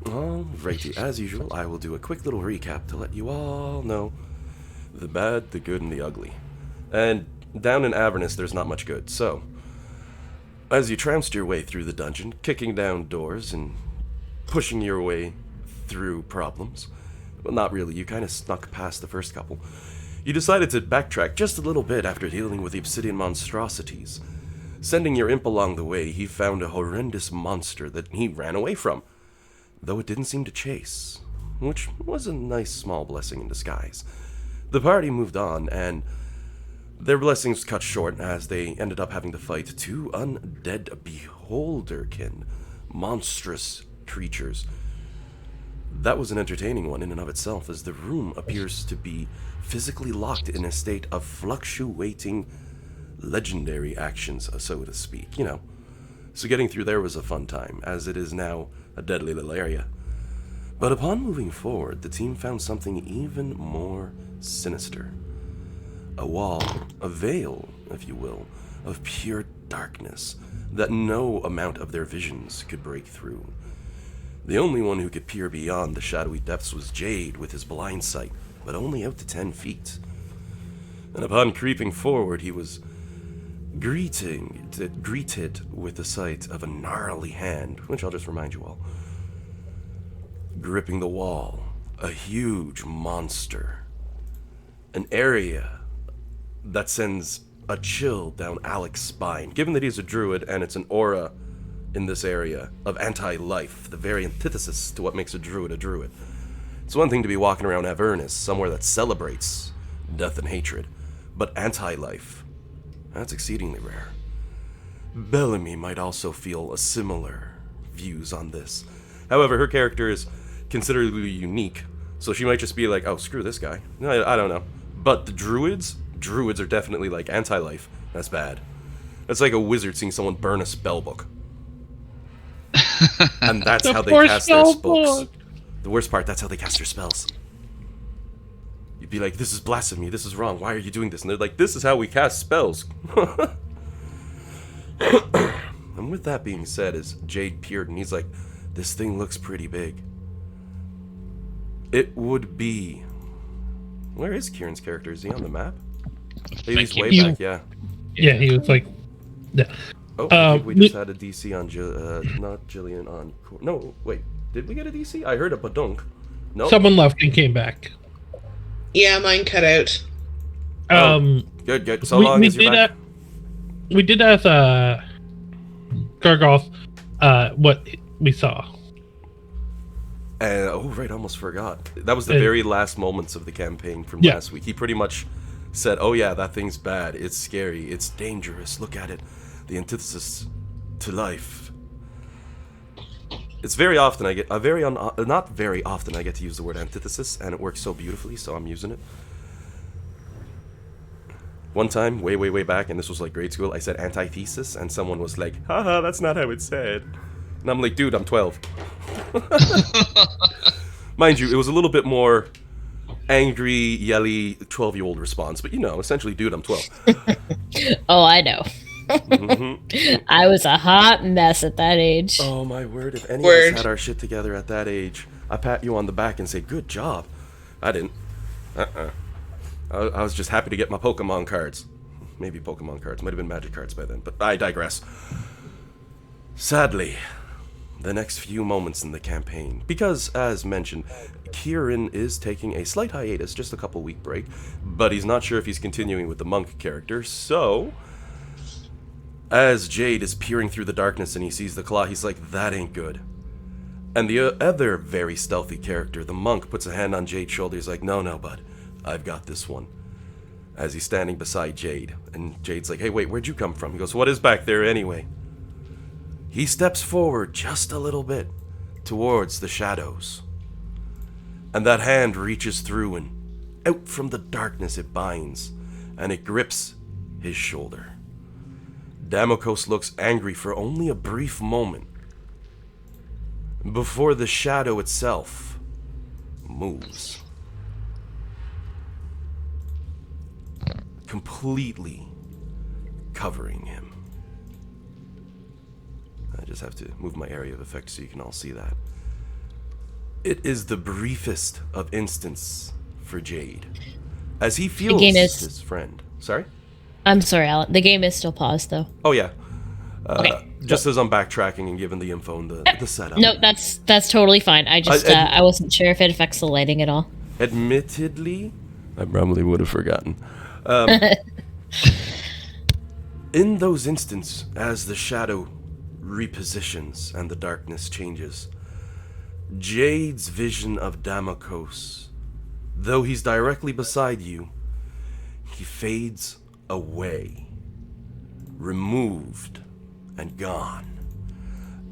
Alrighty, as usual, I will do a quick little recap to let you all know the bad, the good, and the ugly. And down in Avernus, there's not much good, so as you trounced your way through the dungeon, kicking down doors and pushing your way through problems, well, not really, you kind of snuck past the first couple, you decided to backtrack just a little bit after dealing with the obsidian monstrosities. Sending your imp along the way, he found a horrendous monster that he ran away from, though it didn't seem to chase, which was a nice small blessing in disguise. The party moved on, and their blessings cut short as they ended up having to fight two undead beholderkin, monstrous creatures. That was an entertaining one in and of itself, as the room appears to be physically locked in a state of fluctuating legendary actions, so to speak, So getting through there was a fun time, as it is now a deadly little area. But upon moving forward, the team found something even more sinister. A wall, a veil, if you will, of pure darkness that no amount of their visions could break through. The only one who could peer beyond the shadowy depths was Jade with his blind sight, but only out to 10 feet. And upon creeping forward, he was greeted with the sight of a gnarly hand, which I'll just remind you all. Gripping the wall, a huge monster. An area that sends a chill down Alec's spine, given that he's a druid and it's an aura in this area of anti-life, the very antithesis to what makes a druid a druid. It's one thing to be walking around Avernus, somewhere that celebrates death and hatred, but anti-life, that's exceedingly rare. Bellamy might also feel a similar views on this. However, her character is considerably unique, so she might just be like, oh, screw this guy. No, I don't know. But the druids are definitely like anti-life. That's bad. That's like a wizard seeing someone burn a spell book. And that's how they cast their spells. The worst part, that's how they cast their spells. You'd be like, this is blasphemy, this is wrong, why are you doing this? And they're like, this is how we cast spells. And with that being said, as Jade peered and he's like, this thing looks pretty big. It would be... Where is Kieran's character? Is he on the map? He's way back, yeah. Yeah, he was like... Yeah. Oh, I think we just had a DC on... not Jillian, on... No, wait. Did we get a DC? I heard a badunk. No. Someone left and came back. Yeah, mine cut out. Good. So long as you're back. We did ask Gargoth what we saw. Oh, right, almost forgot. That was the very last moments of the campaign from last week. He pretty much said, oh yeah, that thing's bad, it's scary, it's dangerous, look at it. The antithesis to life. It's very often I get, not very often I get to use the word antithesis, and it works so beautifully, so I'm using it. One time, way back, and this was like grade school, I said antithesis, and someone was like, haha, that's not how it's said. And I'm like, dude, I'm 12. Mind you, it was a little bit more angry, yelly, 12-year-old response, but essentially, dude, I'm 12. Oh, I know. Mm-hmm. I was a hot mess at that age. Oh my word, if any of us had our shit together at that age, I pat you on the back and say, good job. I didn't. I was just happy to get my Pokemon cards. Maybe Pokemon cards, might have been Magic cards by then, but I digress. Sadly, the next few moments in the campaign, because, as mentioned, Kieran is taking a slight hiatus, just a couple-week break, but he's not sure if he's continuing with the monk character, so... As Jade is peering through the darkness and he sees the claw, he's like, that ain't good. And the other very stealthy character, the monk, puts a hand on Jade's shoulder. He's like, no, bud, I've got this one. As he's standing beside Jade, and Jade's like, hey, wait, where'd you come from? He goes, what is back there anyway? He steps forward just a little bit towards the shadows. And that hand reaches through and out from the darkness it binds, and it grips his shoulder. Damokos looks angry for only a brief moment before the shadow itself moves, completely covering him. I just have to move my area of effect so you can all see that. It is the briefest of instants for Jade, as he feels game is- his friend. Sorry? I'm sorry, Alan. The game is still paused, though. Oh, yeah. Okay. Just as I'm backtracking and giving the info and the setup. No, that's totally fine. I just I wasn't sure if it affects the lighting at all. Admittedly, I probably would have forgotten. In those instants, as the shadow repositions and the darkness changes, Jade's vision of Damakos, though he's directly beside you, he fades away, removed and gone.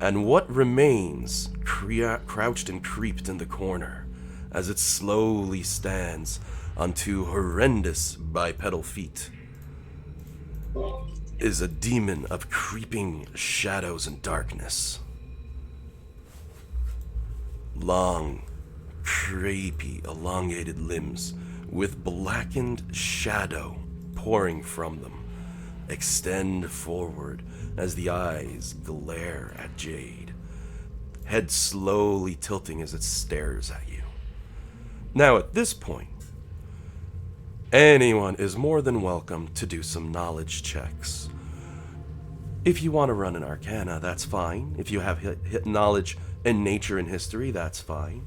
And what remains, crouched and creeped in the corner, as it slowly stands on two horrendous bipedal feet, is a demon of creeping shadows and darkness. Long, creepy, elongated limbs with blackened shadow pouring from them extend forward as the eyes glare at Jade, head slowly tilting as it stares at you. Now, at this point, anyone is more than welcome to do some knowledge checks. If you want to run an Arcana, that's fine. If you have hit knowledge in nature and history, that's fine.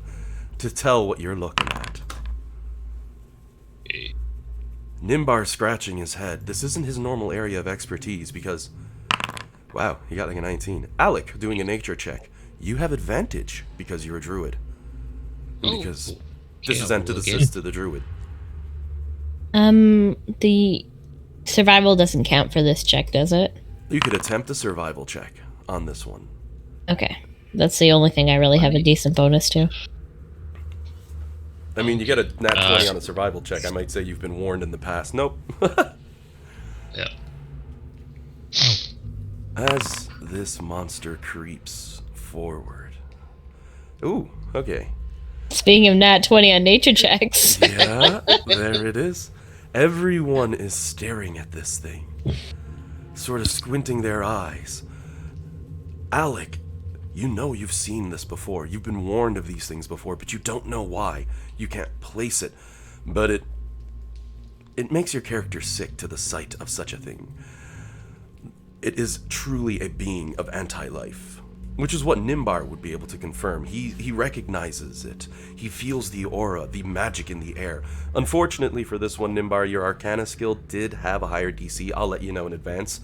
To tell what you're looking at. Nimbar scratching his head. This isn't his normal area of expertise because... Wow, he got like a 19. Alec, doing a nature check. You have advantage because you're a druid. Because this is to assist to the druid. The survival doesn't count for this check, does it? You could attempt a survival check on this one. Okay. That's the only thing I really have a decent bonus to. I mean, you get a nat 20 on a survival check. I might say you've been warned in the past. Nope. Yeah. As this monster creeps forward. Ooh, okay. Speaking of nat 20 on nature checks. Yeah, there it is. Everyone is staring at this thing, sort of squinting their eyes. Alec, you know you've seen this before. You've been warned of these things before, but you don't know why. You can't place it. But it makes your character sick to the sight of such a thing. It is truly a being of anti-life, which is what Nimbar would be able to confirm. He recognizes it. He feels the aura, the magic in the air. Unfortunately for this one, Nimbar, your Arcana skill did have a higher DC. I'll let you know in advance.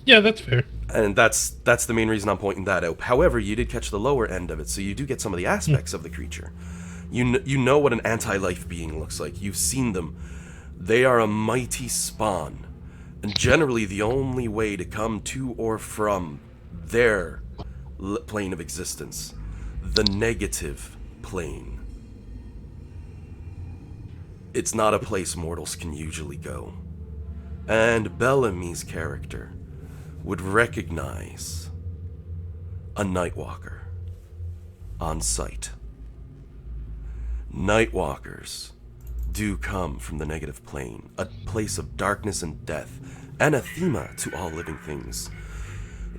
Yeah, that's fair. And that's the main reason I'm pointing that out. However, you did catch the lower end of it, so you do get some of the aspects of the creature. You know what an anti-life being looks like. You've seen them. They are a mighty spawn, and generally the only way to come to or from their plane of existence, the negative plane. It's not a place mortals can usually go. And Bellamy's character would recognize a Nightwalker on sight. Nightwalkers do come from the negative plane, a place of darkness and death, anathema to all living things.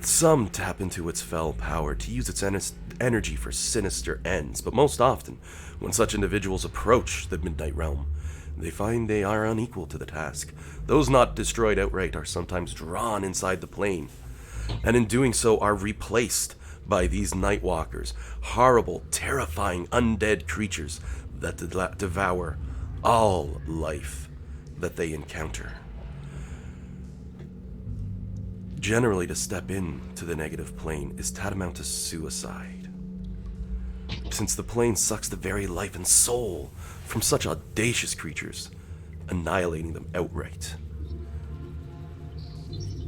Some tap into its fell power to use its energy for sinister ends, but most often, when such individuals approach the Midnight Realm, they find they are unequal to the task. Those not destroyed outright are sometimes drawn inside the plane, and in doing so are replaced by these Nightwalkers, horrible, terrifying, undead creatures that devour all life that they encounter. Generally, to step into the negative plane is tantamount to suicide, since the plane sucks the very life and soul from such audacious creatures, annihilating them outright.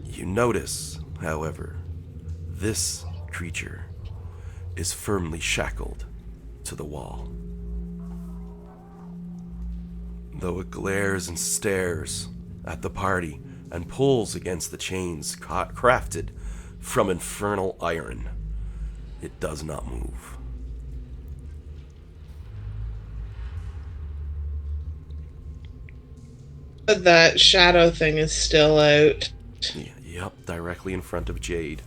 You notice, however, this creature is firmly shackled to the wall. Though it glares and stares at the party and pulls against the chains crafted from infernal iron, it does not move. But that shadow thing is still out. Yep, directly in front of Jade.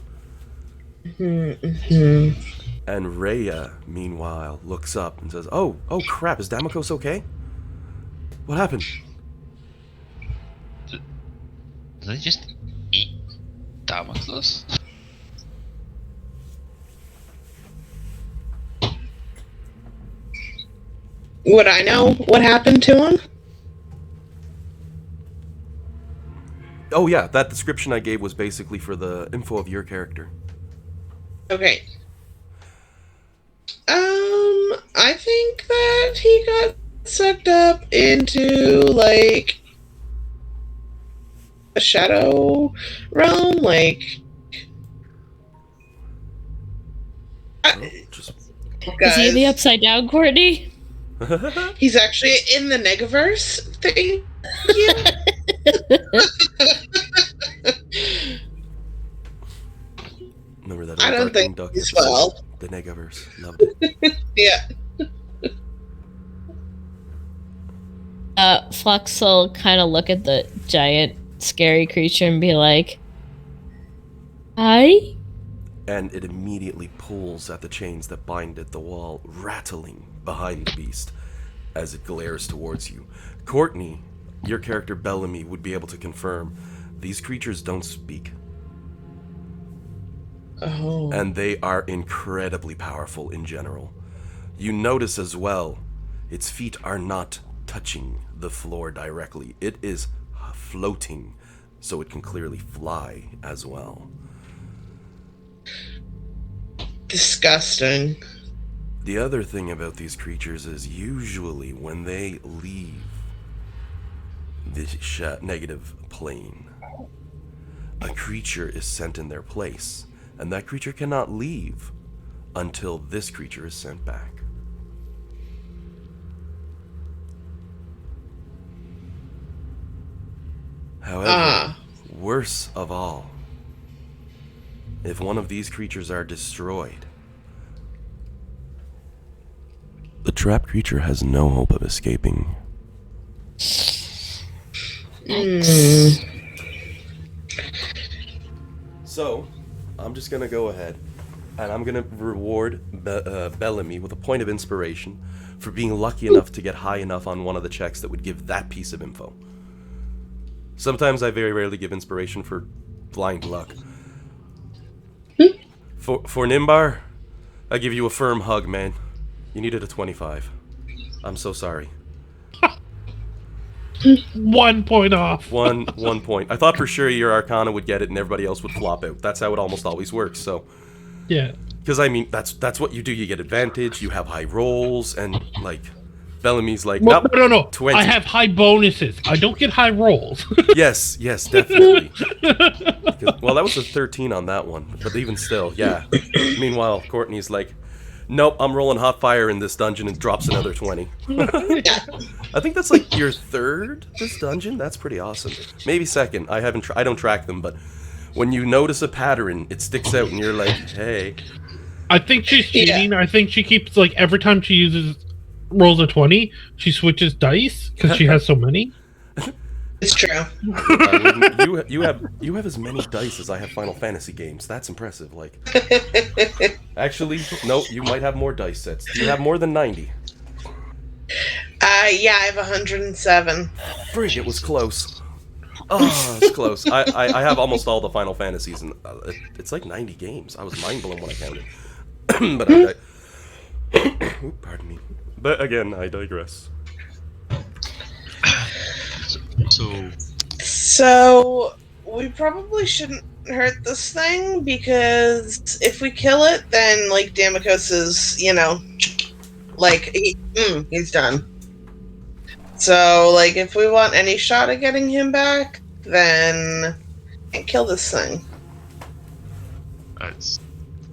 And Rhea, meanwhile, looks up and says, oh crap, is Damokos okay? What happened? Did they just eat Damocles? Would I know what happened to him? Oh yeah, that description I gave was basically for the info of your character. Okay. I think that he got sucked up into, like, a shadow realm, like... Just Is he in the upside down, Courtney? He's actually in the Negaverse thing. Yeah. remember that I old don't Darkwing think Duck he's episode? well. The Negaverse. Loved it. Yeah. Flux will kind of look at the giant, scary creature and be like, "Hi." And it immediately pulls at the chains that bind at the wall, rattling behind the beast as it glares towards you. Courtney, your character Bellamy, would be able to confirm these creatures don't speak. Oh. And they are incredibly powerful in general. You notice as well, its feet are not touching the floor directly. It is floating, so it can clearly fly as well. Disgusting. The other thing about these creatures is usually when they leave the negative plane, a creature is sent in their place, and that creature cannot leave until this creature is sent back. However, worse of all, if one of these creatures are destroyed, the trapped creature has no hope of escaping. So, I'm just gonna go ahead and I'm gonna reward Bellamy with a point of inspiration for being lucky enough to get high enough on one of the checks that would give that piece of info. Sometimes I very rarely give inspiration for blind luck. For Nimbar, I give you a firm hug, man. You needed a 25. I'm so sorry. 1 point off. One point. I thought for sure your Arcana would get it and everybody else would flop out. That's how it almost always works, so... Yeah. Because, I mean, that's what you do. You get advantage, you have high rolls, and, like, Bellamy's like, Well, nope, no. 20. I have high bonuses. I don't get high rolls. Yes, definitely. Well, that was a 13 on that one, but even still, yeah. Meanwhile, Courtney's like, nope, I'm rolling hot fire in this dungeon, and drops another 20. I think that's like your third this dungeon. That's pretty awesome. Maybe second. I don't track them, but when you notice a pattern, it sticks out, and you're like, hey. I think she's cheating. I think she keeps, like, every time she rolls a 20, she switches dice because she has so many. It's true. You have as many dice as I have Final Fantasy games. That's impressive. Like, actually, no, you might have more dice sets. Do you have more than 90? Yeah, I have 107. Frig, it was close. Oh, it's close. I have almost all the Final Fantasies, and it's like 90 games. I was mind blown when I counted. But pardon me. But again, I digress. So we probably shouldn't hurt this thing, because if we kill it, then, like, Damokos is, like, he's done. So, like, if we want any shot at getting him back, then can't kill this thing.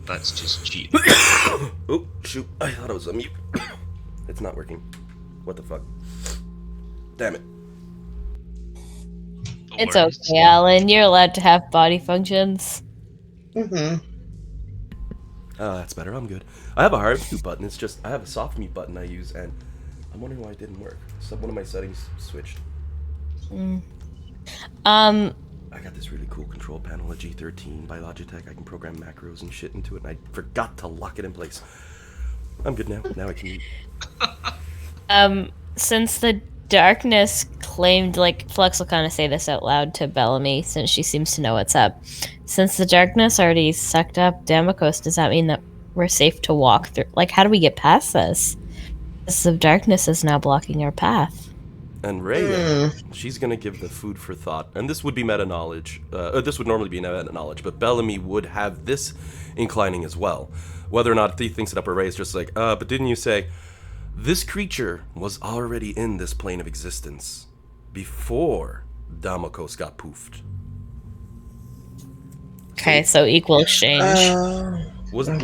That's just cheating. Oh, shoot. I thought it was a mute. It's not working. What the fuck? Damn it. It's okay, Alan. You're allowed to have body functions. Mm-hmm. That's better. I'm good. I have a hard mute button. It's just I have a soft mute button I use, and I'm wondering why it didn't work. So one of my settings switched. I I got this really cool control panel, a G13 by Logitech. I can program macros and shit into it, and I forgot to lock it in place. I'm good now. Now I can eat. Since the darkness claimed, like, Flux will kind of say this out loud to Bellamy, since she seems to know what's up. Since the darkness already sucked up Damokos, does that mean that we're safe to walk through? Like, how do we get past this? This of darkness is now blocking our path. And Rhea, she's going to give the food for thought. And this would be meta-knowledge. This would normally be meta-knowledge, but Bellamy would have this inclining as well. Whether or not he thinks it up or Rhea is just like, but didn't you say, this creature was already in this plane of existence before Damokos got poofed. Okay, so equal exchange.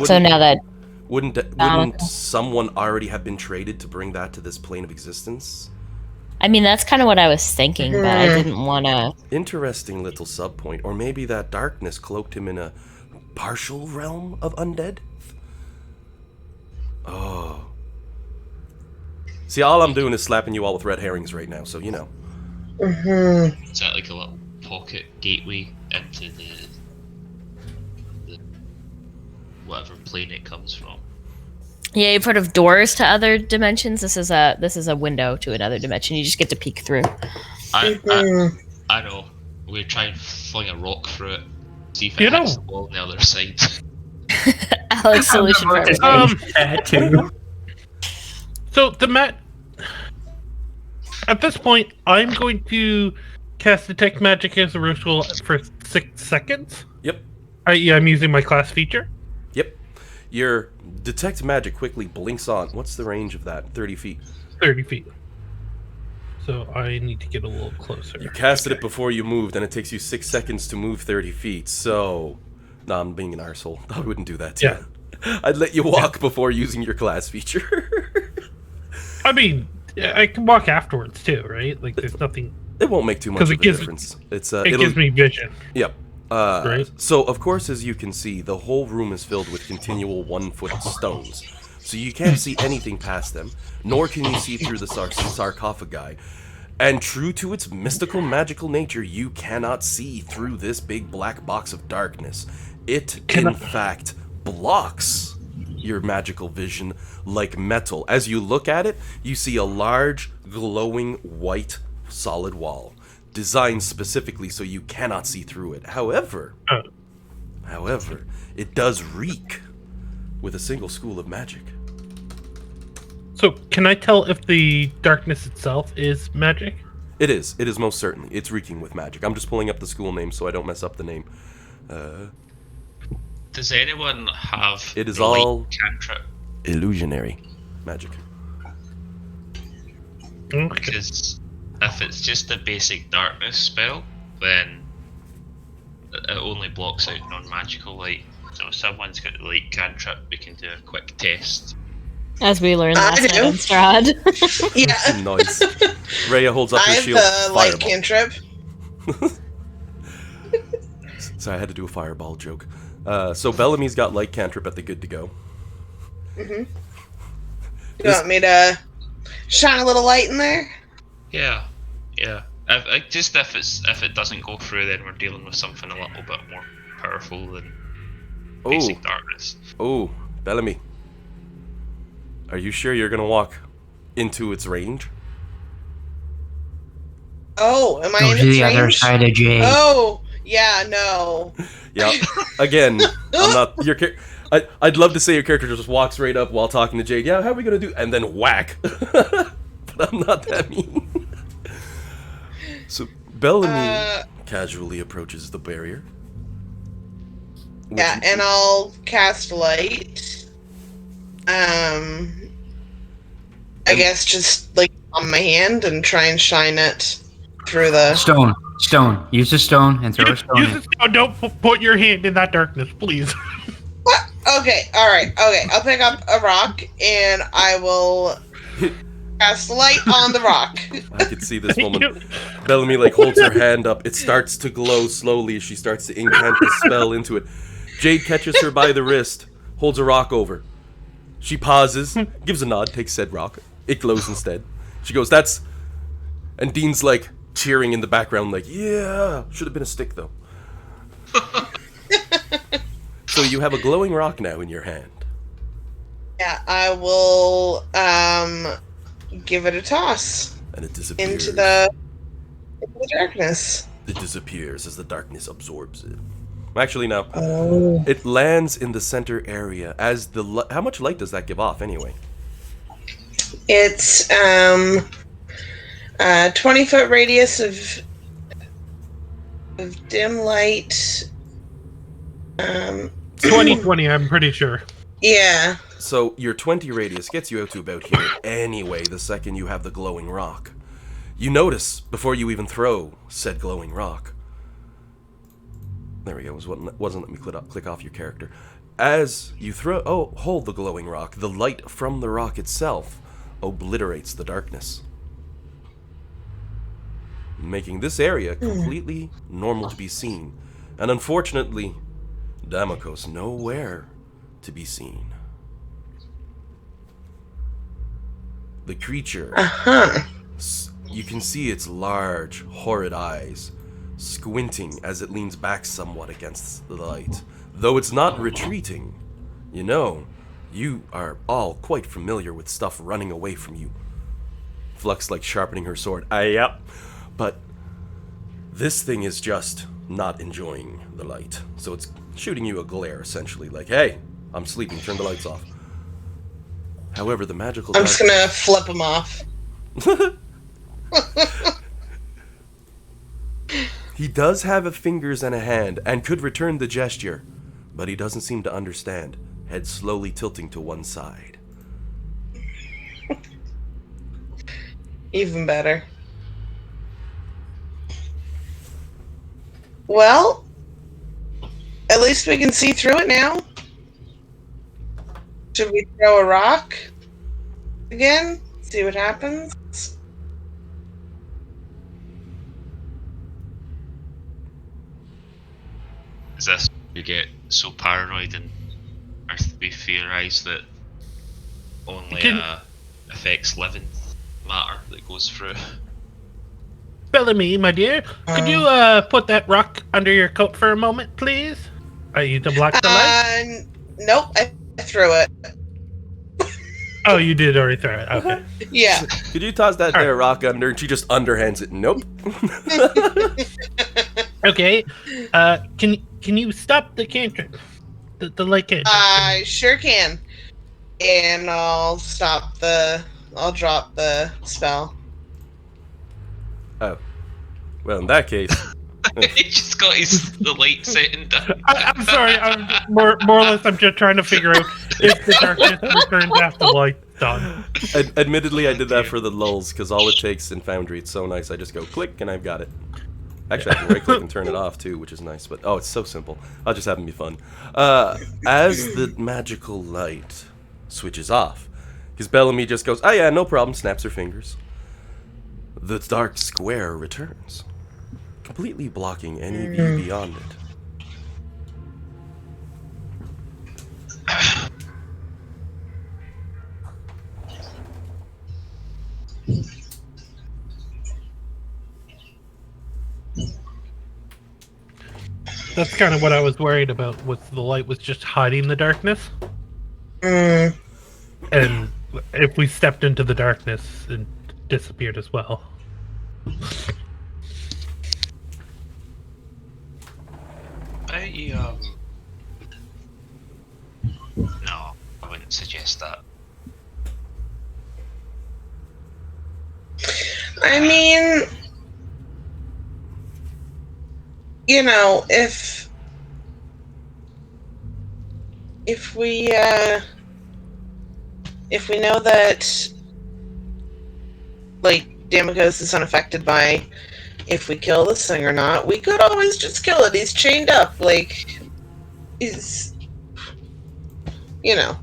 So now that... Wouldn't someone already have been traded to bring that to this plane of existence? I mean, that's kind of what I was thinking, but I didn't want to... Interesting little subpoint. Or maybe that darkness cloaked him in a partial realm of undead? Oh. See, all I'm doing is slapping you all with red herrings right now, so you know. Is that like a little pocket gateway into the whatever plane it comes from? Yeah, you've heard of doors to other dimensions. This is a window to another dimension. You just get to peek through. I know. We try and fling a rock through it, see if it hits the wall on the other side. Alex, solution for everything. So at this point, I'm going to cast Detect Magic as a ritual for 6 seconds. Yep. I'm using my class feature. Yep. Your Detect Magic quickly blinks on. What's the range of that? 30 feet. 30 feet. So I need to get a little closer. You casted it before you moved, and it takes you 6 seconds to move 30 feet, so... No, I'm being an arsehole. I wouldn't do that to you. I'd let you walk before using your class feature. I mean, I can walk afterwards, too, right? Like, there's nothing... It won't make too much of a difference. It gives me vision. Yep. Right? So, of course, as you can see, the whole room is filled with continual 1-foot stones. So you can't see anything past them, nor can you see through the sarcophagi. And true to its mystical, magical nature, you cannot see through this big black box of darkness. It, in fact, blocks your magical vision like metal. As you look at it, you see a large, glowing, white, solid wall, designed specifically so you cannot see through it. However, it does reek with a single school of magic. So, can I tell if the darkness itself is magic? It is. It is most certainly. It's reeking with magic. I'm just pulling up the school name so I don't mess up the name. Does anyone have It is light all cantrip? illusionary magic. Okay. Because if it's just a basic darkness spell, then it only blocks out non-magical light. So if someone's got the light cantrip, we can do a quick test. As we learned last night on Strahd. Yeah. Nice. Rhea holds up her shield. the light Fireball. cantrip. Sorry, I had to do a fireball joke. So Bellamy's got light cantrip at the good to go. You want me to shine a little light in there? Yeah. If it doesn't go through, then we're dealing with something a little bit more powerful than basic darkness. Oh, Bellamy. Are you sure you're gonna walk into its range? Oh, am I Go in to its the other range? side of Jade. Oh, yeah, no. Yeah. Again, I'm not your I'd love to say your character just walks right up while talking to Jade. Yeah, how are we gonna do? And then whack. But I'm not that mean. So Bellamy casually approaches the barrier. Yeah, and I'll cast light. I guess just like on my hand and try and shine it through the Stone. Use a stone and throw a stone. Use a stone. Don't put your hand in that darkness, please. What? Okay, alright, okay. I'll pick up a rock and I will cast light on the rock. I can see this woman. Bellamy holds her hand up. It starts to glow slowly as she starts to incant the spell into it. Jade catches her by the wrist, holds a rock over. She pauses, gives a nod, takes said rock. It glows instead. She goes, that's... And Dean's like, cheering in the background like, yeah! Should have been a stick, though. So you have a glowing rock now in your hand. Yeah, I will give it a toss And it disappears. into the darkness. It disappears as the darkness absorbs it. Actually, no. Oh. It lands in the center area as the... How much light does that give off, anyway? It's 20-foot radius of dim light. 2020, I'm pretty sure. Yeah. So your 20 radius gets you out to about here anyway the second you have the glowing rock. You notice, before you even throw said glowing rock... There we go, wasn't letting me click off your character. As you hold the glowing rock, the light from the rock itself obliterates the darkness, making this area completely normal to be seen. And unfortunately, Damokos nowhere to be seen. The creature, you can see its large, horrid eyes squinting as it leans back somewhat against the light. Though it's not retreating, you know, you are all quite familiar with stuff running away from you. Flux like sharpening her sword. Yep. But this thing is just not enjoying the light. So it's shooting you a glare, essentially. Like, hey, I'm sleeping, turn the lights off. However, the magical... I'm just gonna flip them off. He does have a fingers and a hand, and could return the gesture, but he doesn't seem to understand, head slowly tilting to one side. Even better. Well, at least we can see through it now. Should we throw a rock again? See what happens? Is this you get so paranoid and we theorise that only affects living matter that goes through? Bellamy, my dear, could you put that rock under your coat for a moment, please? Are you to block the light? Nope, I threw it. Oh, you did already throw it. Okay. Yeah. Could you toss that there rock under? And she just underhands it. Nope. Okay. Can you stop the cantrip? The light cantrip? I sure can. And I'll drop the spell. Oh. Well, in that case... He just got the light setting down. I'm sorry. I'm more or less. I'm just trying to figure out if the darkness returns after light's done. Admittedly, I did that for the lulz, because all it takes in Foundry, it's so nice. I just go click, and I've got it. Actually, I can right-click and turn it off, too, which is nice. But, oh, it's so simple. I'll just have it be fun. As the magical light switches off, because Bellamy just goes, oh, yeah, no problem, snaps her fingers. The dark square returns, completely blocking any view beyond it. That's kind of what I was worried about. Was the light was just hiding the darkness, Mm. and if we stepped into the darkness, it disappeared as well. No, I wouldn't suggest that. I mean, you know, if we know that, like, Damokos is unaffected by if we kill this thing or not, we could always just kill it. He's chained up, like, he's, you know,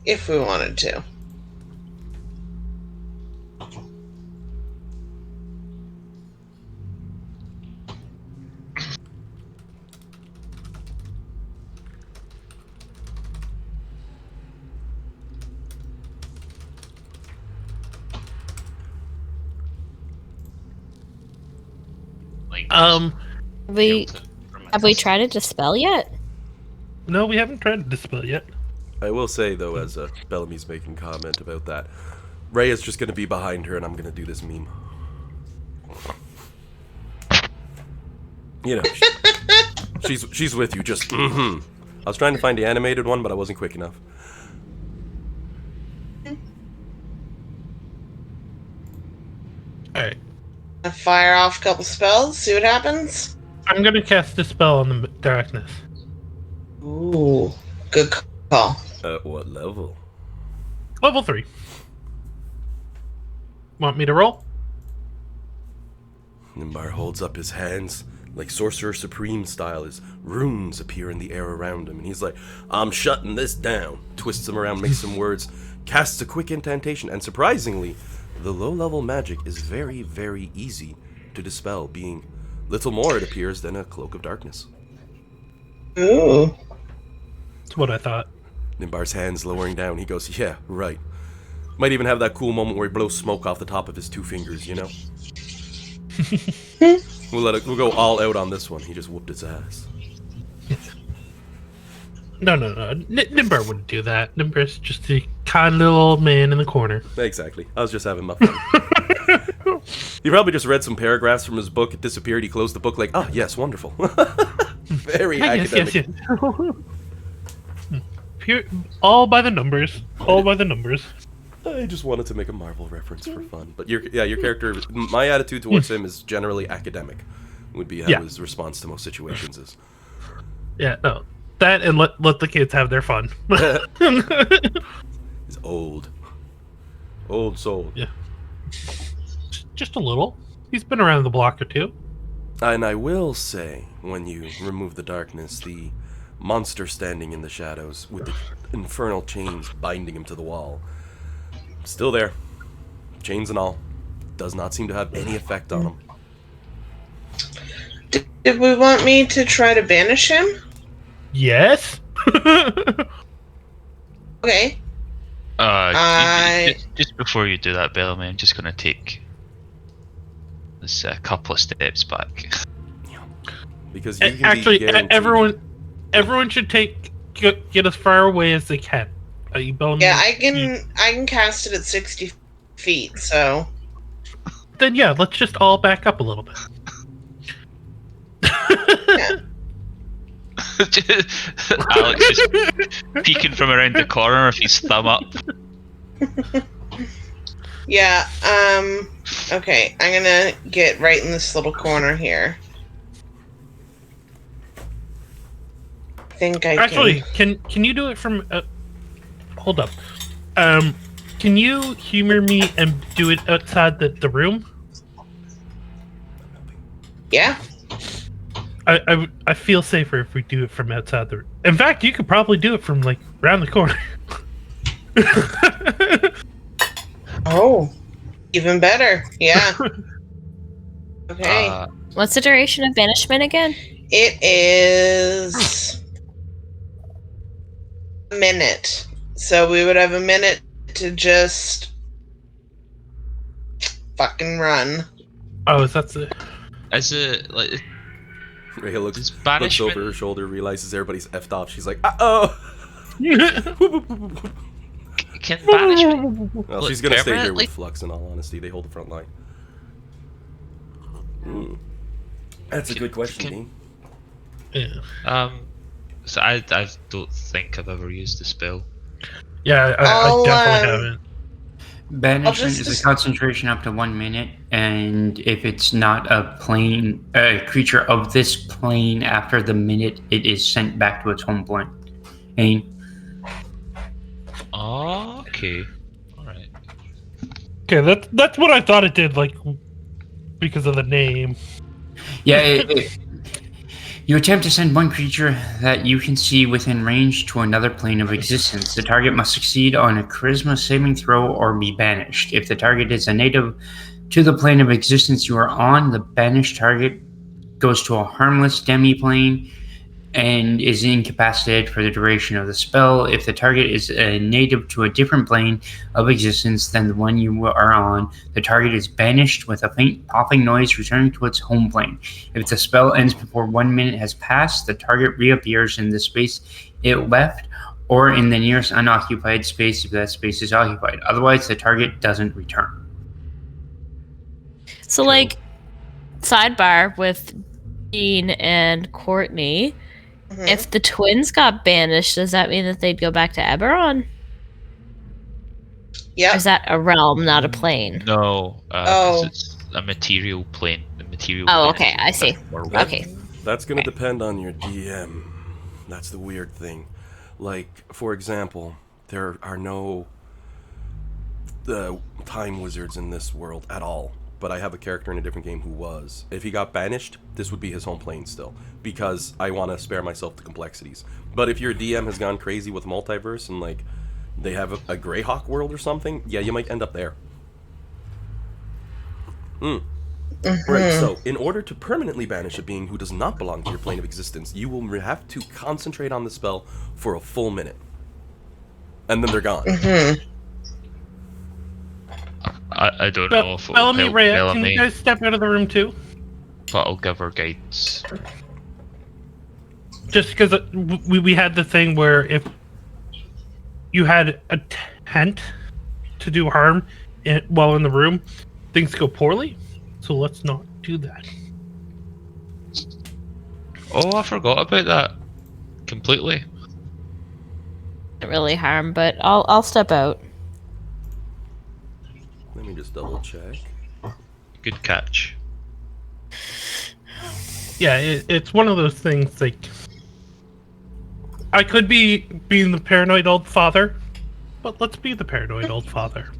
if we wanted to. We have we tried to dispel yet? No, we haven't tried to dispel yet. I will say, though, as Bellamy's making comment about that, Ray is just going to be behind her, and I'm going to do this meme. You know, she's with you, just I was trying to find the animated one, but I wasn't quick enough. Alright. Fire off a couple spells, see what happens. I'm gonna cast Dispel on the darkness. Ooh, good call. At what level? Level 3. Want me to roll? Nimbar holds up his hands, like Sorcerer Supreme style, as runes appear in the air around him, and he's like, I'm shutting this down. Twists them around, makes some words, casts a quick incantation, and surprisingly, the low-level magic is very, very easy to dispel, being little more, it appears, than a Cloak of Darkness. Ooh. That's what I thought. Nimbar's hands lowering down, he goes, yeah, right. Might even have that cool moment where he blows smoke off the top of his 2 fingers, you know? We'll go all out on this one. He just whooped his ass. No. Nimbar wouldn't do that. Nimbar's just a kind little old man in the corner. Exactly. I was just having my fun. He probably just read some paragraphs from his book. It disappeared. He closed the book like, oh, yes, wonderful. Very academic. Yes. Pure, all by the numbers. All by the numbers. I just wanted to make a Marvel reference for fun. But your character, my attitude towards him is generally academic. Would be how his response to most situations is. Yeah, no. That and let the kids have their fun. He's old. Old soul. Yeah. Just a little. He's been around the block or two. And I will say, when you remove the darkness, the monster standing in the shadows with the infernal chains binding him to the wall, still there. Chains and all. Does not seem to have any effect on him. Did we want me to try to banish him? Yes. Okay. Just before you do that, Bellamy, I'm just going to take this couple of steps back. Because you can actually, be guaranteed... everyone should get as far away as they can. Are you Bellamy? Yeah, I can cast it at 60 feet. So. Then yeah, let's just all back up a little bit. Yeah. Alex just peeking from around the corner with his thumb up. Yeah, okay, I'm gonna get right in this little corner here. I think I Actually, can you do it from... hold up. Can you humor me and do it outside the room? Yeah. I feel safer if we do it from outside the room. In fact, you could probably do it from, like, around the corner. Oh, even better. Yeah. Okay. What's the duration of banishment again? It is a minute. So we would have a minute to just fucking run. Oh, is that the... Is it like... Ray looks banishment... over her shoulder, realizes everybody's effed off. She's like, uh-oh! Can banishment... Well, she's gonna stay here with Flux, in all honesty. They hold the front line. That's a good question, Dean. Yeah. So I don't think I've ever used the spell. Yeah, I definitely haven't. Banishment is a concentration up to 1 minute, and if it's not a creature of this plane after the minute, it is sent back to its home plane. Oh, okay. Alright. Okay, that's what I thought it did, like, because of the name. Yeah, you attempt to send one creature that you can see within range to another plane of existence. The target must succeed on a charisma saving throw or be banished. If the target is a native to the plane of existence you are on, the banished target goes to a harmless demi-plane and is incapacitated for the duration of the spell. If the target is native to a different plane of existence than the one you are on, the target is banished with a faint popping noise, returning to its home plane. If the spell ends before 1 minute has passed, the target reappears in the space it left or in the nearest unoccupied space if that space is occupied. Otherwise, the target doesn't return. So, like, sidebar with Dean and Courtney, if the twins got banished, does that mean that they'd go back to Eberron? Yeah. Or is that a realm, not a plane? No, because it's a material plane. The material Oh, plane okay, is I a see. different world. Okay. That's going to depend on your DM. That's the weird thing. Like, for example, there are no time wizards in this world at all. But I have a character in a different game who was. If he got banished, this would be his home plane still. Because I want to spare myself the complexities. But if your DM has gone crazy with multiverse and, like, they have a Greyhawk world or something, yeah, you might end up there. Right, so in order to permanently banish a being who does not belong to your plane of existence, you will have to concentrate on the spell for a full minute. And then they're gone. I don't know if it'll Bellamy, help Rhea, can Bellamy, you guys step out of the room too? but I'll give her guidance. Just because we had the thing where if you had a tent to do harm while in the room, things go poorly. So let's not do that. Oh, I forgot about that completely. Not really harm, but I'll step out. Let me just double check. Good catch. Yeah, it's one of those things, like, I could be being the paranoid old father, but let's be the paranoid old father.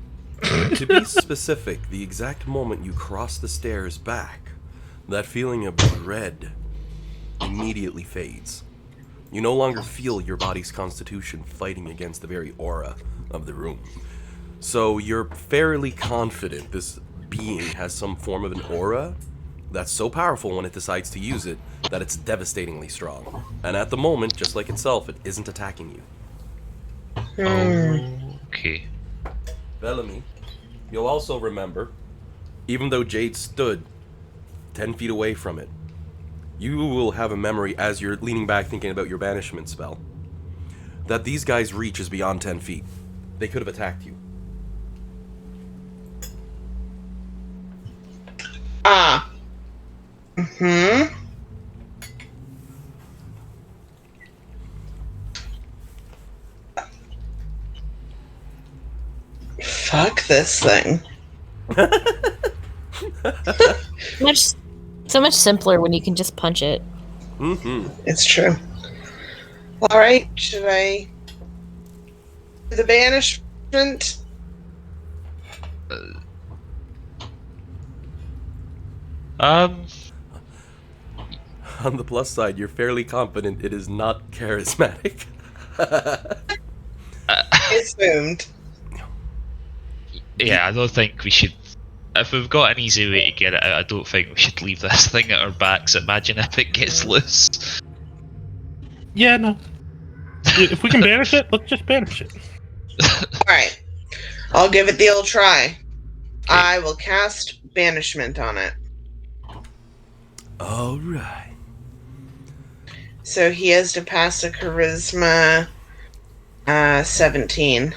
To be specific, the exact moment you cross the stairs back, that feeling of dread immediately fades. You no longer feel your body's constitution fighting against the very aura of the room. So you're fairly confident this being has some form of an aura that's so powerful when it decides to use it that it's devastatingly strong. And at the moment, just like itself, it isn't attacking you. Okay. Bellamy, you'll also remember, even though Jade stood 10 feet away from it, you will have a memory as you're leaning back thinking about your banishment spell, that these guys' reach is beyond 10 feet. They could have attacked you. Fuck this thing. So much simpler when you can just punch it. It's true. Alright, should I do the banishment? On the plus side, you're fairly confident it is not charismatic. Assumed. Yeah, I don't think we should. If we've got an easy way to get it out, I don't think we should leave this thing at our backs. Imagine if it gets loose. Yeah, no. If we can banish it, let's just banish it. Alright. I'll give it the old try. I will cast banishment on it. Alright. So he has to pass a charisma 17.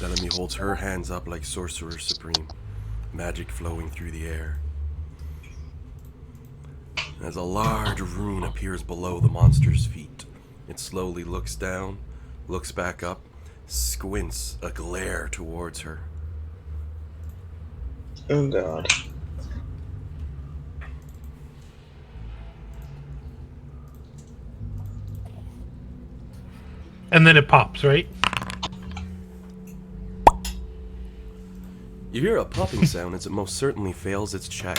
Bellamy holds her hands up like Sorcerer Supreme, magic flowing through the air. As a large rune appears below the monster's feet, it slowly looks down, looks back up, squints a glare towards her. Oh god. And then it pops, right? You hear a popping sound as it most certainly fails its check.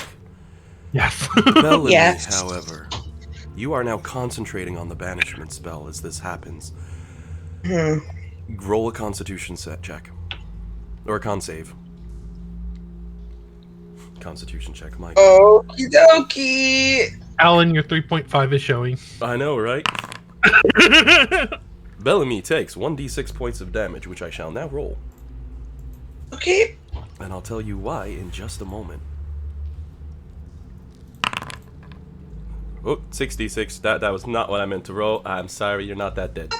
Yes. Bellamy, Yes. however, you are now concentrating on the banishment spell as this happens. Roll a constitution set check. Or a con save. Constitution check, my god. Okie dokie. Alan, your 3.5 is showing. I know, right? Bellamy takes 1d6 points of damage, which I shall now roll. Okay. And I'll tell you why in just a moment. Oh, 66. That was not what I meant to roll. I'm sorry, you're not that dead.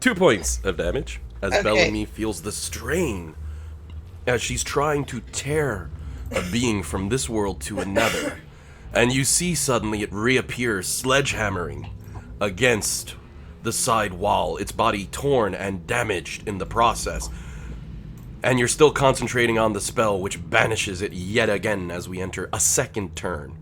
2 points of damage as Okay. Bellamy feels the strain as she's trying to tear a being from this world to another. And you see suddenly it reappears, sledgehammering against the side wall, its body torn and damaged in the process. And you're still concentrating on the spell, which banishes it yet again as we enter a second turn.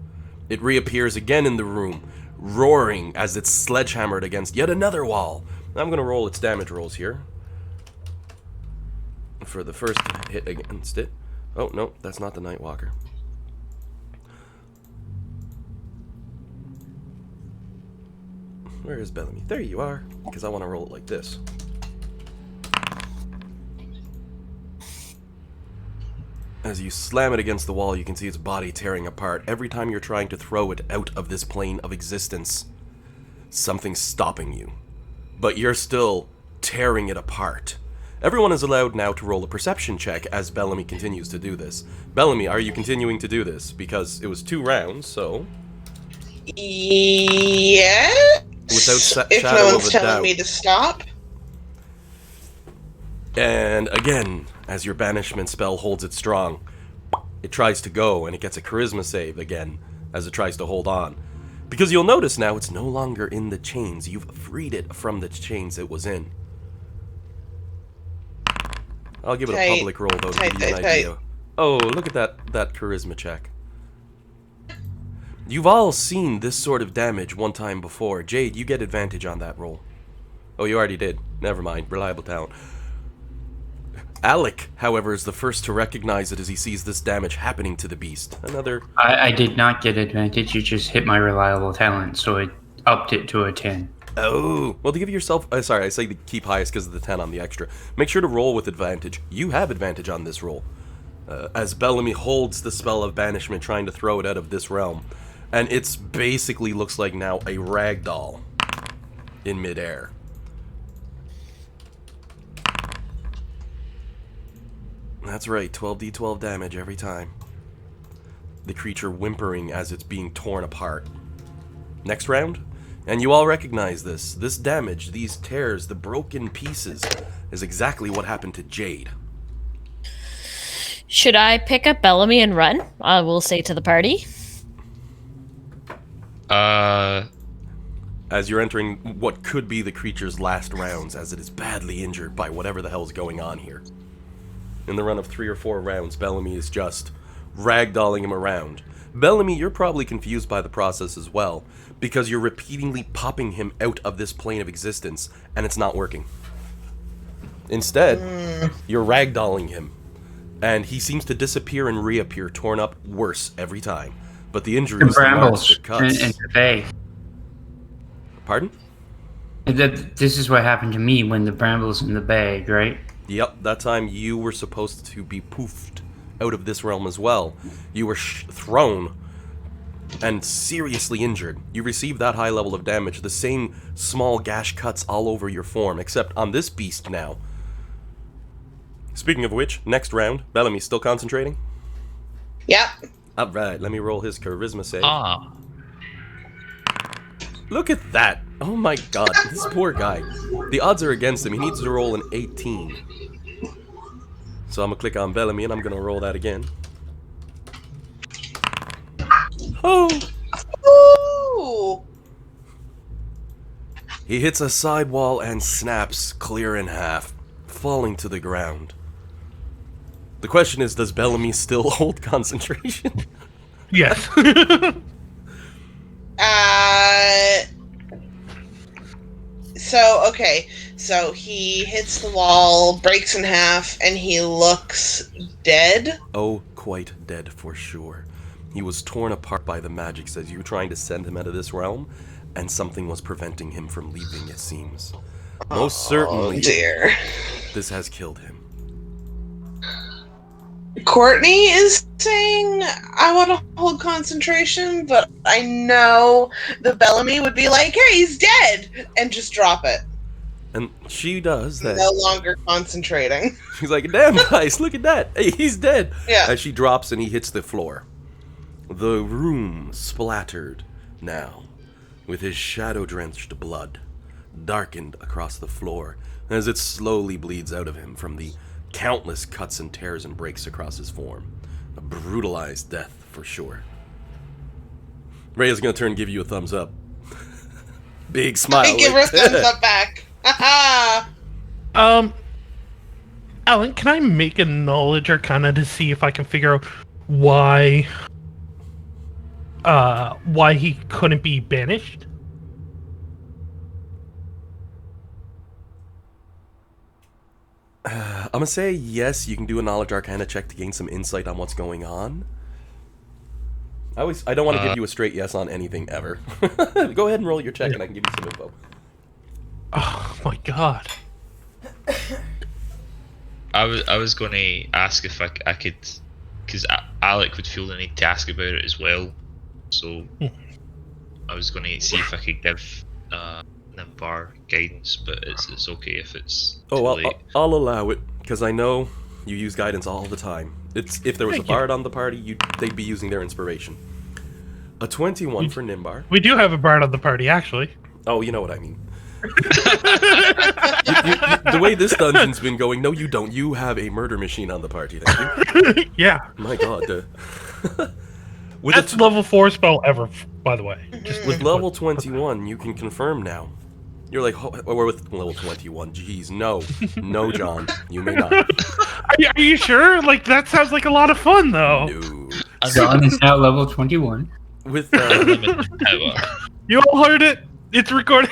It reappears again in the room, roaring as it's sledgehammered against yet another wall. I'm going to roll its damage rolls here. For the first hit against it. Oh, no, that's not the Nightwalker. Where is Bellamy? There you are, because I want to roll it like this. As you slam it against the wall, you can see its body tearing apart. Every time you're trying to throw it out of this plane of existence, something's stopping you. But you're still tearing it apart. Everyone is allowed now to roll a perception check as Bellamy continues to do this. Bellamy, are you continuing to do this? Because it was 2 rounds, so... Yes. Without if shadow no of one's a telling doubt. me to stop. And again, as your banishment spell holds it strong, it tries to go, and it gets a charisma save again as it tries to hold on. Because you'll notice now it's no longer in the chains. You've freed it from the chains it was in. I'll give it a Tight. public roll, though, to Tight, give you an tight, idea. tight. Oh, look at that charisma check. You've all seen this sort of damage one time before. Jade, you get advantage on that roll. Oh, you already did. Never mind. Reliable talent. Alec, however, is the first to recognize it as he sees this damage happening to the beast. Another... I did not get advantage. You just hit my reliable talent, so it upped it to a 10. Oh, well, to give yourself... sorry, I say to keep highest because of the 10 on the extra. Make sure to roll with advantage. You have advantage on this roll. As Bellamy holds the spell of banishment, trying to throw it out of this realm. And it's basically looks like now a ragdoll in midair. That's right, 12d12 damage every time. The creature whimpering as it's being torn apart. Next round? And you all recognize this. This damage, these tears, the broken pieces, is exactly what happened to Jade. Should I pick up Bellamy and run? I will say to the party. As you're entering what could be the creature's last rounds, as it is badly injured by whatever the hell's going on here. In the run of 3 or 4 rounds, Bellamy is just ragdolling him around. Bellamy, you're probably confused by the process as well, because you're repeatedly popping him out of this plane of existence, and it's not working. Instead, you're ragdolling him, and he seems to disappear and reappear, torn up worse every time. But the injuries, The the marks, brambles the cuts... and the bay. Pardon? This is what happened to me when the brambles in the bag, right? Yep, that time you were supposed to be poofed out of this realm as well. You were thrown and seriously injured. You received that high level of damage, the same small gash cuts all over your form, except on this beast now. Speaking of which, next round, Bellamy's still concentrating? Yep. Alright, let me roll his charisma save. Ah, Look at that! Oh my god, this poor guy. The odds are against him. He needs to roll an 18. So I'm gonna click on Bellamy and I'm gonna roll that again. Oh! Ooh. He hits a side wall and snaps clear in half, falling to the ground. The question is, does Bellamy still hold concentration? Yes. Okay. So he hits the wall, breaks in half, and he looks dead. Oh, quite dead for sure. He was torn apart by the magic as you were trying to send him out of this realm, and something was preventing him from leaving, it seems. Most certainly, Oh dear. this has killed him. Courtney is saying I want to hold concentration, but I know the Bellamy would be like, "Hey, he's dead," and just drop it. And she does that. No longer concentrating. She's like, damn, guys, look at that. Hey, he's dead. Yeah. As she drops and he hits the floor. The room splattered now, with his shadow-drenched blood darkened across the floor as it slowly bleeds out of him from the countless cuts and tears and breaks across his form. A brutalized death, for sure. Ray is going to turn and give you a thumbs up. Big smile. I give her a thumbs up back. Alan, can I make a knowledge arcana to see if I can figure out why he couldn't be banished? I'm going to say yes, you can do a knowledge arcana check to gain some insight on what's going on. I don't want to give you a straight yes on anything ever. Go ahead and roll your check and I can give you some info. Oh my god. I was going to ask if I could, because Alec would feel the need to ask about it as well. So I was going to see if I could give Nimbar guidance, but it's okay if it's too late. I'll allow it because I know you use guidance all the time. It's if there was a bard on the party, they'd be using their inspiration. A 21 for Nimbar. We do have a bard on the party, actually. Oh, you know what I mean. The way this dungeon's been going, no, you don't. You have a murder machine on the party, thank you. Yeah. My god. That's level 4 spell ever, by the way. With level 21, you can confirm now. You're like, we're with level 21. Jeez, no. No, John. You may not. Are you sure? Like, that sounds like a lot of fun, though. No. John is now level 21. With, You all heard it. It's recorded.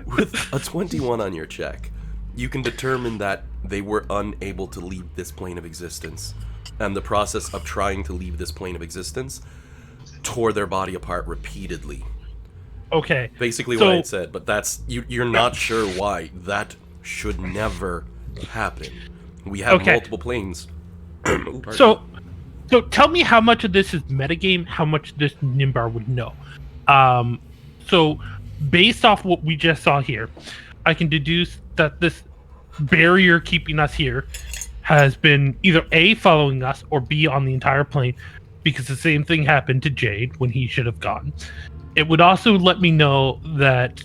With a 21 on your check, you can determine that they were unable to leave this plane of existence. And the process of trying to leave this plane of existence tore their body apart repeatedly. Okay. Basically what I had said, but that's you're not sure why. That should never happen. We have multiple planes. So tell me how much of this is metagame, how much this Nimbar would know. So based off what we just saw here, I can deduce that this barrier keeping us here has been either A, following us, or B, on the entire plane, because the same thing happened to Jade when he should have gone. It would also let me know that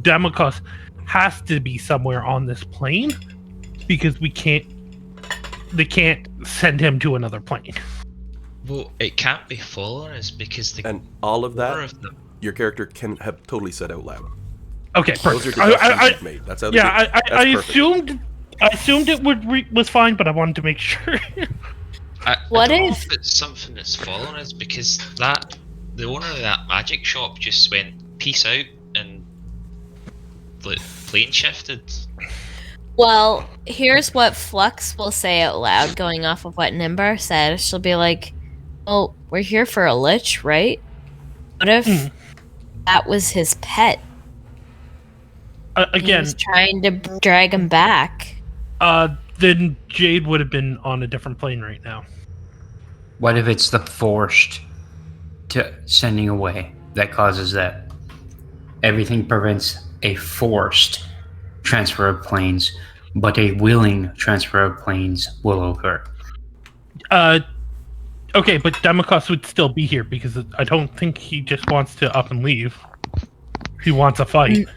Demikos has to be somewhere on this plane, because they can't send him to another plane. Well, it can't be following us because and all of that, your character can have totally said out loud. Okay, those perfect. are deductions you've made. That's how I assumed it was fine, but I wanted to make sure. I don't know if it's something that's following us, because the owner of that magic shop just went peace out and plane shifted. Well, here's what Flux will say out loud, going off of what Nimbar said. She'll be like, "Oh, we're here for a lich, right? What if that was his pet? Again, he was trying to drag him back." Then Jade would have been on a different plane right now. What if it's the forced to sending away that causes that? Everything prevents a forced transfer of planes, but a willing transfer of planes will occur. Okay, but Demikos would still be here because I don't think he just wants to up and leave. He wants a fight.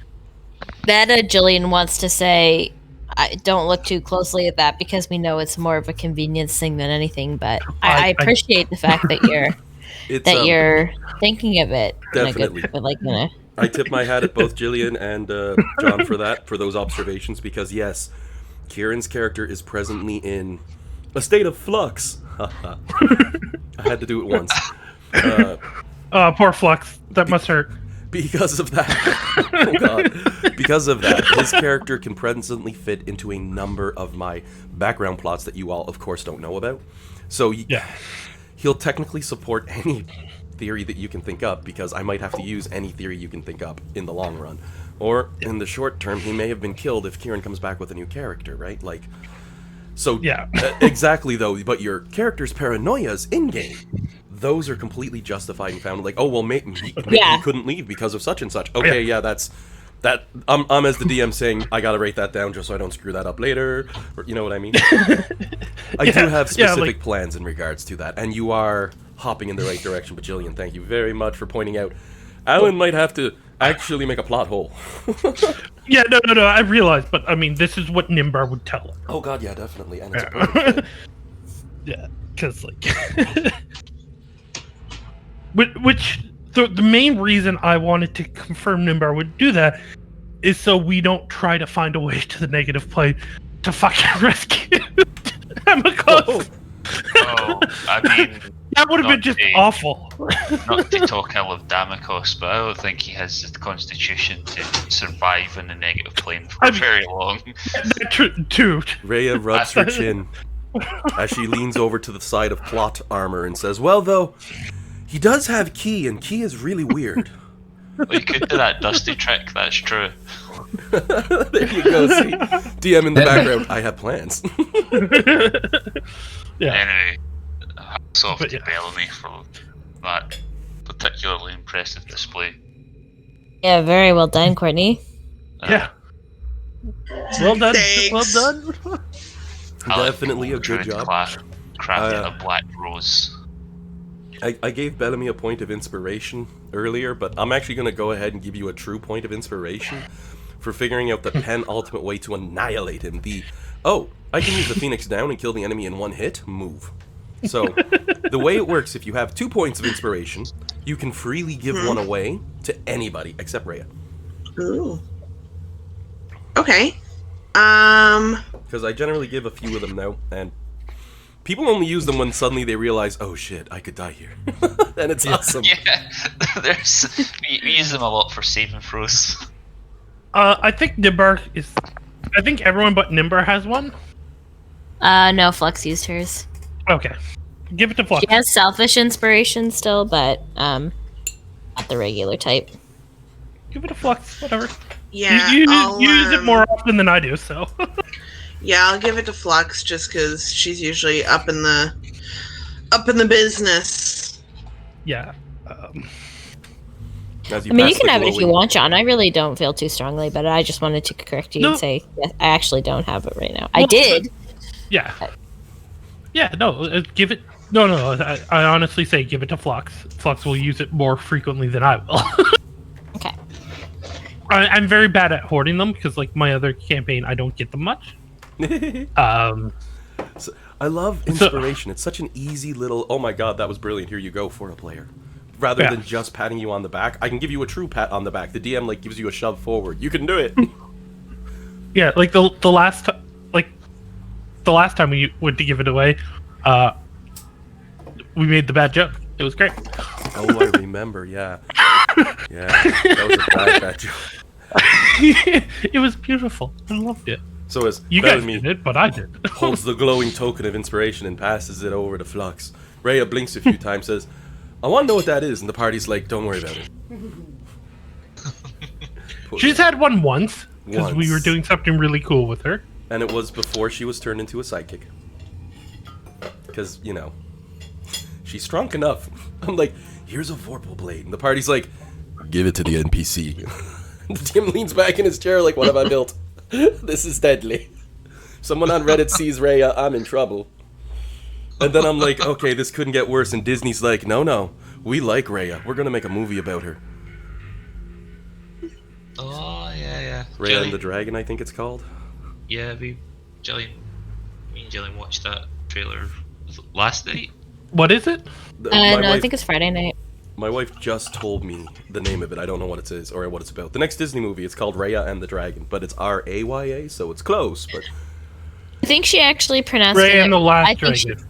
That Jillian wants to say, I don't look too closely at that because we know it's more of a convenience thing than anything. But I appreciate the fact that you're thinking of it. Definitely. In a I tip my hat at both Jillian and John for those observations, because yes, Kieran's character is presently in a state of flux. I had to do it once. Poor Flux. That must hurt. Because of that, oh god, because of that, his character can presently fit into a number of my background plots that you all, of course, don't know about. So he'll technically support any theory that you can think up, because I might have to use any theory you can think up in the long run. Or in the short term, he may have been killed if Kieran comes back with a new character, right? Like, So Yeah. Exactly though, but your character's paranoias in game, those are completely justified and found. Like, oh well, maybe he couldn't leave because of such and such. Okay, yeah, that's that. I'm as the DM saying I gotta write that down just so I don't screw that up later. Or, you know what I mean? I do have specific plans in regards to that, and you are hopping in the right direction. But Jillian, thank you very much for pointing out. Alan might have to actually make a plot hole. Yeah, no, I realize, but I mean, this is what Nimbar would tell her. Oh god, yeah, definitely, and it's a perfect fit. Yeah, because like, which the main reason I wanted to confirm Nimbar would do that is so we don't try to find a way to the negative plane to fucking rescue Amicus. Oh, I mean, that would have been just awful. Not to talk ill of Damocos, but I don't think he has the constitution to survive in the negative plane for very long. Dude. Rhea rubs her chin as she leans over to the side of plot armor and says, well, though, he does have Key, and Key is really weird. Well, you could do that dusty trick, that's true. There you go, see? DM in the background, I have plans. Yeah. Anyway, hats off to Bellamy for that particularly impressive display. Yeah, very well done, Courtney. Yeah. Well done. Thanks. Well done. Definitely a good job. Crafting a black rose. I gave Bellamy a point of inspiration earlier, but I'm actually going to go ahead and give you a true point of inspiration for figuring out the penultimate way to annihilate him. I can use the Phoenix down and kill the enemy in one hit move. So, the way it works, if you have 2 points of inspiration, you can freely give one away to anybody except Rhea. Ooh. Okay. Because I generally give a few of them now, and people only use them when suddenly they realize, oh shit, I could die here. And it's awesome. Yeah, we use them a lot for saving throws. I think Nimbar is. I think everyone but Nimbar has one. No, Flux used hers. Okay. Give it to Flux. She has selfish inspiration still, but not the regular type. Give it to Flux, whatever. Yeah, You I'll, use it more often than I do, so. Yeah, I'll give it to Flux just because she's usually up in the business. Yeah. As I mean, you pass can the have it if you glowing- want, John. I really don't feel too strongly about it. I just wanted to correct you and say, yes, I actually don't have it right now. I did. Yeah. Yeah, no, give it... No, I honestly say give it to Flux. Flux will use it more frequently than I will. Okay. I'm very bad at hoarding them, because, like, my other campaign, I don't get them much. So, I love inspiration. It's such an easy little, oh my god, that was brilliant, here you go for a player. Rather than just patting you on the back, I can give you a true pat on the back. The DM, like, gives you a shove forward. You can do it. Yeah, like, the last time we went to give it away, we made the bad joke. It was great. Oh, I remember, yeah. Yeah, that was a bad joke. It was beautiful. I loved it. So as You guys Bellamy did it, but I did. holds the glowing token of inspiration and passes it over to Flux, Rhea blinks a few times, says, I want to know what that is, and the party's like, don't worry about it. She's had one once, because we were Once. doing something really cool with her. And it was before she was turned into a sidekick. Because, you know, she's strong enough. I'm like, here's a Vorpal blade. And the party's like, give it to the NPC. The DM leans back in his chair like, what have I built? This is deadly. Someone on Reddit sees Rhea, I'm in trouble. And then I'm like, okay, this couldn't get worse. And Disney's like, no, we like Rhea. We're going to make a movie about her. Oh, yeah. Rhea and the Dragon, I think it's called. Yeah, me and Jillian watched that trailer last night. What is it? I think it's Friday night. My wife just told me the name of it. I don't know what it is or what it's about. The next Disney movie, it's called Raya and the Dragon, but it's Raya, so it's close. But I think she actually pronounced Ray it. and the Last I think Dragon.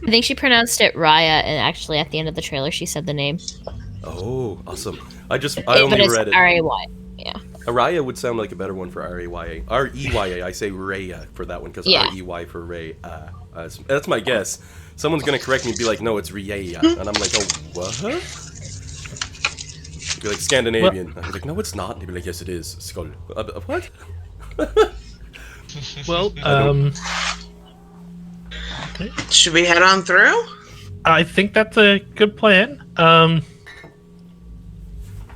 I think she pronounced it Raya, and actually at the end of the trailer she said the name. oh, awesome! I But only it's read it. R-A-Y. Yeah. Raya would sound like a better one for R-A-Y-A. R-E-Y-A. I say Raya for that one because Yeah. R-E-Y for Ray. That's my guess. Someone's gonna correct me and be like, "No, it's Raya," and I'm like, "Oh, what?" Be like Scandinavian. I'd be like, "No, it's not." And he'd be like, "Yes, it is." Skull. What? Well, Should we head on through? I think that's a good plan.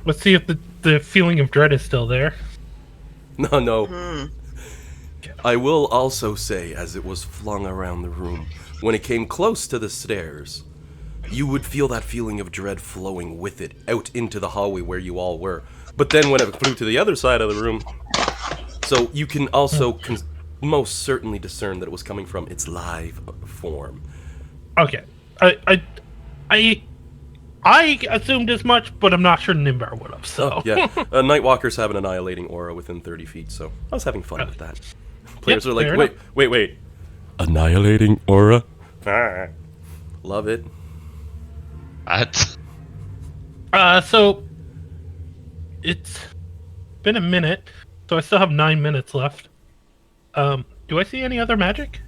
Let's see if the feeling of dread is still there. No. I will also say, as it was flung around the room, when it came close to the stairs, you would feel that feeling of dread flowing with it out into the hallway where you all were. But then when it flew to the other side of the room, so you can also most certainly discern that it was coming from its live form. Okay. I assumed as much, but I'm not sure Nimbar would have, so... Yeah, Nightwalkers have an annihilating aura within 30 feet, so I was having fun with that. Players are like, wait. Annihilating aura? Love it. What? So... It's been a minute, so I still have 9 minutes left. Do I see any other magic?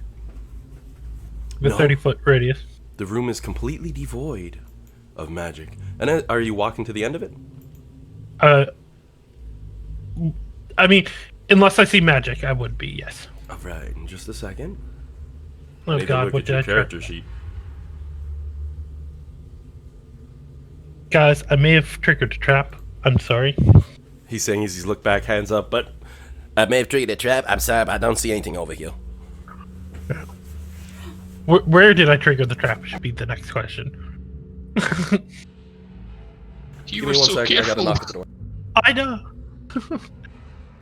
The No. 30-foot radius. The room is completely devoid of magic. And are you walking to the end of it? I mean, unless I see magic, I would be, yes. Alright, in just a second. Oh Take a god, look what at did your I try? character sheet. Guys, I may have triggered a trap. I'm sorry. He's saying he's looked back, hands up, but I may have triggered a trap. I'm sorry, but I don't see anything over here. Where did I trigger the trap should be the next question. You Give were me one so second, I gotta careful. knock at the door. I know.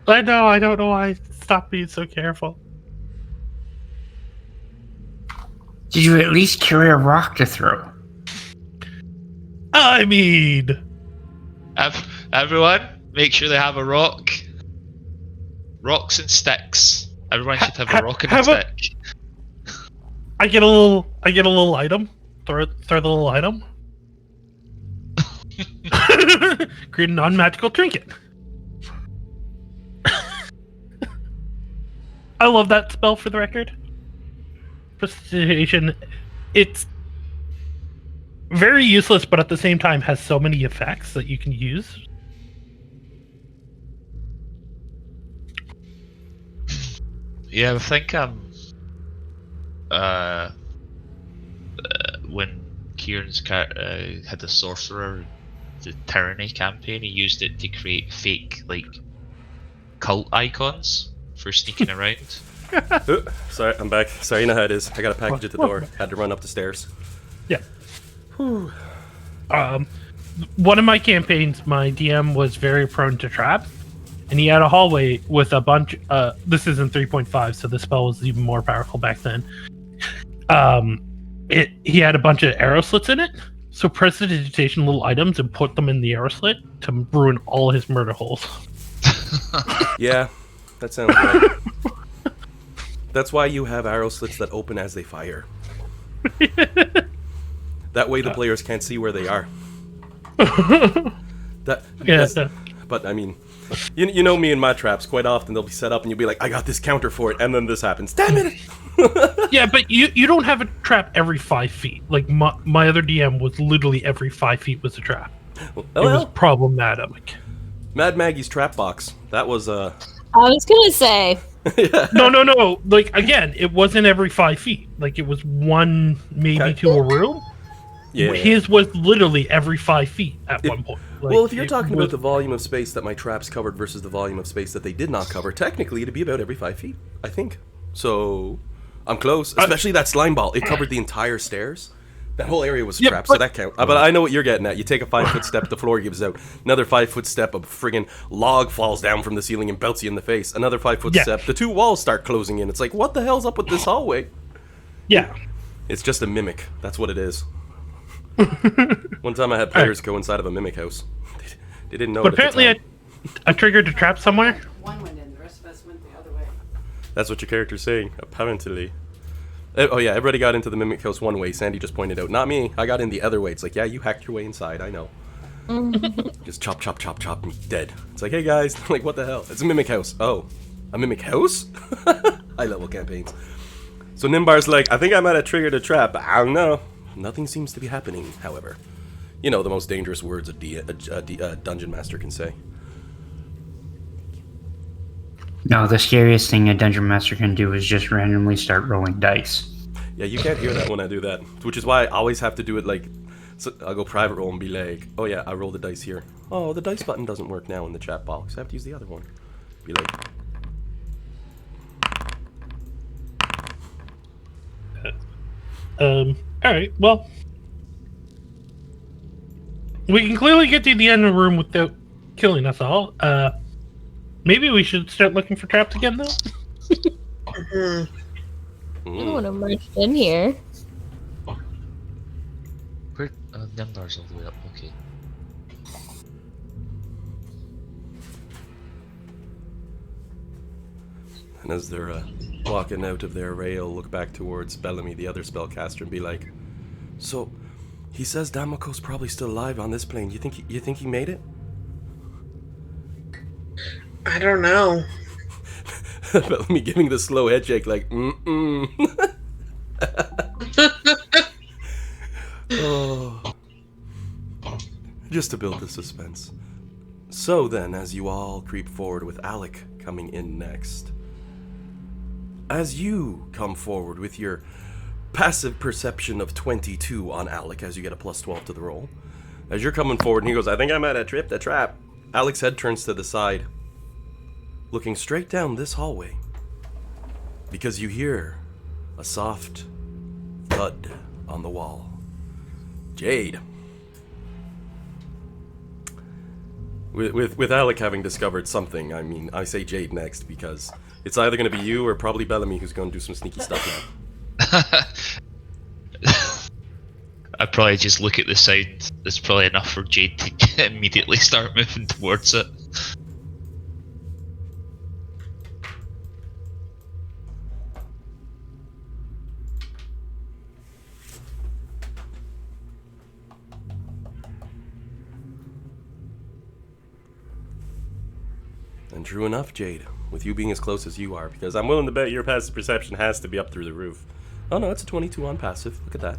I know, I don't know why I stopped being so careful. Did you at least carry a rock to throw? I mean... Everyone, make sure they have a rock. Rocks and sticks. Everyone should have a rock and a have a- stick. I get a little item. Throw the little item. Create a non-magical trinket. I love that spell, for the record. Prestidigitation. It's very useless, but at the same time has so many effects that you can use. Yeah, I think when Kieran's had the sorcerer, the tyranny campaign, he used it to create fake cult icons for sneaking around. Ooh, sorry, I'm back. Sorry, you know how it is. I got a package at the door. Had to run up the stairs. Yeah. One of my campaigns, my DM was very prone to traps, and he had a hallway with a bunch. This isn't 3.5, so the spell was even more powerful back then. He had a bunch of arrow slits in it, so prestidigitation little items and put them in the arrow slit to ruin all his murder holes. Yeah, that sounds right. That's why you have arrow slits that open as they fire. That way the players can't see where they are. But I mean, you know me and my traps. Quite often they'll be set up and you'll be like, I got this counter for it, and then this happens. Damn it! Yeah, but you don't have a trap every 5 feet. Like my other DM was literally every 5 feet was a trap. It was problematic. Mad Maggie's trap box. That was I was gonna say. No. Like, again, it wasn't every 5 feet. Like, it was one, maybe to a room. Yeah. His was literally every 5 feet at one point. Like, well, if you're talking about the volume of space that my traps covered versus the volume of space that they did not cover, technically it'd be about every 5 feet, I think. So, I'm close. Especially that slime ball. It covered the entire stairs. That whole area was trapped, so that counts. But I know what you're getting at. You take a 5-foot step, the floor gives out. Another 5-foot step, a friggin' log falls down from the ceiling and belts you in the face. Another 5-foot step, the two walls start closing in. It's like, what the hell's up with this hallway? Yeah. It's just a mimic. That's what it is. One time I had players go inside of a mimic house. They didn't know But it at the apparently time. I triggered a trap somewhere. One went in, the rest of us went the other way. That's what your character's saying, apparently. Oh yeah, everybody got into the mimic house one way. Sandy just pointed out. Not me. I got in the other way. It's like, yeah, you hacked your way inside. I know. Just chop, chop, chop, chop, and dead. It's like, hey guys, like, what the hell? It's a mimic house. Oh, a mimic house? High level campaigns. So Nimbar's like, I think I might have triggered a trap. But I don't know. Nothing seems to be happening, however. You know, the most dangerous words a dungeon master can say. No, the scariest thing a dungeon master can do is just randomly start rolling dice. Yeah, you can't hear that when I do that, which is why I always have to do it like, so I'll go private roll and be like, oh yeah, I roll the dice here. Oh, the dice button doesn't work now in the chat box. I have to use the other one. Be like, Alright, well. We can clearly get to the end of the room without killing us all. Maybe we should start looking for traps again, though? Mhm. I don't want to march in here. Where? Nimbar's all the way up. Okay. and as they're walking out of their rail, look back towards Bellamy, the other spellcaster, and be like, so, he says Damoko's probably still alive on this plane. You think he made it? I don't know. Bellamy giving the slow head shake like, mm-mm. Oh. Just to build the suspense. So then, as you all creep forward with Alec coming in next, as you come forward with your passive perception of 22 on Alec, as you get a plus 12 to the roll, as you're coming forward and he goes, I think I might have tripped a trap, Alec's head turns to the side, looking straight down this hallway, because you hear a soft thud on the wall. Jade. With Alec having discovered something, I mean, I say Jade next because it's either going to be you or probably Bellamy who's going to do some sneaky stuff now. I'd probably just look at the sound. It's probably enough for Jade to immediately start moving towards it. And true enough, Jade, with you being as close as you are, because I'm willing to bet your passive perception has to be up through the roof. Oh no, it's a 22 on passive. Look at that.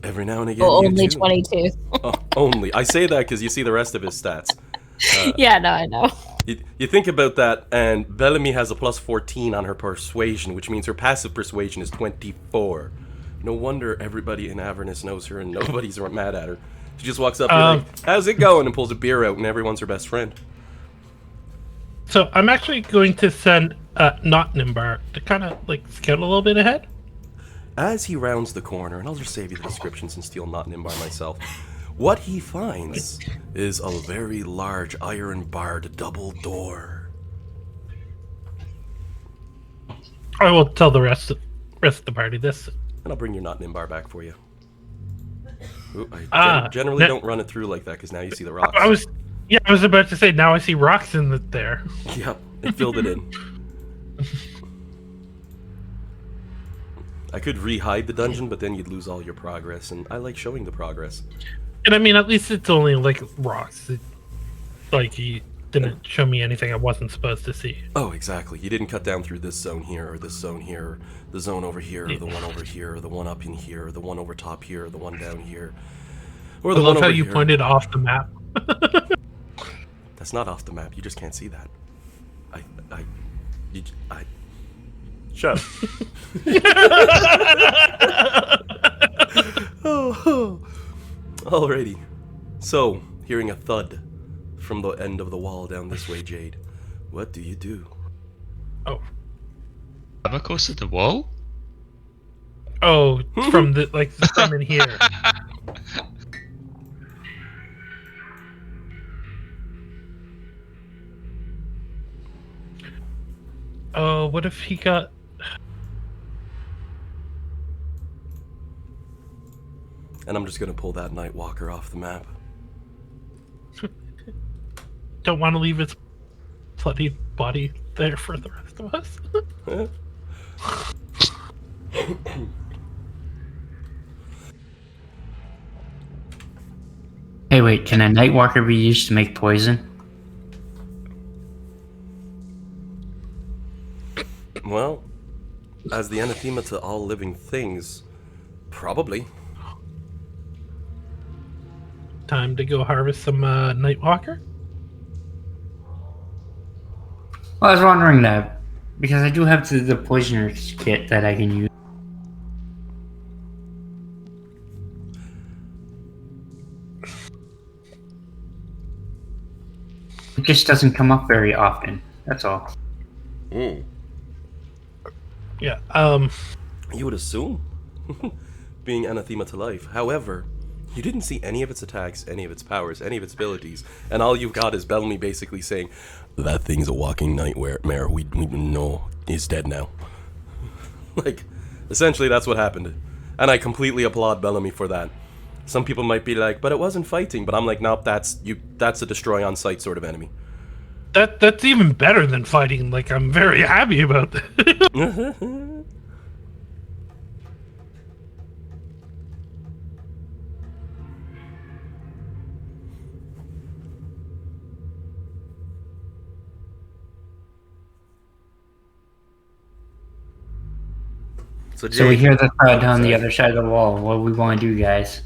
Every now and again, Well, you only too. 22. Oh, only. I say that because you see the rest of his stats. Yeah, no, I know. You think about that, and Bellamy has a plus 14 on her persuasion, which means her passive persuasion is 24. No wonder everybody in Avernus knows her and nobody's mad at her. She just walks up and like, how's it going? And pulls a beer out, and everyone's her best friend. So I'm actually going to send not Nimbar to kind of like scout a little bit ahead. As he rounds the corner, and I'll just save you the descriptions and steal not Nimbar myself, what he finds is a very large iron-barred double door. I will tell the rest of the party this. And I'll bring your not Nimbar back for you. Ooh, I generally don't run it through like that, because now you see the rocks. I was about to say, now I see rocks in there. Yep, it filled it in. I could re-hide the dungeon, but then you'd lose all your progress, and I like showing the progress. And I mean, at least it's only like rocks. Like, he didn't show me anything I wasn't supposed to see. Oh, exactly. You didn't cut down through this zone here, or this zone here, or the zone over here, or the one over here, or the one up in here, or the one over top here, or the one down here, or the I one love over how you here. pointed off the map. That's not off the map. You just can't see that. Shut up. Oh. Alrighty. So, hearing a thud from the end of the wall down this way, Jade, what do you do? Oh, Am I close to the wall? oh, from the from in here. Oh, what if he got? And I'm just gonna pull that Night Walker off the map. Don't want to leave his bloody body there for the rest of us. Hey, wait, can a Nightwalker be used to make poison? Well, as the anathema to all living things, probably. Time to go harvest some Nightwalker. Well, I was wondering that, because I do have the poisoner's kit that I can use. It just doesn't come up very often. That's all. Mm. Yeah. You would assume, being anathema to life. However, you didn't see any of its attacks, any of its powers, any of its abilities, and all you've got is Bellamy basically saying, "That thing's a walking nightmare. We know he's dead now." Like, essentially, that's what happened, and I completely applaud Bellamy for that. Some people might be like, "But it wasn't fighting," but I'm like, "Nope, that's a destroy on sight sort of enemy." That's even better than fighting. Like, I'm very happy about that. So we hear the thud on the other side of the wall. What do we want to do, guys?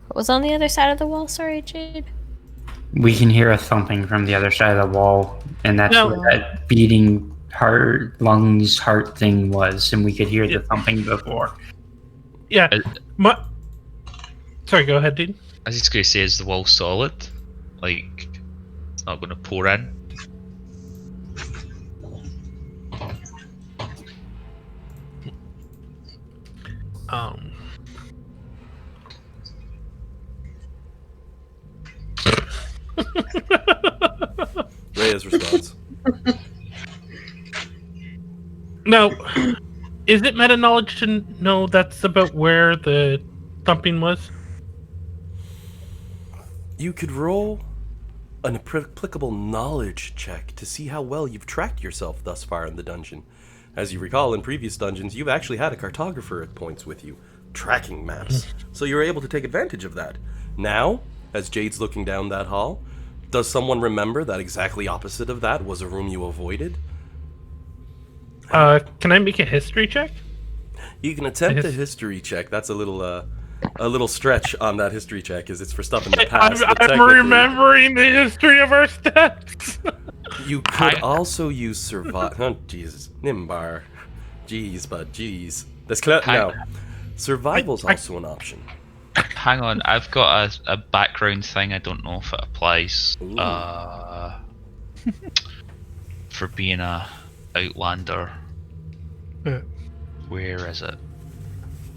What was on the other side of the wall? Sorry, Jade. We can hear a thumping from the other side of the wall, and that's No. where that beating heart, lungs, heart thing was, and we could hear the thumping before. Yeah. Sorry, go ahead, Dean. I was just going to say, is the wall solid? Like, it's not going to pour in? Rhea's response. Now, is it meta knowledge to know that's about where the thumping was? You could roll an applicable knowledge check to see how well you've tracked yourself thus far in the dungeon. As you recall, in previous dungeons, you've actually had a cartographer at points with you, tracking maps, so you're able to take advantage of that. Now, as Jade's looking down that hall, does someone remember that exactly opposite of that was a room you avoided? Can I make a history check? You can attempt a history check. That's a little stretch on that history check, as it's for stuff in the past. but I'm technically, remembering the history of our steps. You could also use survive. Oh, Jesus, Nimbar. Jeez, bud, jeez. No. Survival's also an option. Hang on, I've got a background thing. I don't know if it applies. Ooh. For being a outlander. Yeah. Where is it?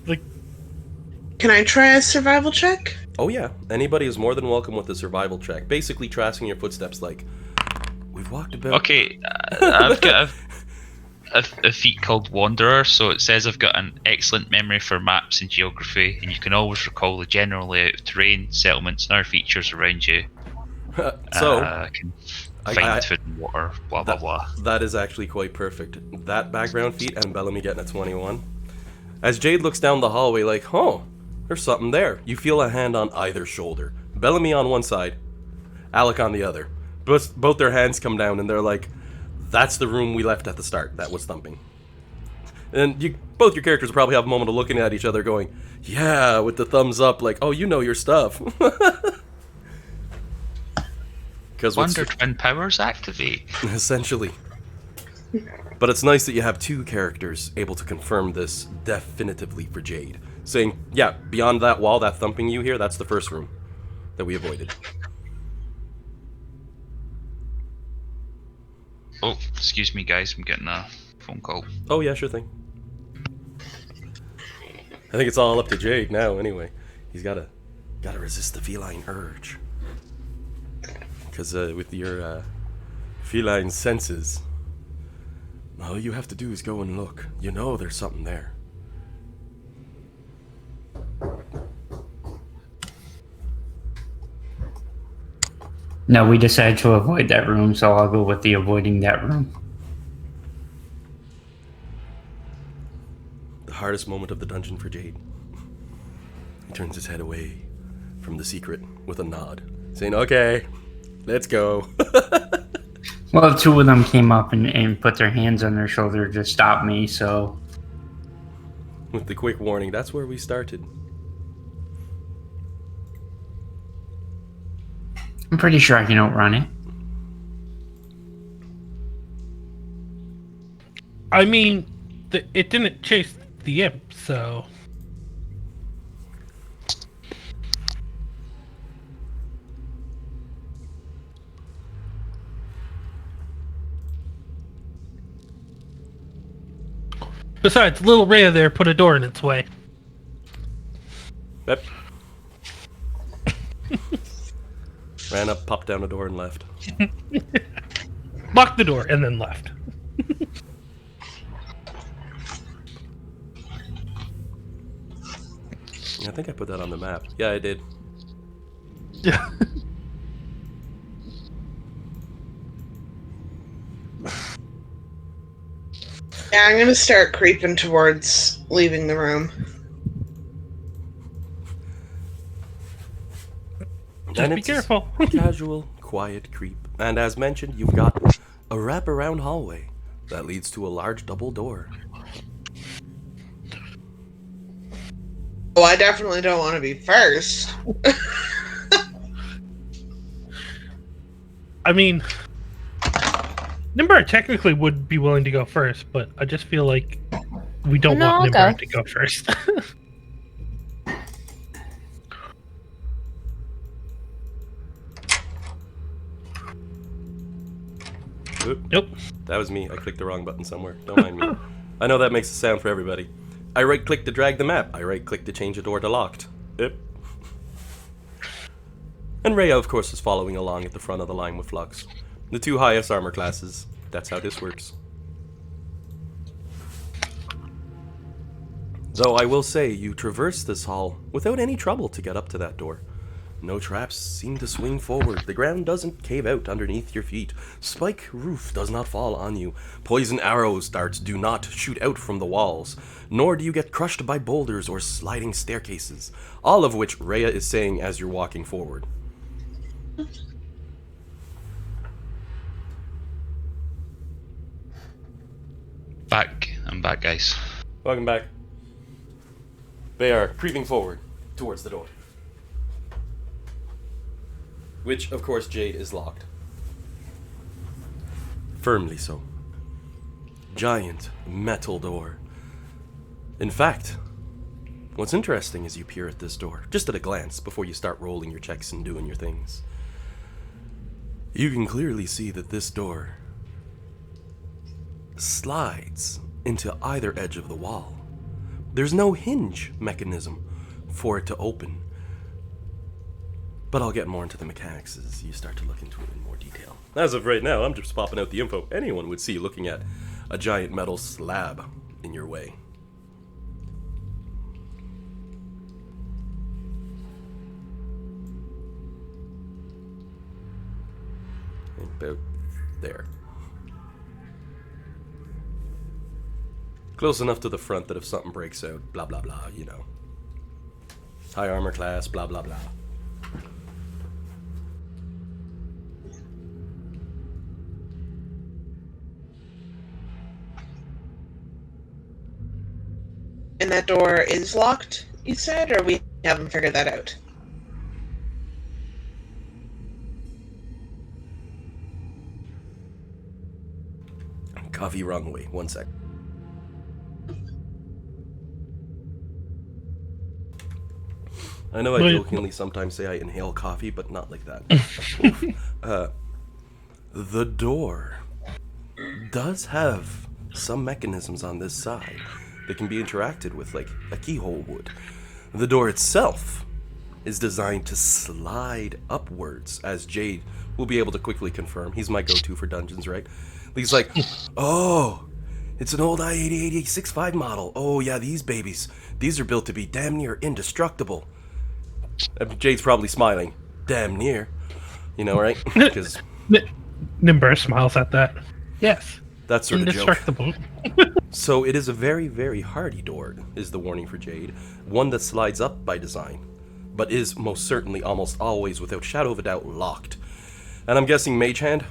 Like, Can I try a survival check? Oh yeah, anybody is more than welcome with a survival check. Basically, tracing your footsteps like we've walked about. Okay, I've got a feat called Wanderer, so it says I've got an excellent memory for maps and geography, and you can always recall the general layout of terrain, settlements, and other features around you. So, can find food and water, blah blah blah. That is actually quite perfect. That background feat and Bellamy getting a 21. As Jade looks down the hallway like, huh, there's something there. You feel a hand on either shoulder. Bellamy on one side, Alec on the other. Both their hands come down and they're like, that's the room we left at the start. That was thumping. And both your characters probably have a moment of looking at each other going, yeah, with the thumbs up like, oh, you know your stuff. Wonder Twin powers activate. Essentially. But it's nice that you have two characters able to confirm this definitively for Jade. Saying, yeah, beyond that wall, that thumping you hear, that's the first room that we avoided. Oh, excuse me guys, I'm getting a phone call. Oh yeah, sure thing. I think it's all up to Jade now anyway. He's gotta resist the feline urge. Because with your feline senses, all you have to do is go and look. You know there's something there. No, we decided to avoid that room, so I'll go with the avoiding that room. The hardest moment of the dungeon for Jade. He turns his head away from the secret with a nod, saying, okay, let's go. Well, two of them came up and put their hands on their shoulder to stop me, so... With the quick warning, that's where we started. I'm pretty sure I can outrun it. I mean, it didn't chase the imp, so... Besides, little Rhea there put a door in its way. Yep. Ran up, popped down a door, and left. Locked the door and then left. I think I put that on the map. Yeah, I did. Yeah. Yeah, I'm gonna start creeping towards leaving the room. Just be it's careful. Casual, quiet creep. And as mentioned, you've got a wraparound hallway that leads to a large double door. Oh, I definitely don't want to be first. I mean, Nimbar technically would be willing to go first, but I just feel like we don't No, want I'll Nimbar go. to go first. Oop, Nope. that was me. I clicked the wrong button somewhere. Don't mind me. I know that makes a sound for everybody. I right-click to drag the map. I right-click to change a door to locked. Yep. And Rhea, of course, is following along at the front of the line with Flux. The two highest armor classes. That's how this works. Though I will say, you traverse this hall without any trouble to get up to that door. No traps seem to swing forward. The ground doesn't cave out underneath your feet. Spike roof does not fall on you. Poison arrows darts do not shoot out from the walls. Nor do you get crushed by boulders or sliding staircases. All of which Rhea is saying as you're walking forward. I'm back, guys. Welcome back. They are creeping forward towards the door. Which, of course, Jade is locked. Firmly so. Giant metal door. In fact, what's interesting is you peer at this door, just at a glance, before you start rolling your checks and doing your things. You can clearly see that this door slides into either edge of the wall. There's no hinge mechanism for it to open. But I'll get more into the mechanics as you start to look into it in more detail. As of right now, I'm just popping out the info anyone would see looking at a giant metal slab in your way. About there. Close enough to the front that if something breaks out, blah blah blah, you know. High armor class, blah blah blah. And that door is locked, you said, or we haven't figured that out? Coffee wrong way. 1 sec. I know I Wait. jokingly sometimes say I inhale coffee, but not like that. The door does have some mechanisms on this side that can be interacted with, like a keyhole would. The door itself is designed to slide upwards, as Jade will be able to quickly confirm. He's my go-to for dungeons, right? He's like, oh, it's an old i88-865 model. Oh yeah, these babies, these are built to be damn near indestructible. Jade's probably smiling. Damn near. You know, right? Because Nimbar smiles at that. Yes. that's sort of joke. Indestructible. So it is a very, very hardy door, is the warning for Jade. One that slides up by design, but is most certainly almost always, without shadow of a doubt, locked. And I'm guessing Mage Hand,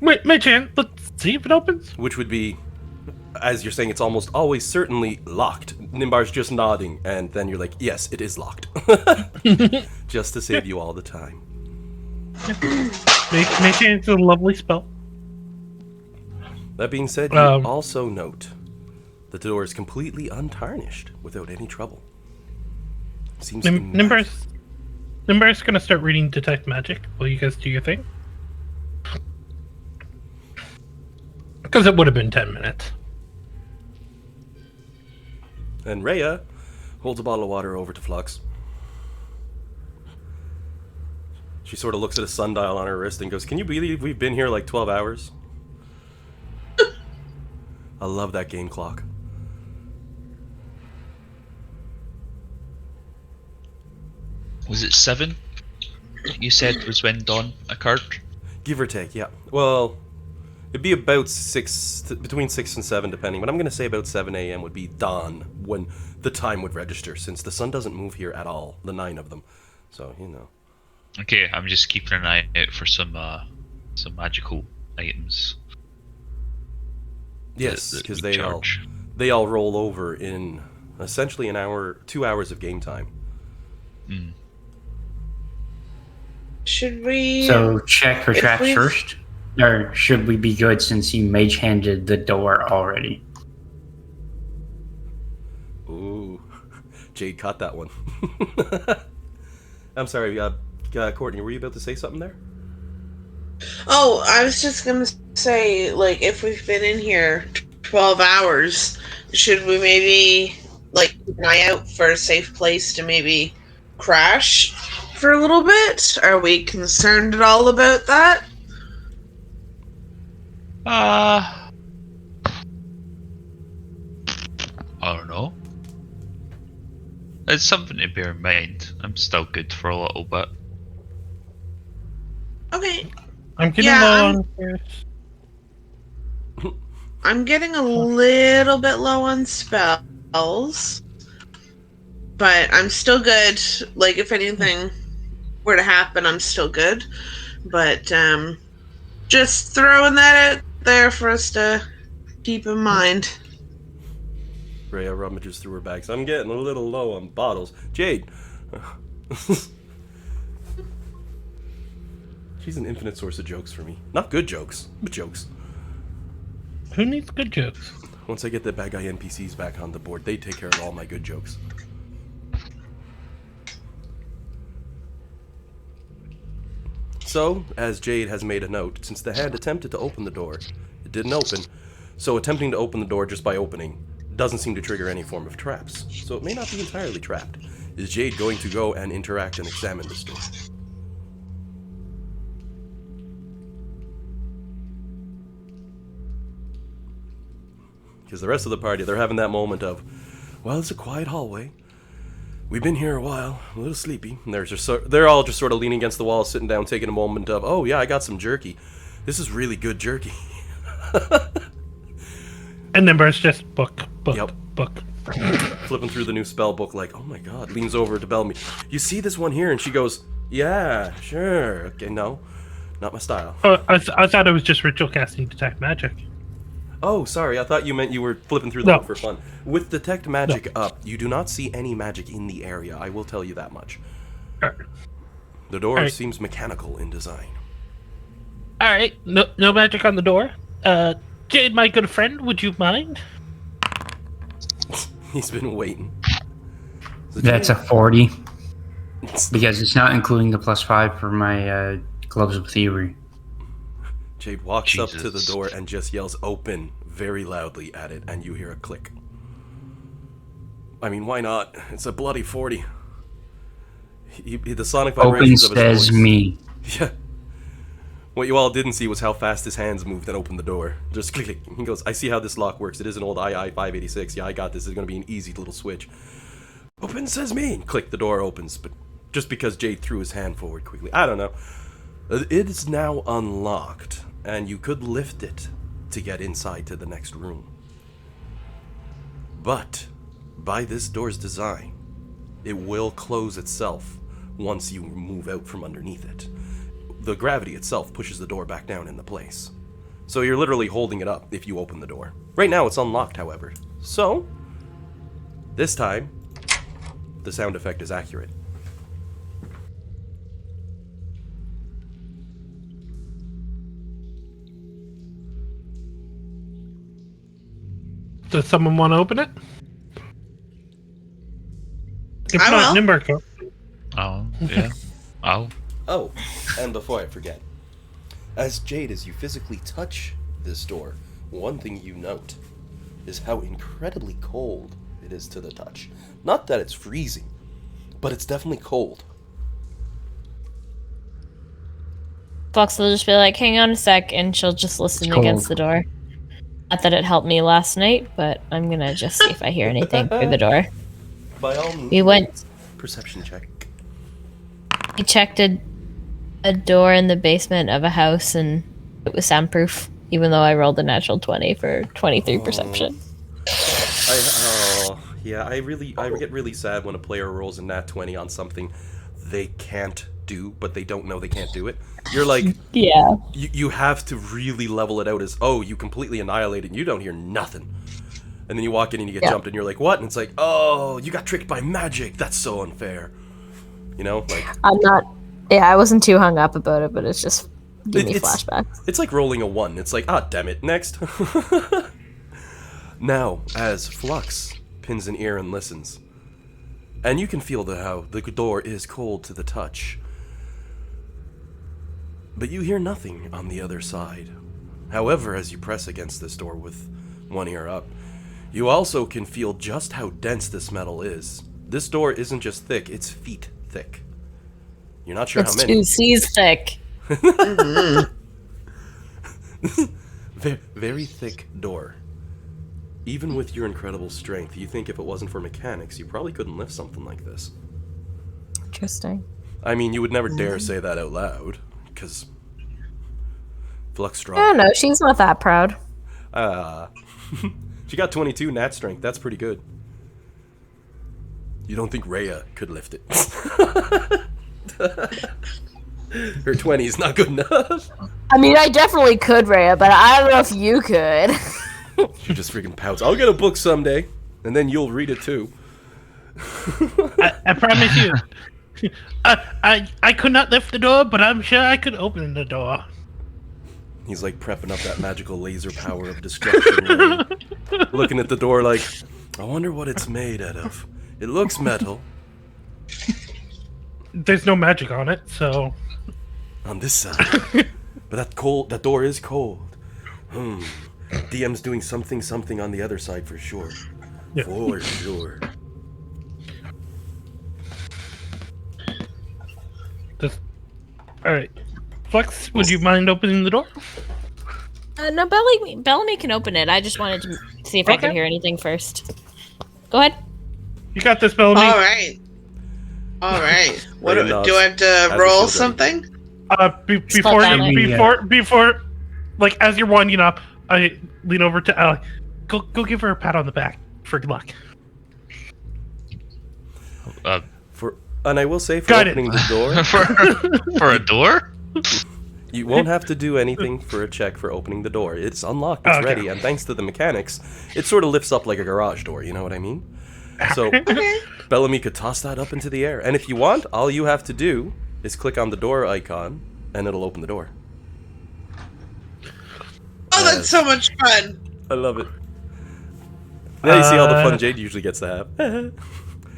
Wait, Chan, let's see if it opens. which would be, as you're saying, it's almost always certainly locked. Nimbar's just nodding, and then you're like, yes, it is locked. Just to save you all the time. Chan is a lovely spell. That being said, you also note that the door is completely untarnished without any trouble. Seems Nimbar's gonna start reading Detect Magic while you guys do your thing. Because it would have been 10 minutes. And Rhea holds a bottle of water over to Flux. She sort of looks at a sundial on her wrist and goes, "Can you believe we've been here like 12 hours? I love that game clock." Was it 7? You said was when dawn occurred? Give or take, yeah. Well, it'd be about between 6 and 7 depending, but I'm going to say about 7 a.m. would be dawn when the time would register, since the sun doesn't move here at all, the 9 of them. So, you know. Okay, I'm just keeping an eye out for some magical items. Yes, that because we they all roll over in essentially 2 hours of game time. Mm. Should we? So check for If traps we- first? Or should we be good since you mage-handed the door already? Ooh, Jade caught that one. I'm sorry, Courtney, were you about to say something there? Oh, I was just gonna say, like, if we've been in here 12 hours, should we maybe, like, keep an eye out for a safe place to maybe crash for a little bit? Are we concerned at all about that? I don't know. It's something to bear in mind. I'm still good for a little bit. Okay, I'm getting Yeah, low I'm- on spirits. I'm getting a little bit low on spells, but I'm still good. Like, if anything were to happen, I'm still good. But just throwing that out there for us to keep in mind. Rhea rummages through her bags. I'm getting a little low on bottles. Jade! She's an infinite source of jokes for me. Not good jokes, but jokes. Who needs good jokes? Once I get the bad guy NPCs back on the board, they take care of all my good jokes. So, as Jade has made a note, since the hand attempted to open the door, it didn't open, so attempting to open the door just by opening doesn't seem to trigger any form of traps, so it may not be entirely trapped. Is Jade going to go and interact and examine this door? Because the rest of the party, they're having that moment of, well, it's a quiet hallway. We've been here a while, a little sleepy. And they're all just sort of leaning against the wall, sitting down, taking a moment of, oh yeah, I got some jerky. This is really good jerky. And then Burst just book. Yep. Flipping through the new spell book like, oh my god, leans over to Bellamy. You see this one here? And she goes, yeah, sure. Okay, no, not my style. Oh, I thought it was just ritual casting detect magic. Oh, sorry, I thought you meant you were flipping through the No. book for fun. With Detect Magic up, you do not see any magic in the area, I will tell you that much. Alright. The door Alright. seems mechanical in design. Alright, no magic on the door. Jade, my good friend, would you mind? He's been waiting. That's a 40. Because it's not including the +5 for my Gloves of Theory. Jade walks up to the Jesus. door and just yells open very loudly at it, and you hear a click. I mean, why not? It's a bloody 40. The sonic Open vibrations of his says voice. me. Yeah. What you all didn't see was how fast his hands moved and opened the door. Just click, click. He goes, I see how this lock works. It is an old II-586. Yeah, I got this. It's going to be an easy little switch. Open says me. Click, the door opens. But just because Jade threw his hand forward quickly. I don't know. It is now unlocked, and you could lift it to get inside to the next room. But, by this door's design, it will close itself once you move out from underneath it. The gravity itself pushes the door back down into place. So you're literally holding it up if you open the door. Right now it's unlocked, however. So, this time, the sound effect is accurate. Does someone want to open it? If I not, will. Nimbarco. Oh, yeah. I'll. Oh, and before I forget, as you physically touch this door, one thing you note is how incredibly cold it is to the touch. Not that it's freezing, but it's definitely cold. Fox will just be like, hang on a sec, and she'll just listen It's cold. against the door. Not that it helped me last night, but I'm gonna just see if I hear anything through the door. By all means, We went, perception check. we checked a door in the basement of a house, and it was soundproof, even though I rolled a natural 20 for 23 perception. I get really sad when a player rolls a nat 20 on something they can't do, but they don't know they can't do it. You're like, Yeah. you have to really level it out as, oh, you completely annihilated and you don't hear nothing. And then you walk in and you get jumped and you're like, what? And it's like, oh, you got tricked by magic. That's so unfair. You know, like I'm not. Yeah, I wasn't too hung up about it, but it's just give me flashbacks. it's like rolling a 1. It's like, ah, damn it, next. Now, as Flux pins an ear and listens, and you can feel how the door is cold to the touch, but you hear nothing on the other side. However, as you press against this door with one ear up, you also can feel just how dense this metal is. This door isn't just thick, it's feet thick. You're not sure It's how many. 2 C's thick. Very thick door. Even with your incredible strength, you think if it wasn't for mechanics, you probably couldn't lift something like this. Interesting. I mean, you would never dare say that out loud, because Flux strong. I don't know. She's not that proud. She got 22 nat strength. That's pretty good. You don't think Rhea could lift it? Her 20 is not good enough. I mean, I definitely could, Rhea, but I don't know if you could. She just freaking pouts. I'll get a book someday, and then you'll read it too. I promise you. I could not lift the door, but I'm sure I could open the door. He's like prepping up that magical laser power of destruction. Right? Looking at the door like, I wonder what it's made out of. It looks metal. There's no magic on it, so On this side. But that door is cold. DM's doing something on the other side for sure. Yeah. For sure. All right. Flux, would you mind opening the door? No, Bellamy can open it. I just wanted to see if I could Okay. hear anything first. Go ahead. You got this, Bellamy. All right. All right. What Very do nice. I have to As it roll feels something? Before down you, before, like as you're winding up, I lean over to Allie. Go give her a pat on the back for good luck. And I will say, for Got it. opening the door, for a door? you won't have to do anything for a check for opening the door. It's unlocked, it's Okay. ready, and thanks to the mechanics, it sort of lifts up like a garage door, you know what I mean? So, Okay. Bellamy could toss that up into the air, and if you want, all you have to do is click on the door icon, and it'll open the door. Oh, that's so much fun. I love it. Now you see all the fun Jade usually gets to have.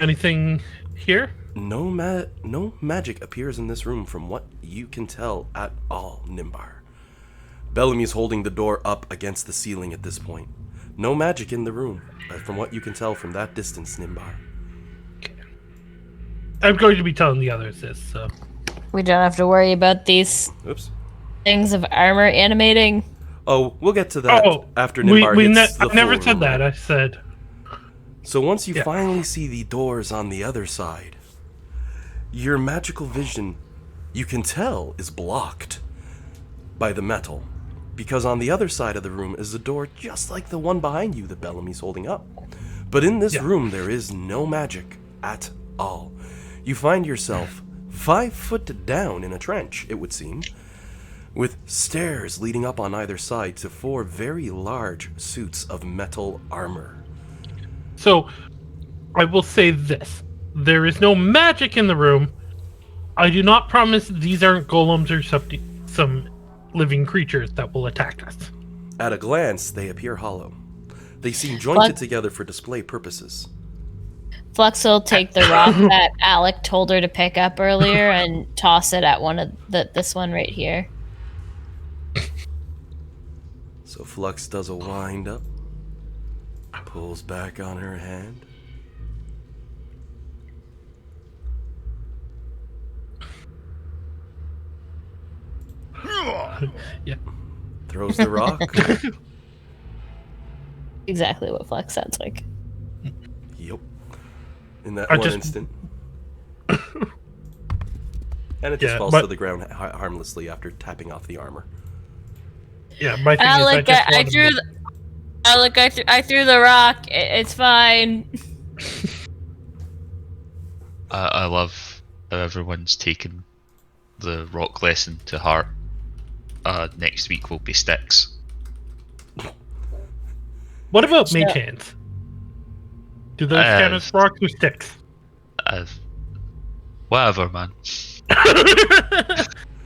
Anything here? No magic appears in this room from what you can tell at all, Nimbar. Bellamy's holding the door up against the ceiling at this point. No magic in the room, from what you can tell from that distance, Nimbar. I'm going to be telling the others this, so. We don't have to worry about these Oops. things of armor animating. Oh, we'll get to that after Nimbar hits the I never full said room. that. I said. So once you Yeah. finally see the doors on the other side, your magical vision, you can tell, is blocked by the metal. Because on the other side of the room is a door just like the one behind you that Bellamy's holding up. But in this room, there is no magic at all. You find yourself 5 foot down in a trench, it would seem, with stairs leading up on either side to 4 very large suits of metal armor. So, I will say this. There is no magic in the room. I do not promise these aren't golems or some living creatures that will attack us. At a glance, they appear hollow. They seem jointed together for display purposes. Flux will take the rock that Alec told her to pick up earlier and toss it at one of this one right here. So Flux does a wind up, pulls back on her hand, Yeah. throws the rock. Exactly what Flex sounds like. Yep. In that I one just- instant. And it just Yeah, falls but- to the ground harmlessly after tapping off the armor. Yeah, my thing is, Alec, just I wanna threw make- the Alec, I threw the rock. It's fine. I love how everyone's taken the rock lesson to heart. Next week will be sticks. What about So- mage hands? Do those count as rocks or sticks? Whatever, man.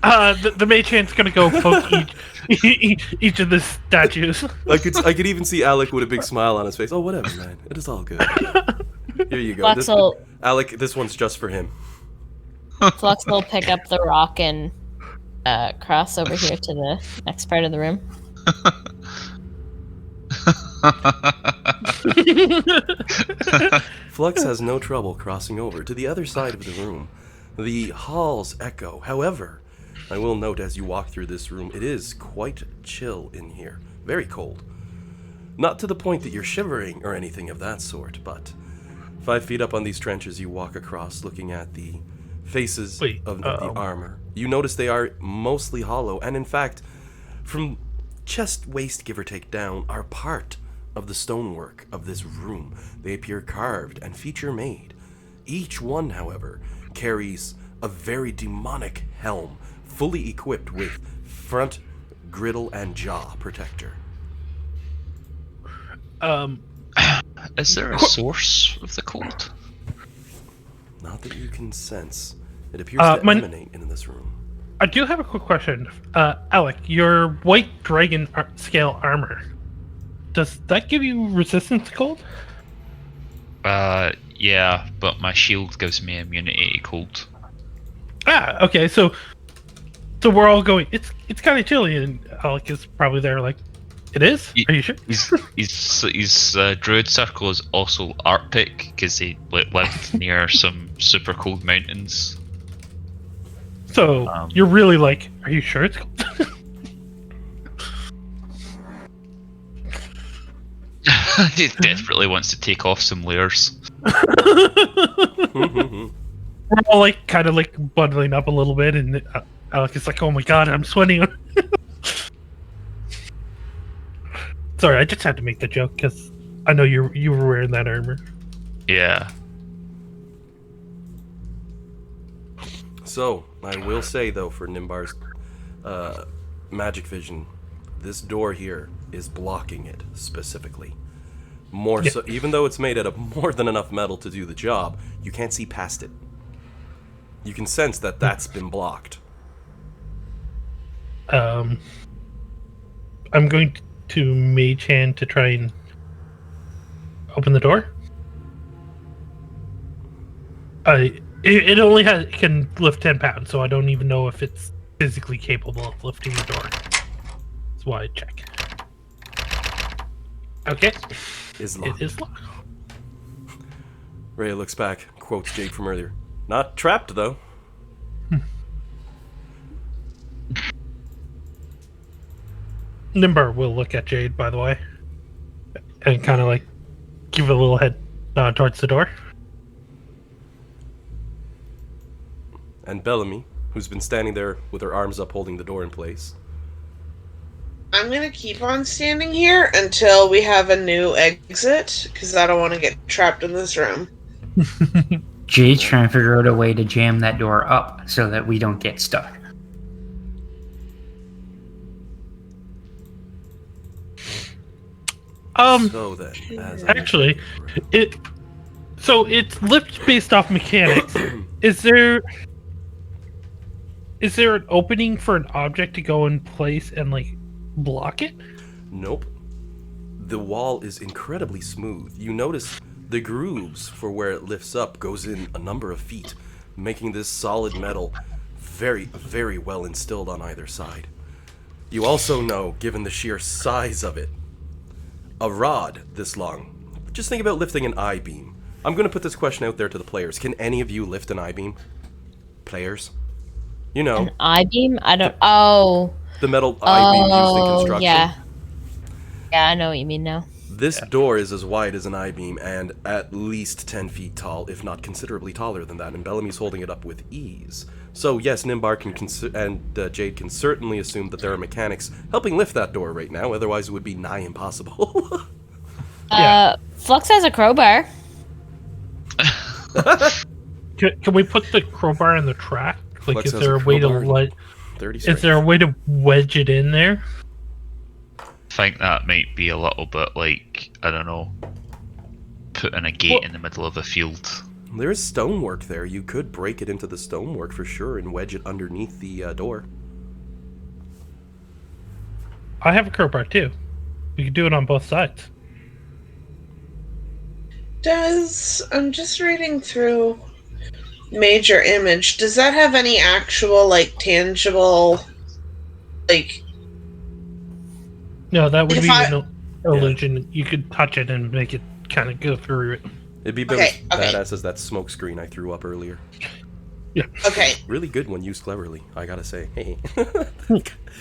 The mage hand's gonna go poke each of the statues. I could even see Alec with a big smile on his face. Oh, whatever, man. It is all good. Here you go. Flux will Alec, this one's just for him. Flux will pick up the rock and cross over here to the next part of the room. Flux has no trouble crossing over to the other side of the room. The halls echo. However, I will note as you walk through this room, it is quite chill in here. Very cold. Not to the point that you're shivering or anything of that sort, but 5 feet up on these trenches you walk across looking at the faces Wait, of the armor. You notice they are mostly hollow, and in fact, from chest waist give or take down, are part of the stonework of this room. They appear carved and feature made. Each one, however, carries a very demonic helm, fully equipped with front griddle and jaw protector. Is there a source of the cold? Not that you can sense. It appears to emanate in this room. I do have a quick question. Alec, your white dragon scale armor, does that give you resistance to cold? Yeah, but my shield gives me immunity to cold. Ah, okay, so we're all going, it's kind of chilly, and Alec is probably there like, it is? Are you sure? His druid circle is also Arctic because he lived near some super cold mountains. So, you're really like, are you sure it's cold? He desperately wants to take off some layers. We're all like, kind of like bundling up a little bit, and Alec is like, oh my god, I'm sweating. Sorry, I just had to make the joke because I know you were wearing that armor. Yeah. So, I will say though, for Nimbar's magic vision, this door here is blocking it specifically. More so, even though it's made out of more than enough metal to do the job, you can't see past it. You can sense that that's been blocked. I'm going to mage hand to try and open the door. It only can lift 10 pounds, so I don't even know if it's physically capable of lifting the door. That's why I check. Okay. Is locked. It is locked. Rhea looks back, quotes Jade from earlier. Not trapped though. Nimbar will look at Jade, by the way, and kind of like give a little head nod towards the door. And Bellamy, who's been standing there with her arms up holding the door in place. I'm gonna keep on standing here until we have a new exit, because I don't want to get trapped in this room. Jade's trying to figure out a way to jam that door up so that we don't get stuck. So then, as Actually, it's lift based off mechanics. Is there an opening for an object to go in place and like block it? Nope. The wall is incredibly smooth. You notice the grooves for where it lifts up goes in a number of feet, making this solid metal very, very well instilled on either side. You also know, given the sheer size of it, a rod this long. Just think about lifting an I-beam. I'm going to put this question out there to the players. Can any of you lift an I-beam? Players? You know. An I-beam? I don't. Oh, The metal I-beam used in Oh, construction. yeah. Yeah, I know what you mean now. This door is as wide as an I-beam and at least 10 feet tall, if not considerably taller than that, and Bellamy's holding it up with ease. So yes, Nimbar can and Jade can certainly assume that there are mechanics helping lift that door right now, otherwise it would be nigh impossible. Yeah. Flux has a crowbar. Can we put the crowbar in the track? Like, Flex is has there a a way to crowbar and 30 is strength. there a way to wedge it in there? I think that might be a little bit like, I don't know, putting a gate Well- in the middle of a field. There is stonework there. You could break it into the stonework for sure and wedge it underneath the door. I have a crowbar too. We could do it on both sides. I'm just reading through Major Image. Does that have any actual, like, tangible, like... No, that would If be I- an illusion. You could touch it and make it kind of go through it. It'd be about Okay, as okay. badass as that smoke screen I threw up earlier. Okay, Really good when used cleverly, I gotta say. Hey.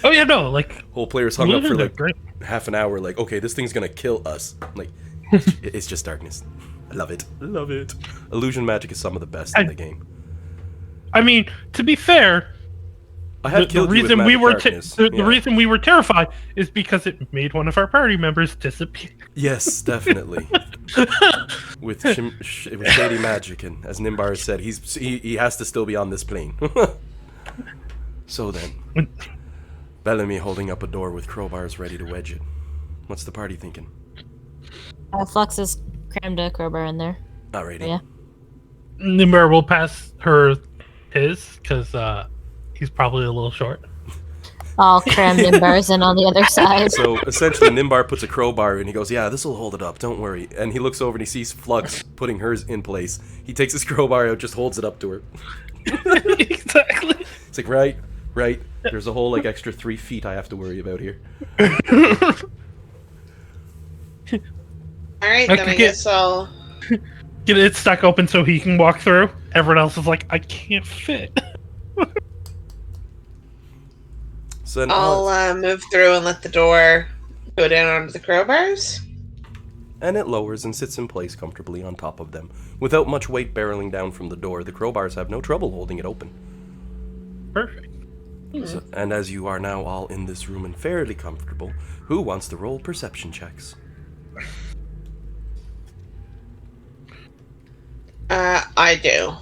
Oh yeah, no, like Whole players hung up for illusions are like great. half an hour, like, okay, this thing's gonna kill us. Like, it's just darkness. I love it. I love it. Illusion magic is some of the best in the game. I mean, to be fair, I have the killed you with reason we magic were darkness. the Yeah. reason we were terrified is because it made one of our party members disappear. Yes, definitely. with shady magic, and as Nimbar said, he has to still be on this plane. So then, Bellamy holding up a door with crowbars ready to wedge it. What's the party thinking? Flux has crammed a crowbar in there. Alrighty. Yeah. Nimbar will pass her his because he's probably a little short. All crammed in bars in on the other side. So essentially, Nimbar puts a crowbar and he goes, "Yeah, this will hold it up. Don't worry." And he looks over and he sees Flux putting hers in place. He takes his crowbar out, just holds it up to her. Exactly. It's like, right. There's a whole like extra 3 feet I have to worry about here. alright, I then could I get- guess I'll... Get it stuck open so he can walk through. Everyone else is like, I can't fit. So then, I'll move through and let the door go down onto the crowbars. and it lowers and sits in place comfortably on top of them. Without much weight barreling down from the door, the crowbars have no trouble holding it open. Perfect. So, and as you are now all in this room and fairly comfortable, who wants to roll perception checks? I do.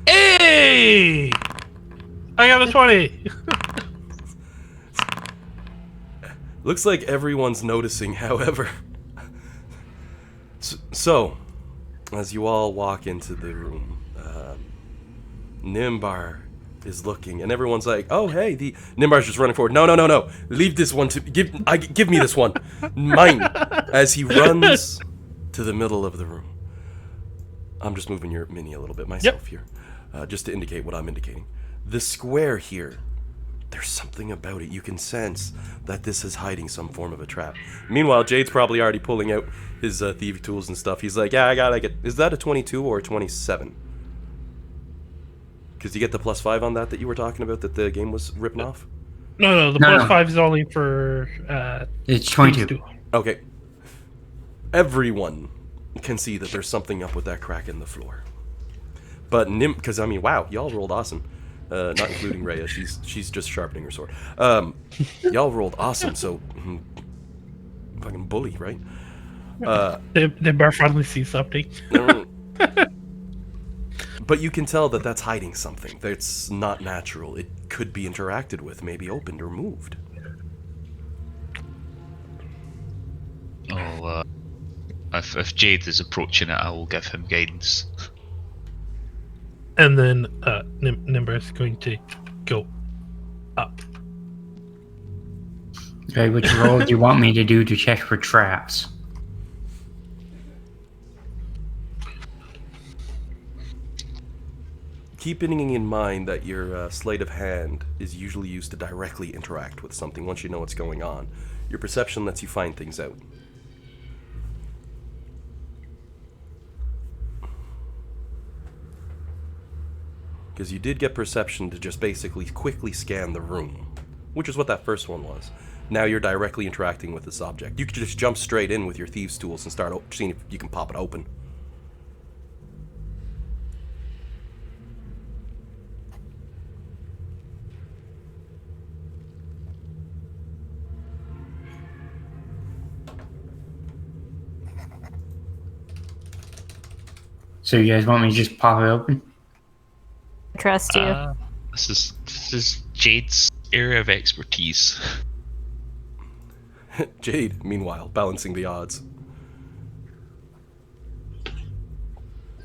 Hey! I got a 20. Looks like everyone's noticing, however. So, as you all walk into the room, Nimbar is looking, and everyone's like, "Oh, hey!" Nimbar's just running forward. No! Leave this one to give me this one, mine. As he runs to the middle of the room. I'm just moving your mini a little bit myself here, just to indicate what I'm indicating. The square here. There's something about it. You can sense that this is hiding some form of a trap. Meanwhile, Jade's probably already pulling out his thieving tools and stuff. He's like, "Yeah, I got like it. Is that a 22 or a 27? Because you get the +5 on that you were talking about that the game was ripping off? No, the No, plus no. 5 is only for It's 22. these two. Okay. Everyone can see that there's something up with that crack in the floor. But because I mean, wow, y'all rolled awesome. Not including Rhea, she's just sharpening her sword. Y'all rolled awesome, so fucking bully, right? Nimbar finally sees something. But you can tell that that's hiding something. That's not natural. It could be interacted with, maybe opened or moved. Oh, if Jade is approaching it, I will give him guidance. And then Nimbar is going to go up. Okay, which roll do you want me to do to check for traps? Keeping in mind that your sleight of hand is usually used to directly interact with something once you know what's going on. Your perception lets you find things out. because you did get perception to just basically quickly scan the room, which is what that first one was. Now you're directly interacting with this object. You could just jump straight in with your thieves' tools and start seeing if you can pop it open. So you guys want me to just pop it open? Trust you. This is Jade's area of expertise. Jade, meanwhile, balancing the odds.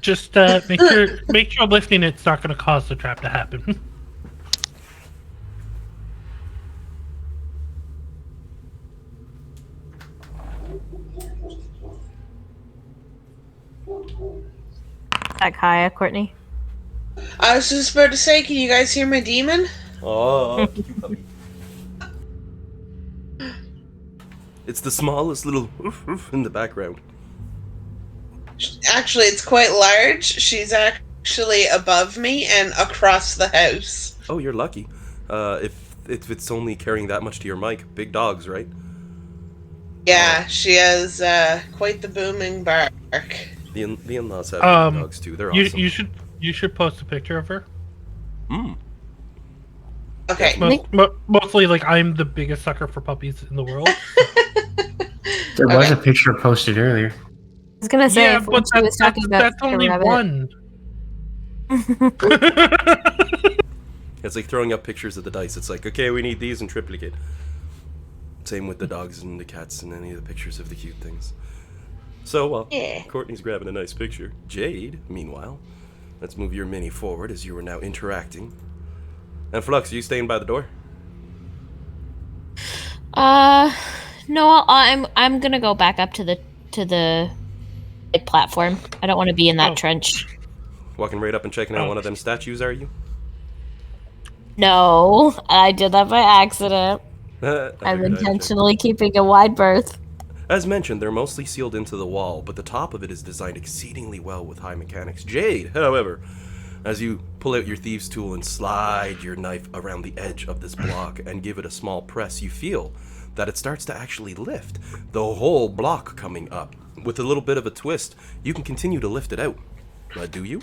Just make sure lifting it's not going to cause the trap to happen. That Kaya, Courtney. I was just about to say, can you guys hear my demon? Oh, cute puppy. It's the smallest little oof, oof in the background. Actually, it's quite large. She's actually above me and across the house. Oh, you're lucky. If it's only carrying that much to your mic. Big dogs, right? Yeah, she has quite the booming bark. The in-laws have big dogs too. They're awesome. You should post a picture of her. Okay. Mostly, like, I'm the biggest sucker for puppies in the world. There was a picture posted earlier. I was gonna say, Yeah, when but she was talking about that's only rabbit. one. It's like throwing up pictures of the dice. It's like, okay, we need these in triplicate. Same with the dogs and the cats and any of the pictures of the cute things. So, well, Yeah. Courtney's grabbing a nice picture. Jade, meanwhile, let's move your mini forward as you are now interacting. And Flux, are you staying by the door? No, I'm gonna go back up to the platform. I don't want to be in that Oh. trench. Walking right up and checking out one of them statues, are you? No, I did that by accident. I I'm figured I'd check. intentionally keeping a wide berth. As mentioned, they're mostly sealed into the wall, but the top of it is designed exceedingly well with high mechanics. Jade, however, as you pull out your thieves' tool and slide your knife around the edge of this block and give it a small press, you feel that it starts to actually lift. The whole block coming up. With a little bit of a twist, you can continue to lift it out. Do you?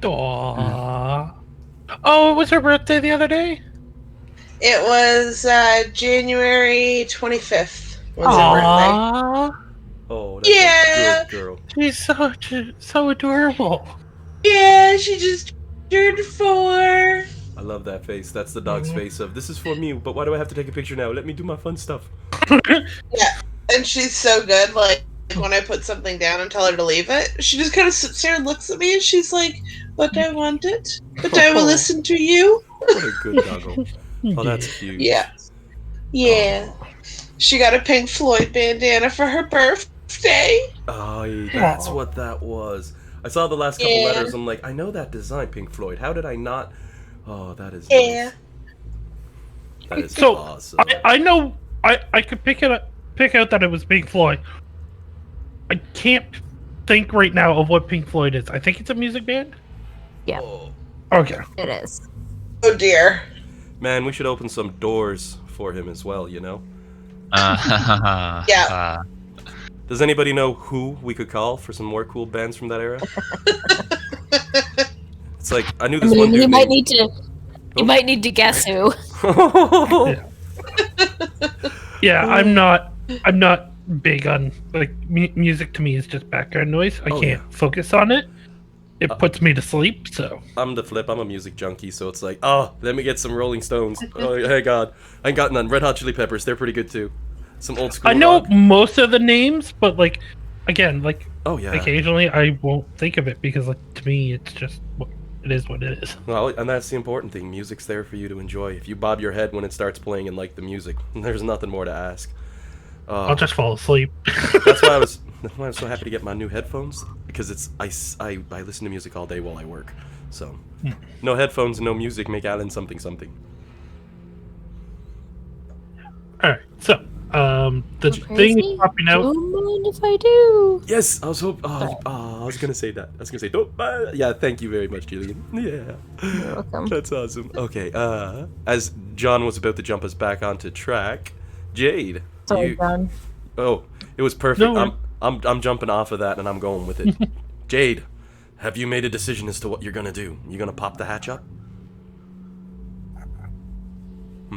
Aww. Oh, it was her birthday the other day? It was January 25th was her birthday. Aww. Oh, that's Yeah. a good girl. She's so adorable. Yeah, she just turned 4. I love that face. That's the dog's face of, this is for me, but why do I have to take a picture now? Let me do my fun stuff. Yeah, and she's so good. Like when I put something down and tell her to leave it, she just kind of sits there and looks at me, and she's like, "But I want it. But I will listen to you." What a good doggo. Oh, that's cute. Yeah, yeah. She got a Pink Floyd bandana for her birthday. Oh, yeah, that's what that was. I saw the last couple Yeah. letters. I'm like, I know that design, Pink Floyd. How did I not? Oh, that is Yeah. nice. That is So, awesome. I know I could pick out that it was Pink Floyd. I can't think right now of what Pink Floyd is. I think it's a music band. Yeah, Oh. Okay. it is. Oh dear. Man, we should open some doors for him as well, you know? Yeah. Does anybody know who we could call for some more cool bands from that era? It's like, I knew I this mean, one dude you might named- need to. You might need to guess who. Yeah, I'm not big on, like, music. To me is just background noise. I Oh, can't yeah. focus on it. It puts me to sleep. So I'm the flip. I'm a music junkie, so it's like, oh, let me get some Rolling Stones. Oh, hey God, I ain't got none. Red Hot Chili Peppers, they're pretty good too. Some old school I know rock. most of the names, but like, again, like Oh yeah. occasionally I won't think of it because, like, to me it's just it is what it is. Well, and that's the important thing. Music's there for you to enjoy. If you bob your head when it starts playing and like the music, there's nothing more to ask. I'll just fall asleep. That's why I was so happy to get my new headphones, because I listen to music all day while I work. So no headphones, no music, make Alan something. All right, so the thing is popping out. Don't mind if I do. Yes, I was I was gonna say that. I was gonna say don't. Yeah, thank you very much, Julian. Yeah, You're welcome. that's awesome. Okay, as John was about to jump us back onto track, Jade. Sorry, John. Oh, it was perfect. No. I'm jumping off of that and I'm going with it. Jade, have you made a decision as to what you're gonna do? You gonna pop the hatch up?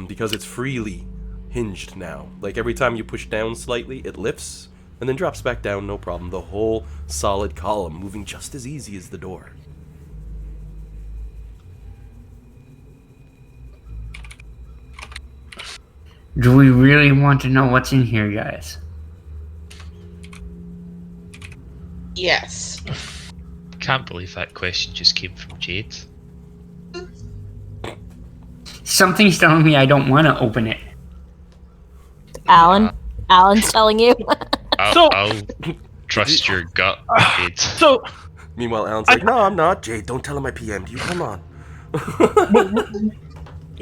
Because it's freely hinged now. Like every time you push down slightly, it lifts and then drops back down, no problem. The whole solid column moving just as easy as the door. Do we really want to know what's in here, guys? Yes. Can't believe that question just came from Jade. Something's telling me I don't want to open it. Alan. Alan's telling you. I'll trust your gut, Jade. So, Meanwhile, Alan's like, no, I'm not. Jade, don't tell him I PM'd you. Come on.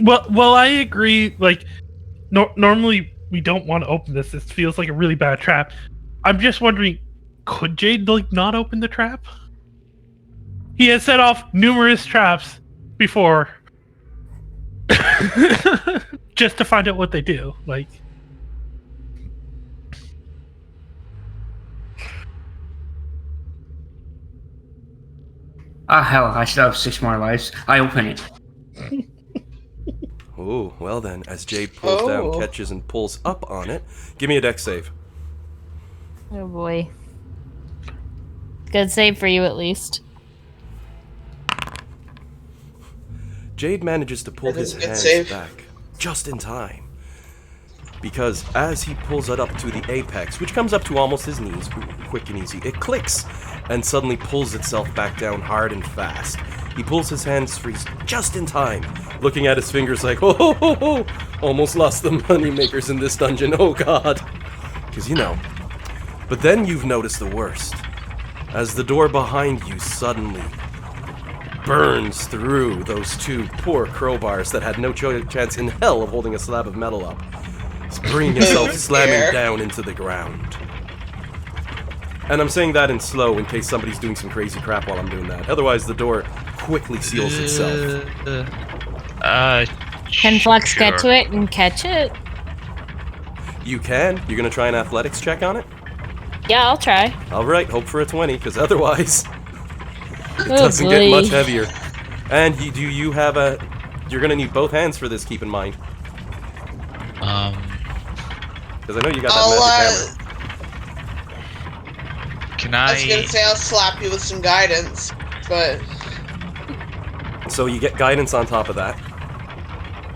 well, I agree. Like, normally we don't want to open this. This feels like a really bad trap. I'm just wondering, could Jade like not open the trap? He has set off numerous traps before, just to find out what they do. Like, Ah, hell, I still have 6 more lives. I open it. Oh, well then, as Jade pulls down, catches, and pulls up on it, give me a dex save. Oh boy. Good save for you at least. Jade manages to pull That is his a good hands save. back just in time. Because as he pulls it up to the apex, which comes up to almost his knees, quick and easy, it clicks and suddenly pulls itself back down hard and fast. He pulls his hands free just in time, looking at his fingers like, oh, almost lost the money makers in this dungeon, oh god. Because, you know. But then you've noticed the worst. As the door behind you suddenly burns through those 2 poor crowbars that had no chance in hell of holding a slab of metal up, bringing itself slamming down into the ground. And I'm saying that in slow in case somebody's doing some crazy crap while I'm doing that. Otherwise, the door quickly seals itself. Can Flux sure. get to it and catch it? You can. You're gonna try an athletics check on it? Yeah, I'll try. Alright, hope for a 20, because otherwise, it Oh, doesn't get boy. much heavier. And you have a... You're gonna need both hands for this, keep in mind. Because I know you got that magic hammer. Can I was gonna say I'll slap you with some guidance, but So you get guidance on top of that.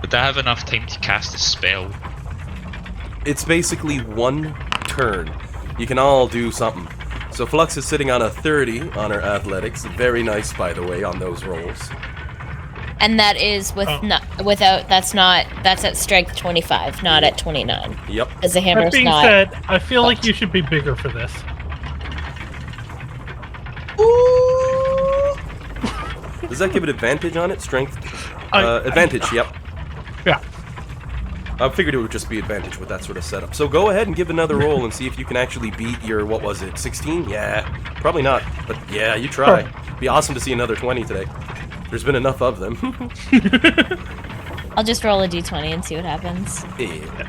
Would I have enough time to cast a spell? It's basically one turn. You can all do something. So Flux is sitting on a 30 on her athletics. Very nice, by the way, on those rolls. And that is with that's at strength 25, not at 29. Yep. Because the that hammer's being not. said, I feel like you should be bigger for this. Does that give it advantage on it? Strength? I- Advantage, yep. Yeah. I figured it would just be advantage with that sort of setup. So go ahead and give another roll and see if you can actually beat your, what was it, 16? Yeah, probably not. But yeah, you try. Be awesome to see another 20 today. There's been enough of them. I'll just roll a d20 and see what happens. Yeah.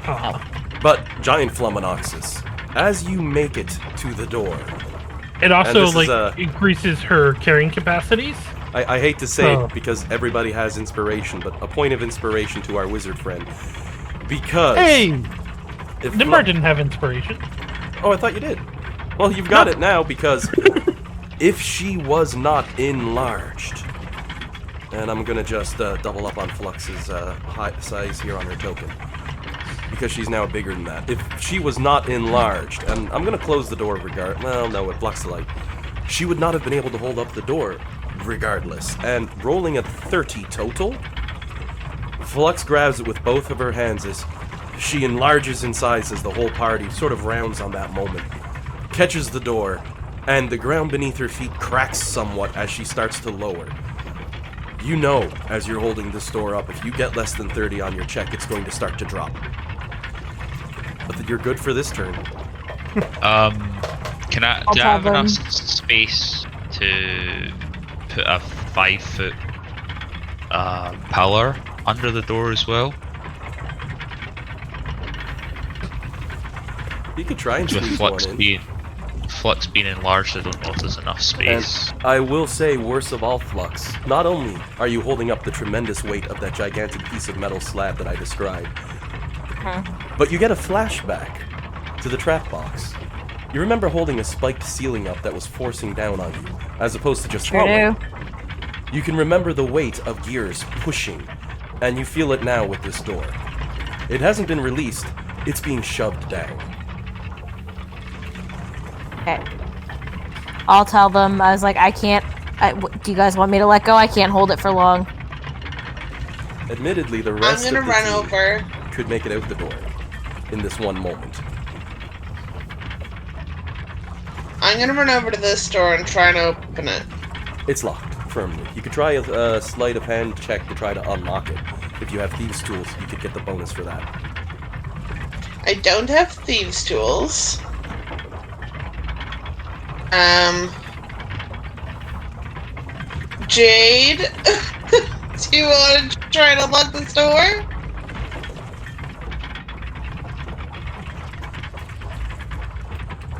Oh. But, Giant Flummonoxus, as you make it to the door, It also this is a- increases her carrying capacities. I hate to say Oh. it because everybody has inspiration, but a point of inspiration to our wizard friend. Because... Hey, if Nimbar didn't have inspiration. Oh, I thought you did. Well, you've got it now because if she was not enlarged, and I'm gonna just double up on Flux's height size here on her token, because she's now bigger than that. If she was not enlarged, and I'm gonna close the door well, no, it blocks the light. She would not have been able to hold up the door regardless. And rolling a 30 total, Flux grabs it with both of her hands as she enlarges in size as the whole party sort of rounds on that moment, catches the door, and the ground beneath her feet cracks somewhat as she starts to lower. You know, as you're holding this door up, if you get less than 30 on your check, it's going to start to drop. But you're good for this turn. Do I have enough space to put a 5-foot pillar under the door as well? You could try and With squeeze Flux one in. Flux being enlarged, I don't know if there's enough space. And I will say, worst of all, Flux, not only are you holding up the tremendous weight of that gigantic piece of metal slab that I described, but you get a flashback to the trap box. You remember holding a spiked ceiling up that was forcing down on you, as opposed to just falling. You can remember the weight of gears pushing, and you feel it now with this door. It hasn't been released, it's being shoved down. Okay. I'll tell them. I was like, I can't. Do you guys want me to let go? I can't hold it for long. Admittedly, the rest I'm gonna of the run team over. could make it out the door in this one moment. I'm gonna run over to this door and try and open it. It's locked firmly. You could try a sleight of hand check to try to unlock it. If you have thieves' tools, you could get the bonus for that. I don't have thieves' tools. Jade, do you want to try to unlock this door?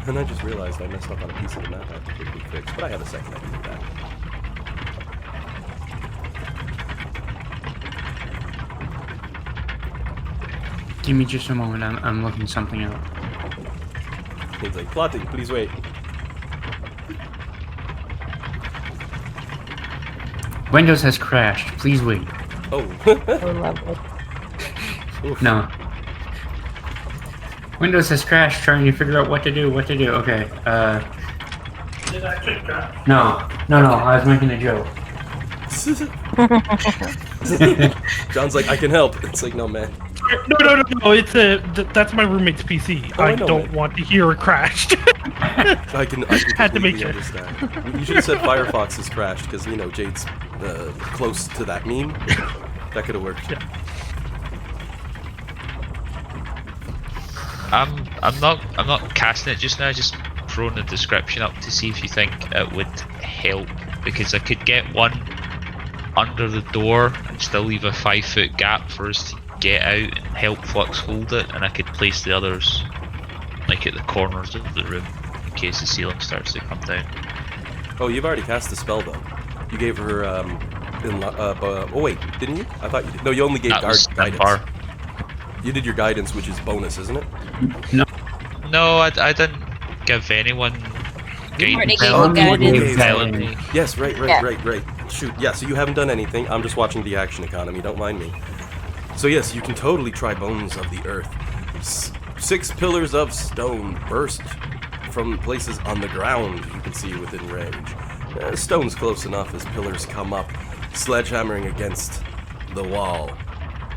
And I just realized I messed up on a piece of the map I have to quickly fix, but I have a second I can do that. Give me just a moment. I'm looking something up. He's like, plotting, please wait. Windows has crashed. Please wait. Oh. Oh, lovely. Oof. No. Windows has crashed trying to figure out what to do. Okay. No. I was making a joke. John's like, I can help. It's like, no, man. No. It's that's my roommate's PC. Oh, I I know, don't man. want to hear it crashed. I can Had to make completely sure. understand. You should have said Firefox has crashed, because, you know, Jade's close to that meme. That could have worked. Yeah. I'm not casting it just now, just throwing the description up to see if you think it would help, because I could get one under the door and still leave a 5-foot gap for us to get out and help Flux hold it, and I could place the others like at the corners of the room in case the ceiling starts to come down. Oh, you've already cast the spell, though. You gave her, oh wait, didn't you? I thought you did. No, you only gave That was guidance. bar. You did your guidance, which is bonus, isn't it? No, I didn't give anyone already guidance. gave Oh, guidance. you gave Telling guidance. me. Yes, right. Yeah. Shoot, yeah, so you haven't done anything. I'm just watching the action economy, don't mind me. So yes, you can totally try bones of the earth. 6 pillars of stone burst from places on the ground you can see within range. Stone's close enough as pillars come up, sledgehammering against the wall.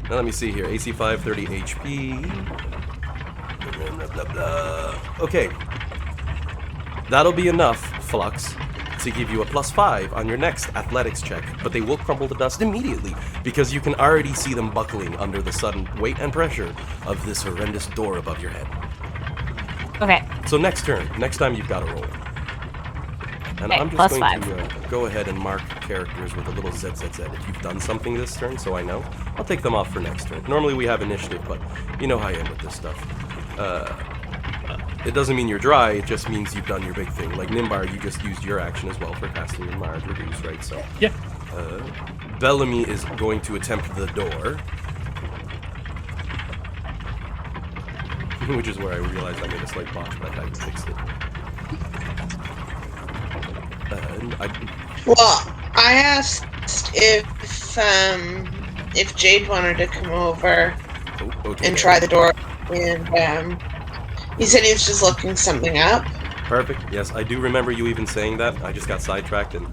Now let me see here, AC 5, 30 HP. Blah, blah, blah. Okay. That'll be enough, Flux, to give you a +5 on your next athletics check, but they will crumble to dust immediately because you can already see them buckling under the sudden weight and pressure of this horrendous door above your head. Okay. So next time you've got to roll. And Okay, I'm just going +5. to go ahead and mark characters with a little ZZZ if you've done something this turn, so I know. I'll take them off for next turn. Normally we have initiative, but you know how I am with this stuff. It doesn't mean you're dry, it just means you've done your big thing. Like Nimbar, you just used your action as well for casting your Marge Reduce, right? So Yeah. Bellamy is going to attempt the door. Which is where I realized I made a slight botch, but I fixed it. Well, I asked if Jade wanted to come over and try the door, and he said he was just looking something up. Perfect. Yes, I do remember you even saying that. I just got sidetracked, and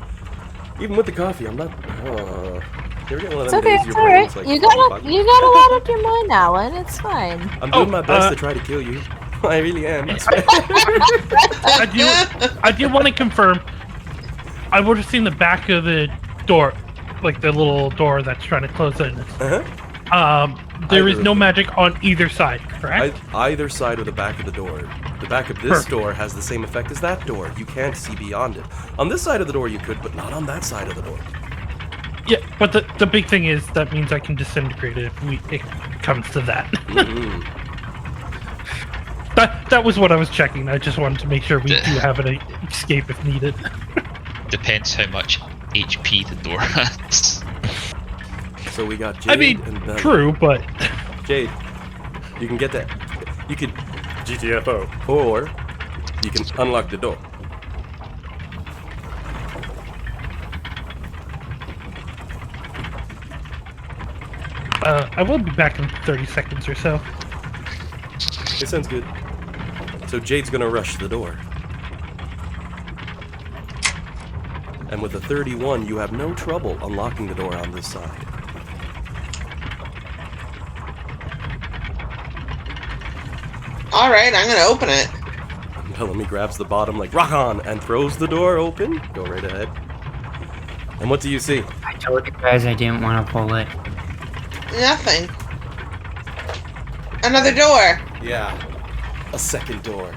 even with the coffee, I'm not. You ever get one of It's them okay, days it's your brain's alright. like, You "Fuck, got a lot on your mind, Alan. It's fine. I'm doing my best Oh, to try to kill you. I really am. I swear. I do want to confirm. I would have seen the back of the door, like the little door that's trying to close in. Uh-huh. There is Either no of them. magic on either side, correct? Either side of the back of the door. The back of this Perfect. door has the same effect as that door. You can't see beyond it. On this side of the door you could, but not on that side of the door. Yeah, but the big thing is that means I can disintegrate it if it comes to that. Mm-mm. That was what I was checking. I just wanted to make sure we do have an escape if needed. Depends how much HP the door has. So we got Jade I mean, and Bella. true, but Jade, you can get that. You can GTFO. Or you can unlock the door. I will be back in 30 seconds or so. It sounds good. So Jade's gonna rush the door. And with the 31, you have no trouble unlocking the door on this side. All right, I'm gonna open it. Bellamy grabs the bottom like rock on and throws the door open. Go right ahead. And what do you see? I told you guys I didn't want to pull it. Nothing. Another door. Yeah, a second door.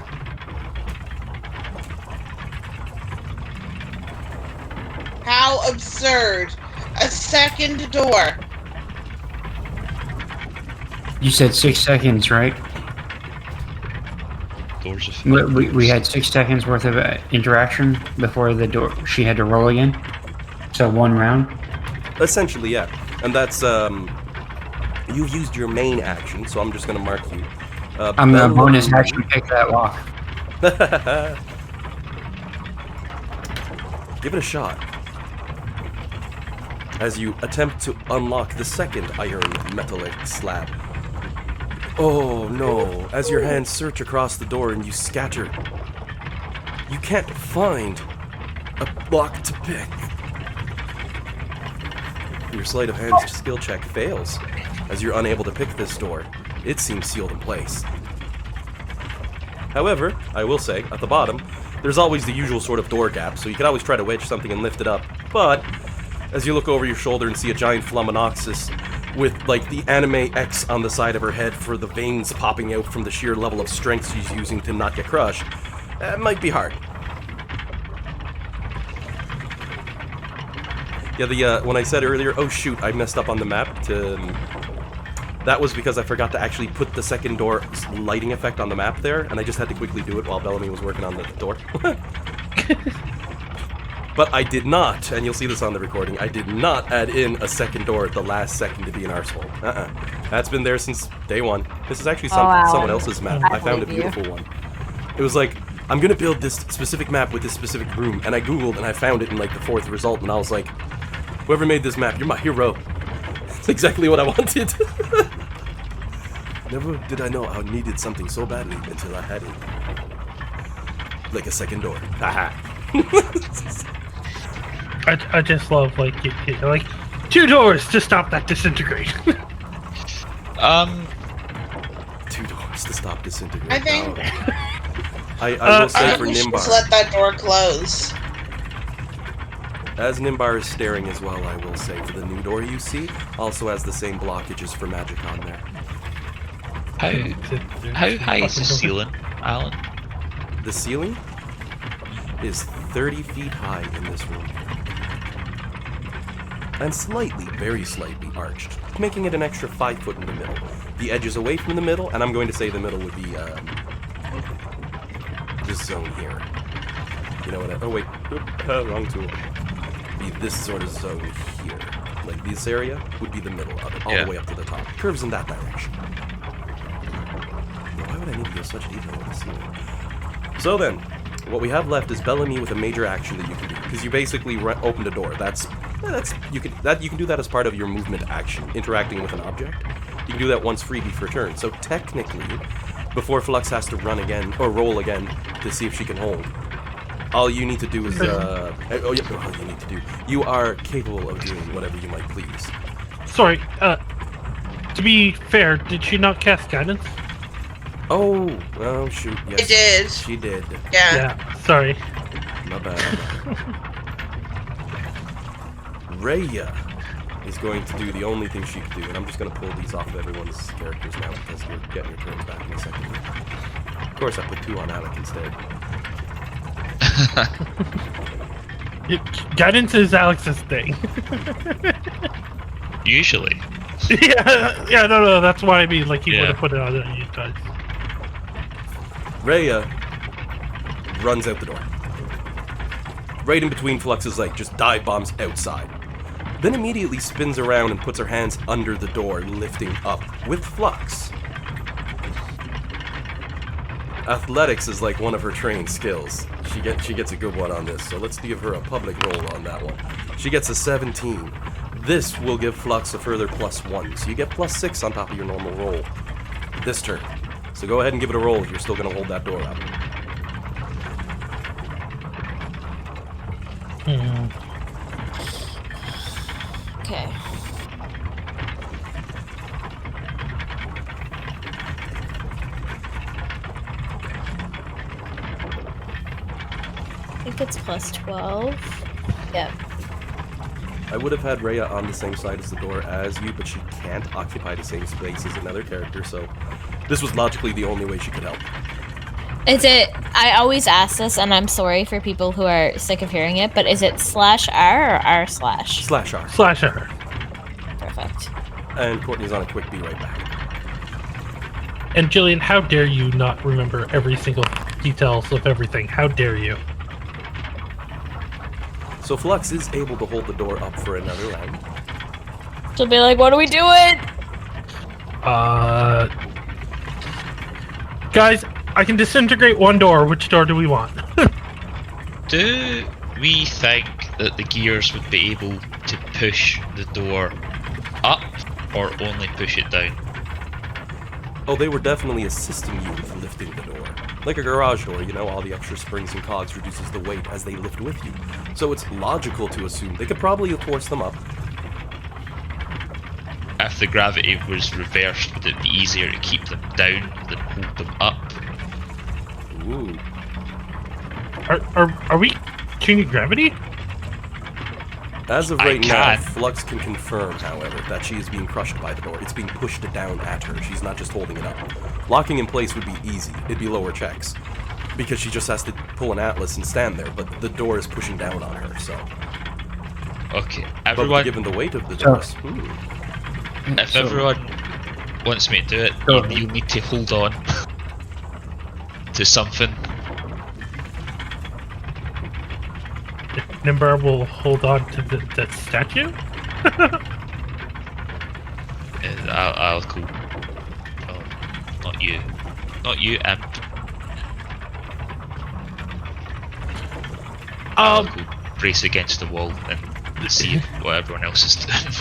How absurd. A second door. You said 6 seconds, right? Doors are We had 6 seconds worth of interaction before the door. She had to roll again. So 1 round. Essentially, yeah. And that's, you've used your main action, so I'm just gonna mark you. I'm gonna Bellamy- bonus action pick that lock. Give it a shot. As you attempt to unlock the second iron metallic slab. Oh no, as your hands search across the door and you scatter. You can't find a block to pick. Your sleight of hand skill check fails, as you're unable to pick this door. It seems sealed in place. However, I will say, at the bottom, there's always the usual sort of door gap, so you can always try to wedge something and lift it up. But, as you look over your shoulder and see a giant Fluminoxus with, like, the anime X on the side of her head for the veins popping out from the sheer level of strength she's using to not get crushed, it might be hard. Yeah, when I said earlier, oh shoot, I messed up on the map that was because I forgot to actually put the second door lighting effect on the map there, and I just had to quickly do it while Bellamy was working on the door. But I did not, and you'll see this on the recording, I did not add in a second door at the last second to be an arsehole. That's been there since day one. This is actually someone else's map. I found a beautiful one. It was like, I'm gonna build this specific map with this specific room, and I googled and I found it in like the 4th result, and I was like, whoever made this map, you're my hero. It's exactly what I wanted. Never did I know I needed something so badly until I had it. Like a second door. Haha. I just love like like 2 doors to stop that disintegration. 2 doors to stop disintegrating. I think- I will say for We should just Nimbar. let that door close. As Nimbar is staring as well, I will say for the new door you see, also has the same blockages for magic on there. How high is the ceiling, Alan? The ceiling is 30 feet high in this room. And slightly, very slightly arched, making it an extra 5 foot in the middle. The edge is away from the middle, and I'm going to say the middle would be this zone here. You know what? Oh wait, wrong tool. Be this sort of zone here. Like this area would be the middle of it, all Yeah. the way up to the top. Curves in that direction. Why would I need to go such detail with the ceiling? So then, what we have left is Bellamy with a major action that you can do, because you basically opened a door. You can do that as part of your movement action, interacting with an object. You can do that once freebie for a turn. So technically, before Flux has to run again or roll again to see if she can hold, All you need to do is, all you need to do. You are capable of doing whatever you might please. Sorry, to be fair, did she not cast guidance? Oh shoot, yes. It did. She did. Yeah. Yeah, sorry. My bad. Raya is going to do the only thing she could do, and I'm just going to pull these off of everyone's characters now because you're getting your turns back in a second. Of course, I put 2 on Alec instead. Guidance is Alex's thing. Usually. yeah, no, that's what I mean. Like, he Yeah. would have put it on you guys. Raya runs out the door. Right in between Flux's, like, just dive bombs outside. Then immediately spins around and puts her hands under the door, lifting up with Flux. Athletics is like one of her trained skills. She gets a good one on this, so let's give her a public roll on that one. She gets a 17. This will give Flux a further +1, so you get +6 on top of your normal roll this turn. So go ahead and give it a roll if you're still going to hold that door up. Okay. I think it's +12. Yep. I would have had Rhea on the same side as the door as you, but she can't occupy the same space as another character, so this was logically the only way she could help. Is it? I always ask this, and I'm sorry for people who are sick of hearing it, but is it /R or R/? /R. /R. Perfect. And Courtney's on a quick be right back. And Jillian, how dare you not remember every single details of everything? How dare you? So Flux is able to hold the door up for another round. She'll be like, "What are we doing?" Guys, I can disintegrate one door. Which door do we want? Do we think that the gears would be able to push the door up or only push it down? Oh, they were definitely assisting you with lifting the door. Like a garage door, you know, all the extra springs and cogs reduces the weight as they lift with you. So it's logical to assume they could probably force them up. If the gravity was reversed, would it be easier to keep them down than hold them up? Ooh. Are we changing gravity? As of right now, can. Flux can confirm, however, that she is being crushed by the door. It's being pushed down at her. She's not just holding it up. Locking in place would be easy. It'd be lower checks. Because she just has to pull an atlas and stand there, but the door is pushing down on her, so... Okay, But everyone, given the weight of the doors... if everyone wants me to do it, you need to hold on to something. Nimbar will hold on to that statue? I'll go. Oh, not you. Not you, imp. I'll go brace against the wall and see what everyone else is doing.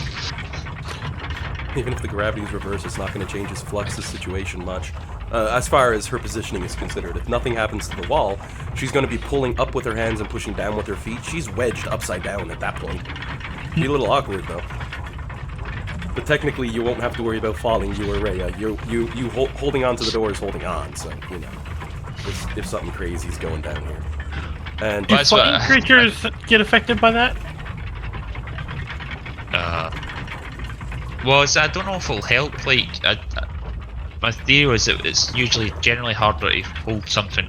Even if the gravity is reversed, it's not going to change his Flux's situation much. As far as her positioning is considered, if nothing happens to the wall, she's going to be pulling up with her hands and pushing down with her feet. She's wedged upside down at that point. Be a little awkward, though. But technically, you won't have to worry about falling, you or Rhea. Holding on to the door is holding on, so, you know, if something crazy is going down here. And Do fucking creatures get affected by that? Well, I don't know if it'll help. Like, my theory was that it's usually generally harder to hold something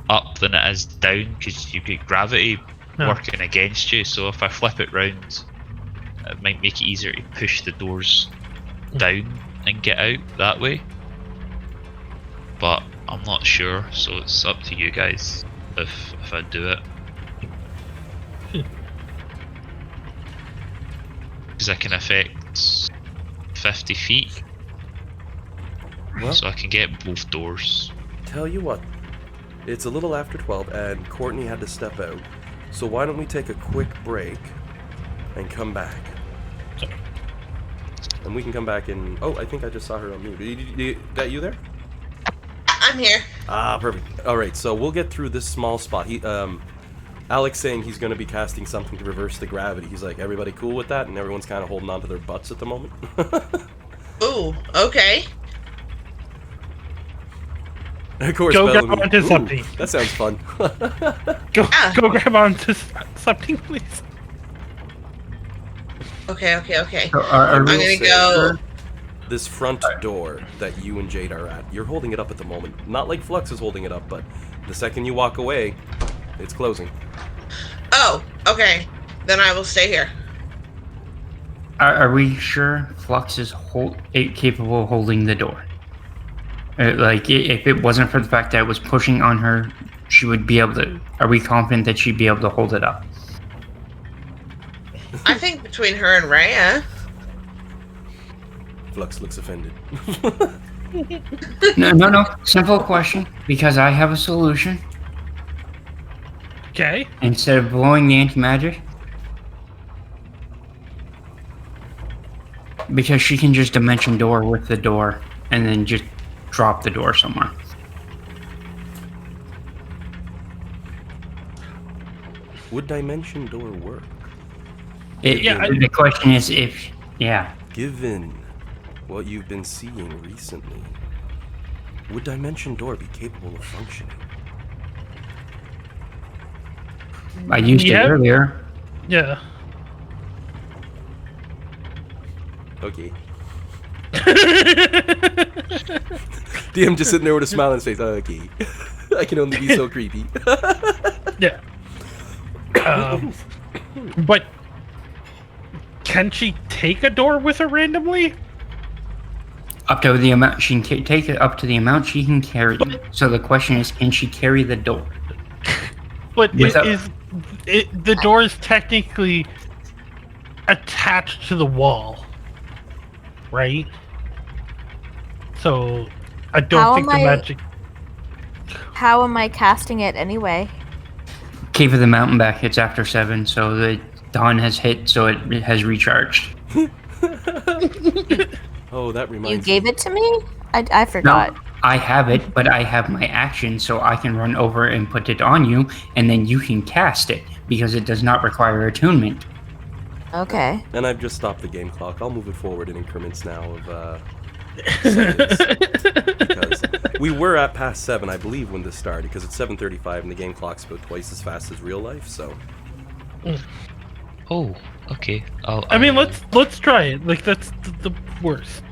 up than it is down because you get gravity working against you. So if I flip it round, it might make it easier to push the doors down and get out that way. But I'm not sure, so it's up to you guys if I do it. Because I can affect 50 feet. Well, so I can get both doors. Tell you what, it's a little after 12 and Courtney had to step out. So why don't we take a quick break and come back? And we can come back in... Oh, I think I just saw her on mute. That you there? I'm here. Ah, perfect. All right, so we'll get through this small spot. Alex saying he's going to be casting something to reverse the gravity. He's like, everybody cool with that? And everyone's kind of holding on to their butts at the moment. Ooh, okay. Of course, Go grab Bellamy. onto Ooh, something. that sounds fun. Go grab onto something, please. Okay. So I'm will gonna say- go. This front door that you and Jade are at, you're holding it up at the moment. Not like Flux is holding it up, but the second you walk away, it's closing. Oh, okay. Then I will stay here. Are we sure Flux is capable of holding the door? Like, if it wasn't for the fact that it was pushing on her, she would be able to... Are we confident that she'd be able to hold it up? I think between her and Rhea. Flux looks offended. No. Simple question. Because I have a solution. Okay. Instead of blowing the anti-magic... Because she can just dimension door with the door, and then just drop the door somewhere. Would Dimension Door work? The question is if... Yeah. Given what you've been seeing recently, would Dimension Door be capable of functioning? I used it earlier. Yeah. Okay. DM just sitting there with a smile on his face. Okay. I can only be so creepy. Yeah. But can she take a door with her randomly? Up to the amount she can take it up to the amount she can carry. So the question is, can she carry the door? But Without- the door is technically attached to the wall, right? So I don't How think am the I- magic. How am I casting it anyway? Cave of the Mountain back hits after 7, so the dawn has hit, so it has recharged. Oh, that reminds You me. gave it to me? I forgot. No, I have it, but I have my action, so I can run over and put it on you, and then you can cast it, because it does not require attunement. Okay. And I've just stopped the game clock. I'll move it forward in increments now of seconds. Because we were at past 7, I believe, when this started, because it's 7:35 and the game clock's about twice as fast as real life, so... Oh, okay. I mean, let's try it. Like that's the worst.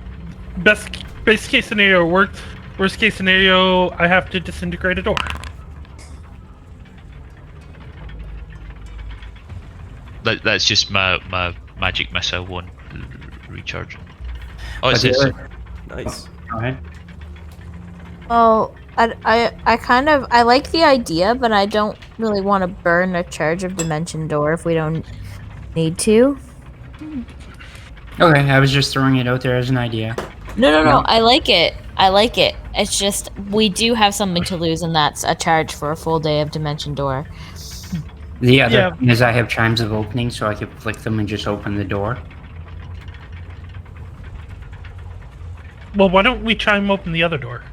Best case scenario worked. Worst case scenario, I have to disintegrate a door. That's just my magic missile one recharging. Oh, But it's the this. other- Nice. Go ahead. Well, I kind of I like the idea, but I don't really want to burn a charge of Dimension Door if we don't need to. Okay, I was just throwing it out there as an idea. No. I like it. It's just we do have something to lose, and that's a charge for a full day of Dimension Door. The other Yeah. thing is I have chimes of opening, so I could flick them and just open the door. Well, why don't we chime open the other door?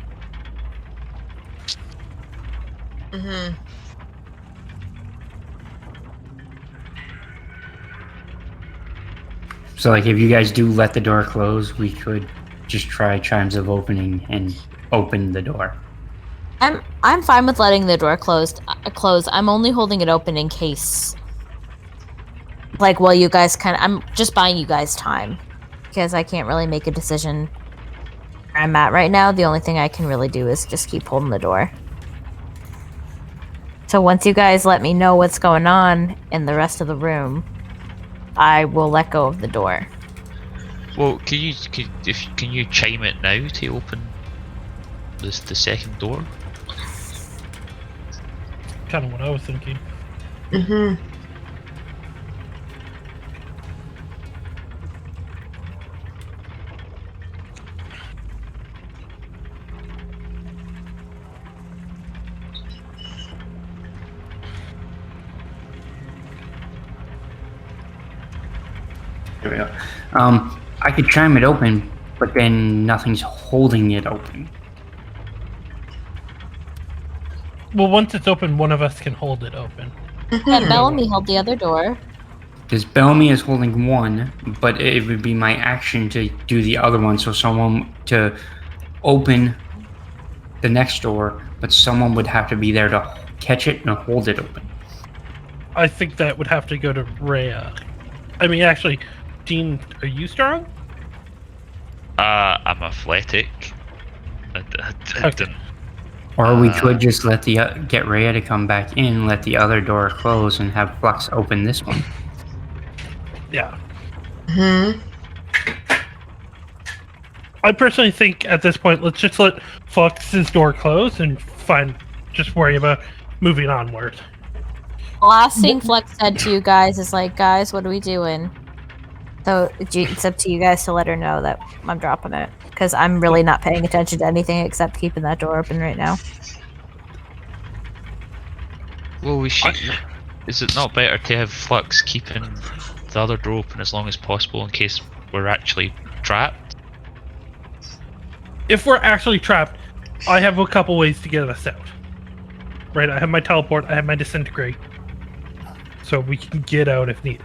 Mm-hmm. So, like, if you guys do let the door close, we could just try chimes of opening and open the door. I'm fine with letting the door close. I'm only holding it open in case. Like, well, you guys I'm just buying you guys time because I can't really make a decision where I'm at right now. The only thing I can really do is just keep holding the door. So once you guys let me know what's going on in the rest of the room, I will let go of the door. Well, can you chime it now to open the second door? Kind of what I was thinking. Mm-hmm. There we go. I could chime it open, but then nothing's holding it open. Well, once it's open, one of us can hold it open. Let Bellamy hold the other door. Because Bellamy is holding one, but it would be my action to do the other one, so someone to open the next door, but someone would have to be there to catch it and hold it open. I think that would have to go to Rhea. I mean, actually, Dean, are you strong? I'm athletic. I Okay. didn't. Or we could just let the get Rhea to come back in, let the other door close, and have Flux open this one. Yeah. Hmm. I personally think at this point, let's just let Flux's door close and just worry about moving onward. Last thing Flex said to you guys is like, guys, what are we doing? So it's up to you guys to let her know that I'm dropping it. Because I'm really not paying attention to anything except keeping that door open right now. Well, we should. Is it not better to have Flux keeping the other door open as long as possible in case we're actually trapped? If we're actually trapped, I have a couple ways to get us out. Right, I have my teleport, I have my disintegrate. So we can get out if needed.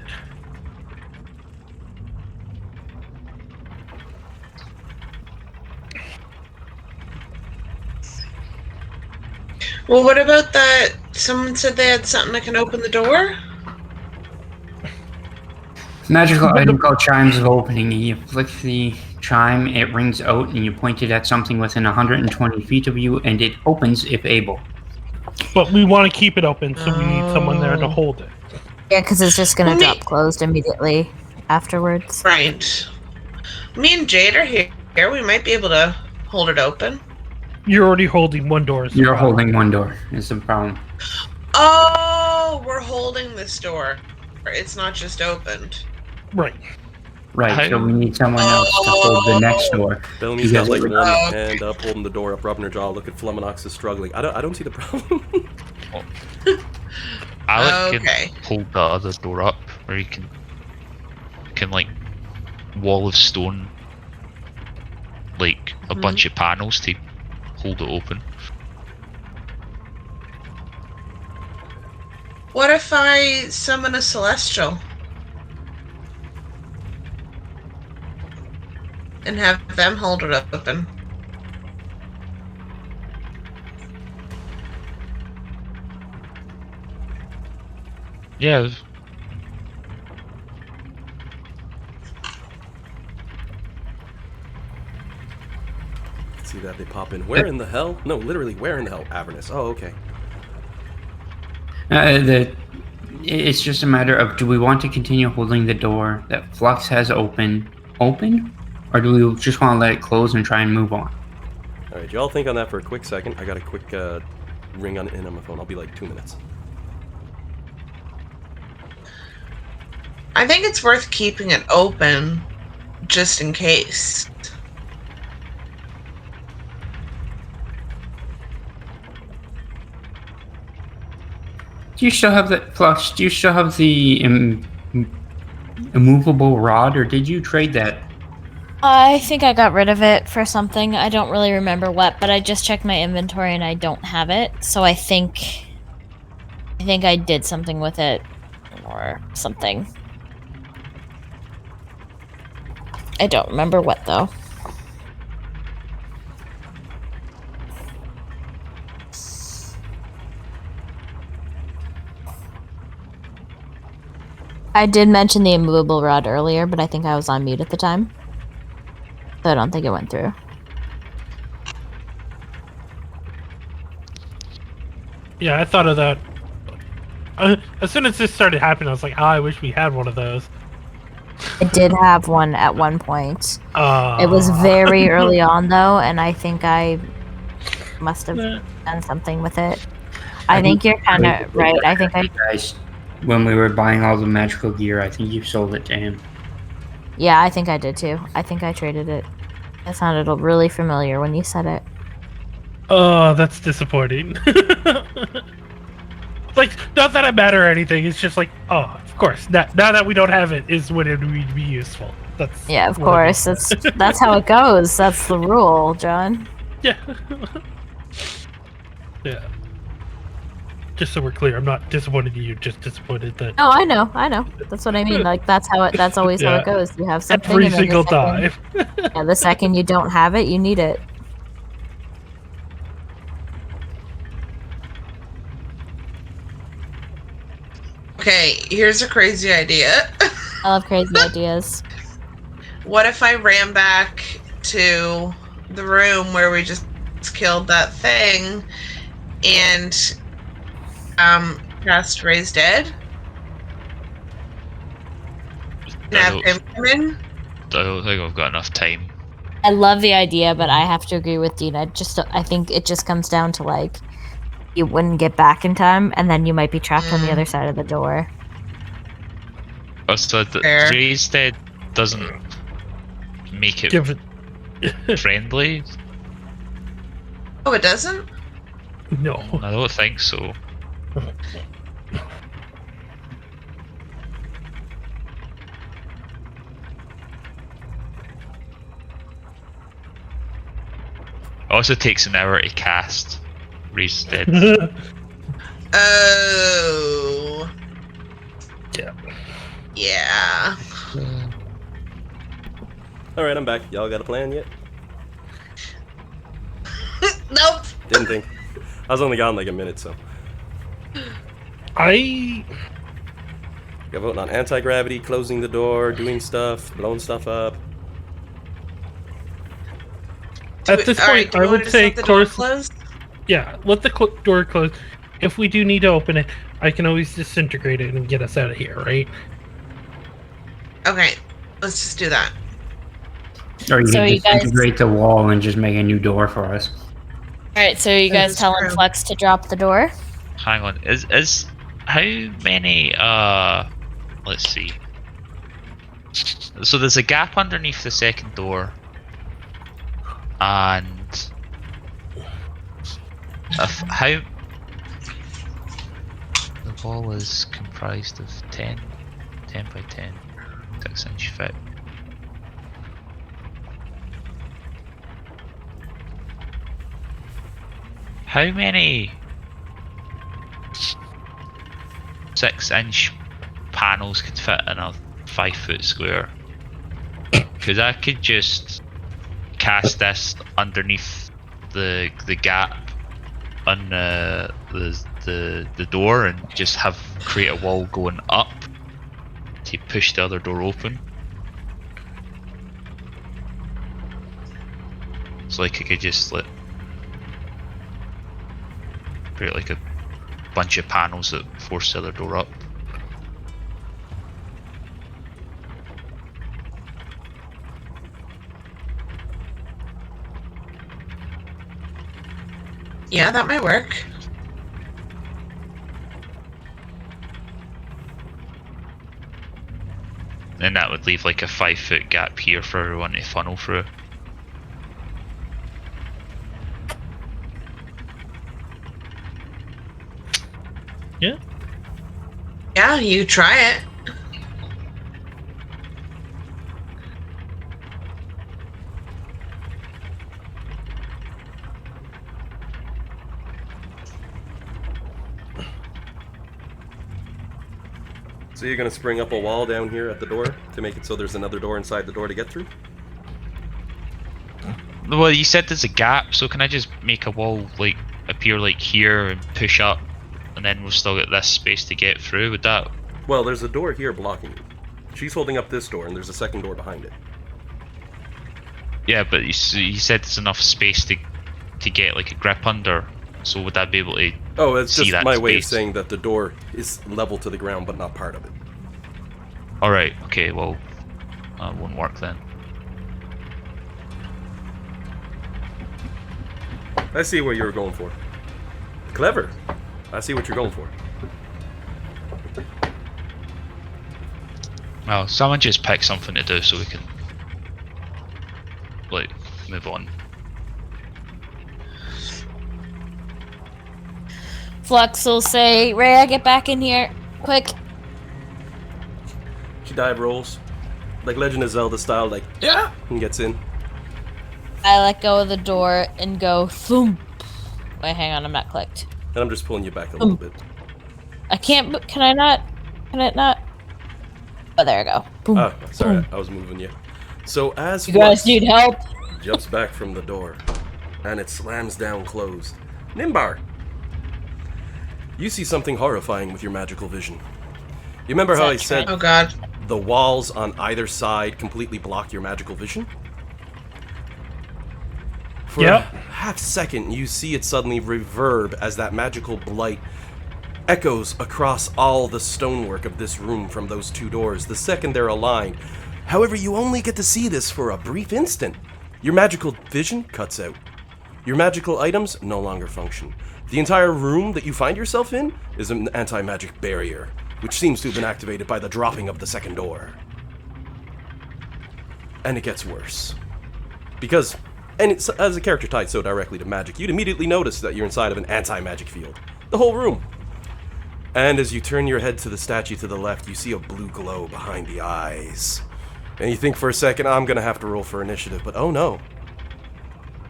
Well, what about that? Someone said they had something that can open the door? Magical item called Chimes of Opening. You flick the chime, it rings out, and you point it at something within 120 feet of you, and it opens if able. But we want to keep it open, so we need someone there to Oh. hold it. Yeah, because it's just going to Well, drop closed immediately afterwards. Right. Me and Jade are here. We might be able to hold it open. You're already holding one door. You're holding one door, is the problem. Oh, we're holding this door. It's not just opened. Right. Right, so we need someone else to hold the next door. Bellamy's got like Because- one Oh. hand up, holding the door up, rubbing her jaw. Look at Fluminox is struggling. I don't see the problem. Alec Okay. can hold the other door up, or he can like wall of stone, like a bunch of panels to hold it open. What if I summon a celestial? And have them hold it open? Yeah, See that they pop in. Where in the hell? No, literally, where in the hell? Avernus. Oh, okay. It's just a matter of, do we want to continue holding the door that Flux has open, or do we just want to let it close and try and move on? All right, y'all think on that for a quick second. I got a quick ring in on my phone. I'll be like 2 minutes. I think it's worth keeping it open, just in case. Do you still have the Flux? Do you still have the immovable rod, or did you trade that? I think I got rid of it for something. I don't really remember what, but I just checked my inventory and I don't have it. So I think I did something with it or something. I don't remember what though. I did mention the immovable rod earlier, but I think I was on mute at the time. So I don't think it went through. Yeah, I thought of that. As soon as this started happening, I was like, oh, I wish we had one of those. I did have one at one point. Uh, It was very early on, though, and I think I must have done something with it. I think you're kind of right. I think Guys, when we were buying all the magical gear, I think you sold it to him. Yeah, I think I did too. I think I traded it. It sounded really familiar when you said it. Oh, that's disappointing. Like, not that I matter or anything. It's just like, oh, of course. Now that we don't have it, is when it would be useful. That's Yeah, of what I course. That's how it goes. That's the rule, John. Yeah. Yeah. just so we're clear, I'm not disappointed in you, just disappointed that Oh, I know. That's what I mean. Like that's how it. That's always how Yeah. it goes. You have something, every and then single the second, time. yeah, the second you don't have it, you need it. Okay, here's a crazy idea. I love crazy ideas. What if I ran back to the room where we just killed that thing and cast Raise Dead? And I have don't, him come in? I don't think I've got enough time. I love the idea, but I have to agree with Dean. I think it just comes down to like you wouldn't get back in time, and then you might be trapped on the other side of the door. Also, the Fair. Raised Dead doesn't make it Give it. friendly. Oh, it doesn't? No. I don't think so. Also takes an hour to cast Raised Dead. Oh. Yeah. Yeah. Alright, I'm back. Y'all got a plan yet? Nope. Didn't think. I was only gone like a minute, so. I You're voting on anti-gravity, closing the door, doing stuff, blowing stuff up. at this point, I would say close. yeah, let the door close. If we do need to open it, I can always disintegrate it and get us out of here, right? Okay, let's just do that. Or you So can you guys- disintegrate the wall and just make a new door for us. All right, so you guys is telling true. Flex to drop the door? Hang on, is how many let's see. So there's a gap underneath the second door, and how the wall is comprised of 10 by 10, 6-inch thick. How many 6-inch panels could fit in a 5-foot square? Because I could just cast this underneath the gap on the door and just create a wall going up to push the other door open. So like I could just create like a bunch of panels that force the other door up. Yeah, that might work. And that would leave like a 5-foot gap here for everyone to funnel through. Yeah. Yeah, you try it. So you're gonna spring up a wall down here at the door to make it so there's another door inside the door to get through? Well, you said there's a gap, so can I just make a wall like appear like here and push up, and then we'll still get this space to get through? Would that? Well, there's a door here blocking you. She's holding up this door, and there's a second door behind it. Yeah, but you said there's enough space to get like a grip under. So would that be able to? Oh, it's See just that my way of space. saying that the door is level to the ground, but not part of it. All right. Okay. Well, that won't work then. I see what you were going for. Clever. I see what you're going for. Well, someone just pick something to do so we can like move on. Flux will say, Rhea, get back in here. Quick. She dive rolls. Like Legend of Zelda style, like, yeah! And gets in. I let go of the door and go, boom. Wait, hang on, I'm not clicked. And I'm just pulling you back a little bit. I can't. Can I not? Can it not? Oh, there I go. Boom. Oh, sorry, Boom. I was moving you. So as You guys Flux need help? jumps back from the door, and it slams down closed, Nimbar, you see something horrifying with your magical vision. You remember Is how that I said Oh god. the walls on either side completely block your magical vision? For Yep. a half second, you see it suddenly reverb as that magical blight echoes across all the stonework of this room from those two doors the second they're aligned. However, you only get to see this for a brief instant. Your magical vision cuts out. Your magical items no longer function. The entire room that you find yourself in is an anti-magic barrier, which seems to have been activated by the dropping of the second door. And it gets worse. Because, as a character tied so directly to magic, you'd immediately notice that you're inside of an anti-magic field. The whole room. And as you turn your head to the statue to the left, you see a blue glow behind the eyes. And you think for a second, I'm gonna have to roll for initiative, but oh no.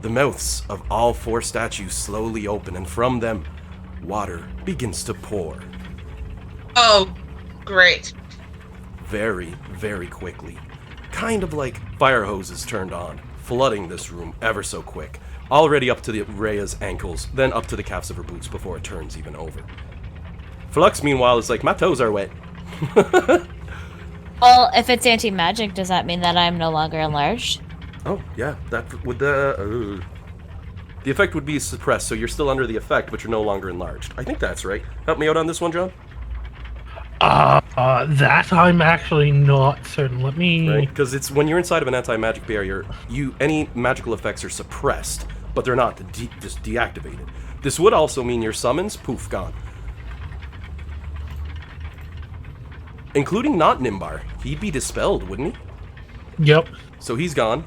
The mouths of all four statues slowly open, and from them, water begins to pour. Oh, great. Very, very quickly. Kind of like fire hoses turned on, flooding this room ever so quick. Already up to Rhea's ankles, then up to the calves of her boots before it turns even over. Flux, meanwhile, is like, my toes are wet. Well, if it's anti-magic, does that mean that I'm no longer enlarged? Oh, yeah, that would, the effect would be suppressed, so you're still under the effect, but you're no longer enlarged. I think that's right. Help me out on this one, John? That I'm actually not certain. Let me. Right? Because it's when you're inside of an anti-magic barrier, any magical effects are suppressed, but they're not just deactivated. This would also mean your summons, poof, gone. Including not Nimbar. He'd be dispelled, wouldn't he? Yep. So he's gone.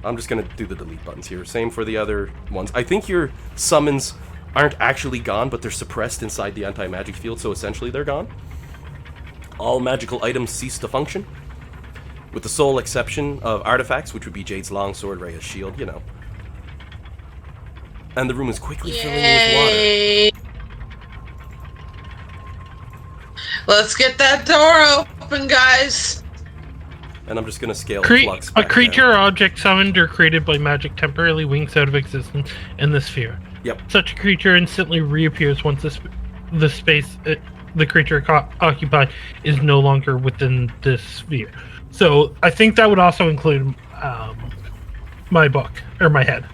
I'm just gonna do the delete buttons here. Same for the other ones. I think your summons aren't actually gone, but they're suppressed inside the anti-magic field, so essentially they're gone. All magical items cease to function, with the sole exception of artifacts, which would be Jade's longsword, Rhea's shield, you know. And the room is quickly filling with water. Yay. Let's get that door open, guys. And I'm just gonna scale Flux A back creature down. or object summoned or created by magic temporarily winks out of existence in the sphere. Yep. Such a creature instantly reappears once the space the creature occupied is no longer within this sphere. So I think that would also include my book or my head.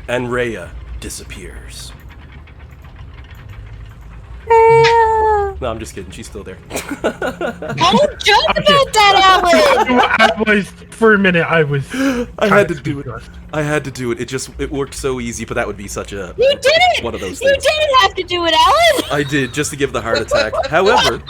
And Rhea disappears. No, I'm just kidding. She's still there. Don't joke about that, Alan! I was for a minute. I was. I had to do it. I had to do it. It worked so easy, but that would be such a You did it! one of those You things. didn't have to do it, Alan! I did, just to give the heart attack. However,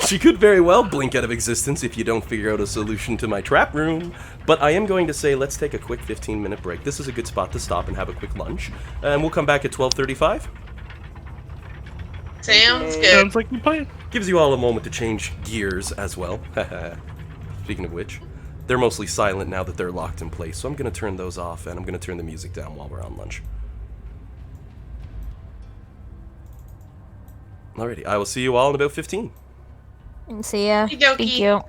she could very well blink out of existence if you don't figure out a solution to my trap room. But I am going to say let's take a quick 15-minute break. This is a good spot to stop and have a quick lunch. And we'll come back at 12:35. Sounds good. Sounds like a plan. Gives you all a moment to change gears as well. Speaking of which, they're mostly silent now that they're locked in place. So I'm going to turn those off and I'm going to turn the music down while we're on lunch. Alrighty, I will see you all in about 15. See ya. Okey-dokey. Thank you.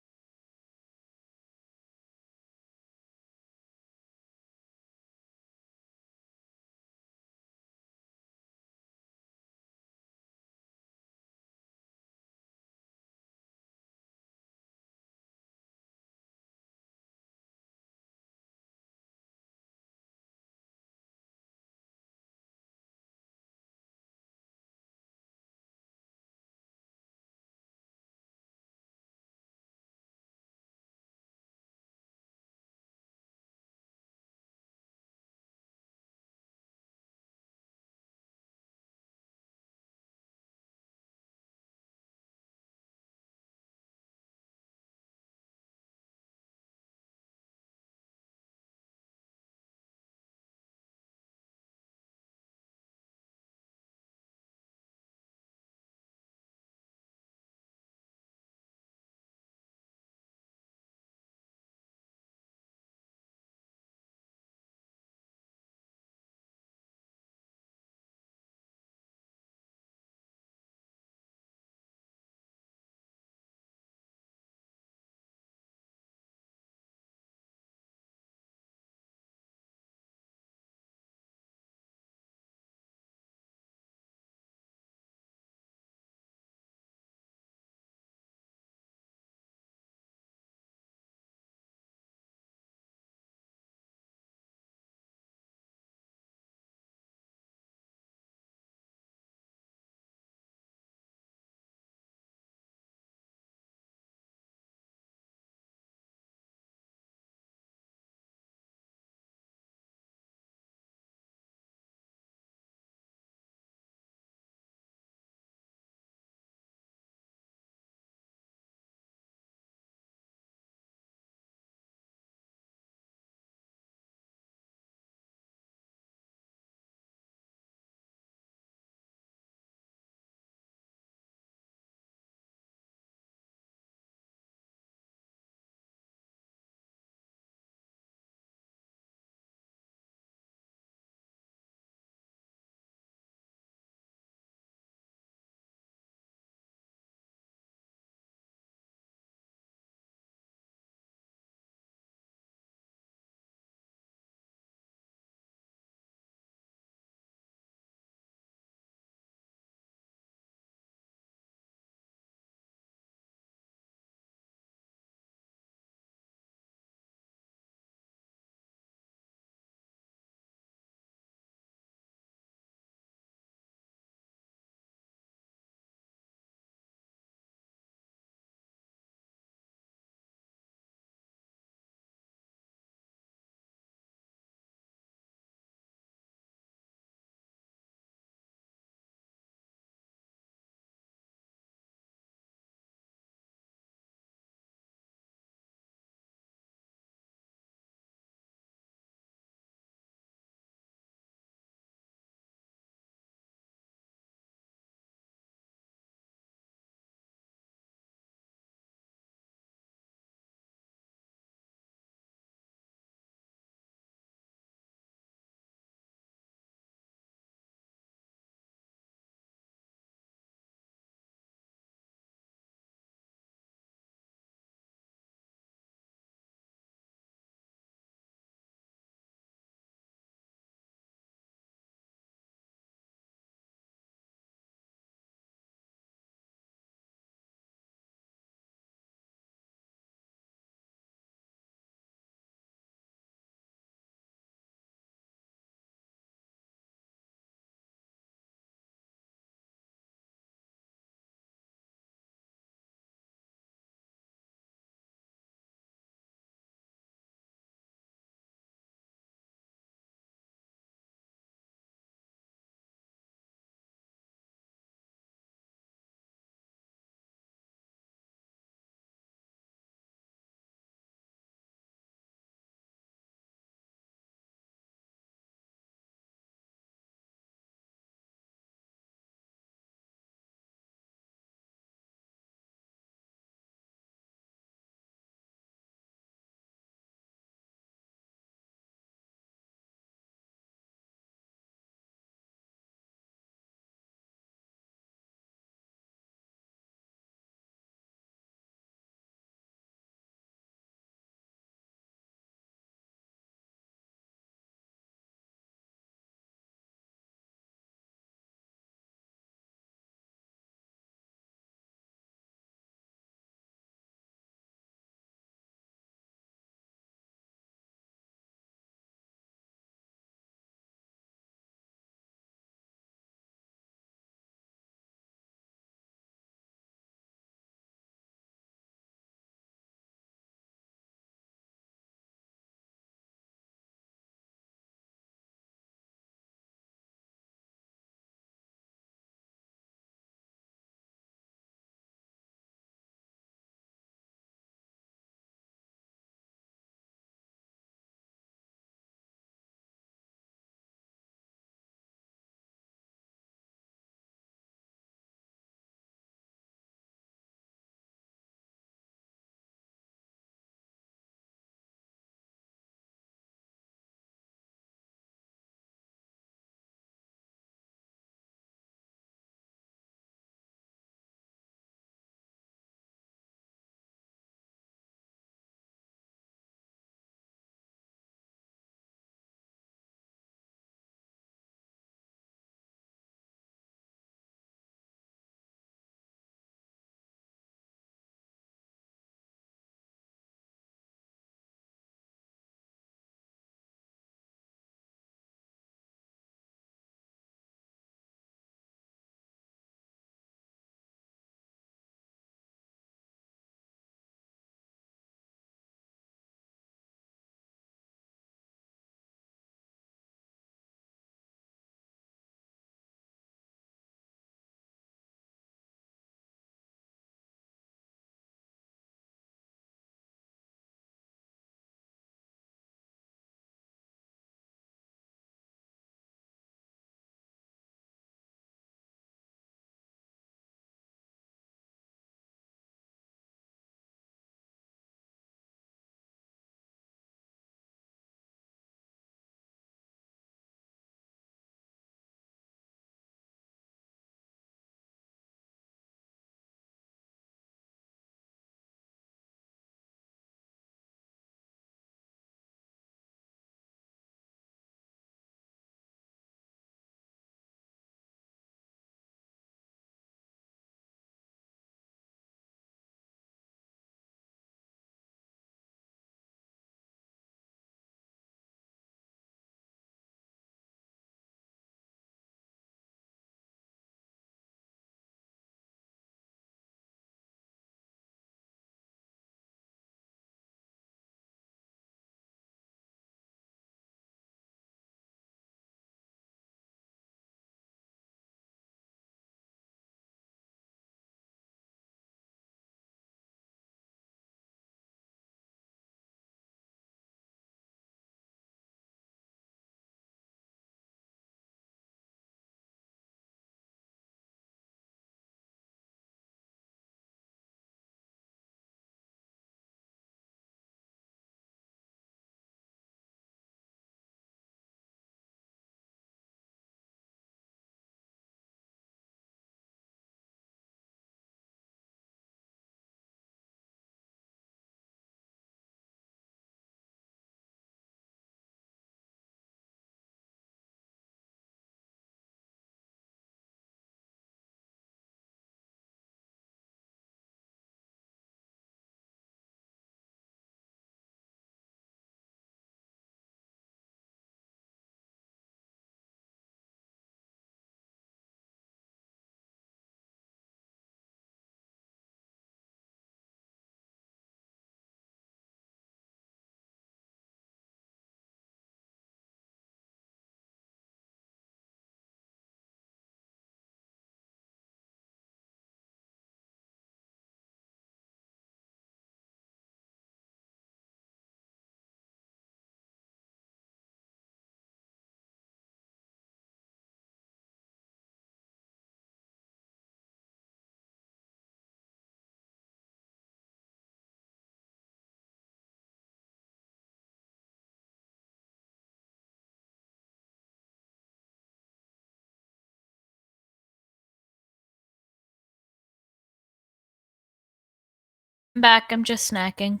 I'm back. I'm just snacking.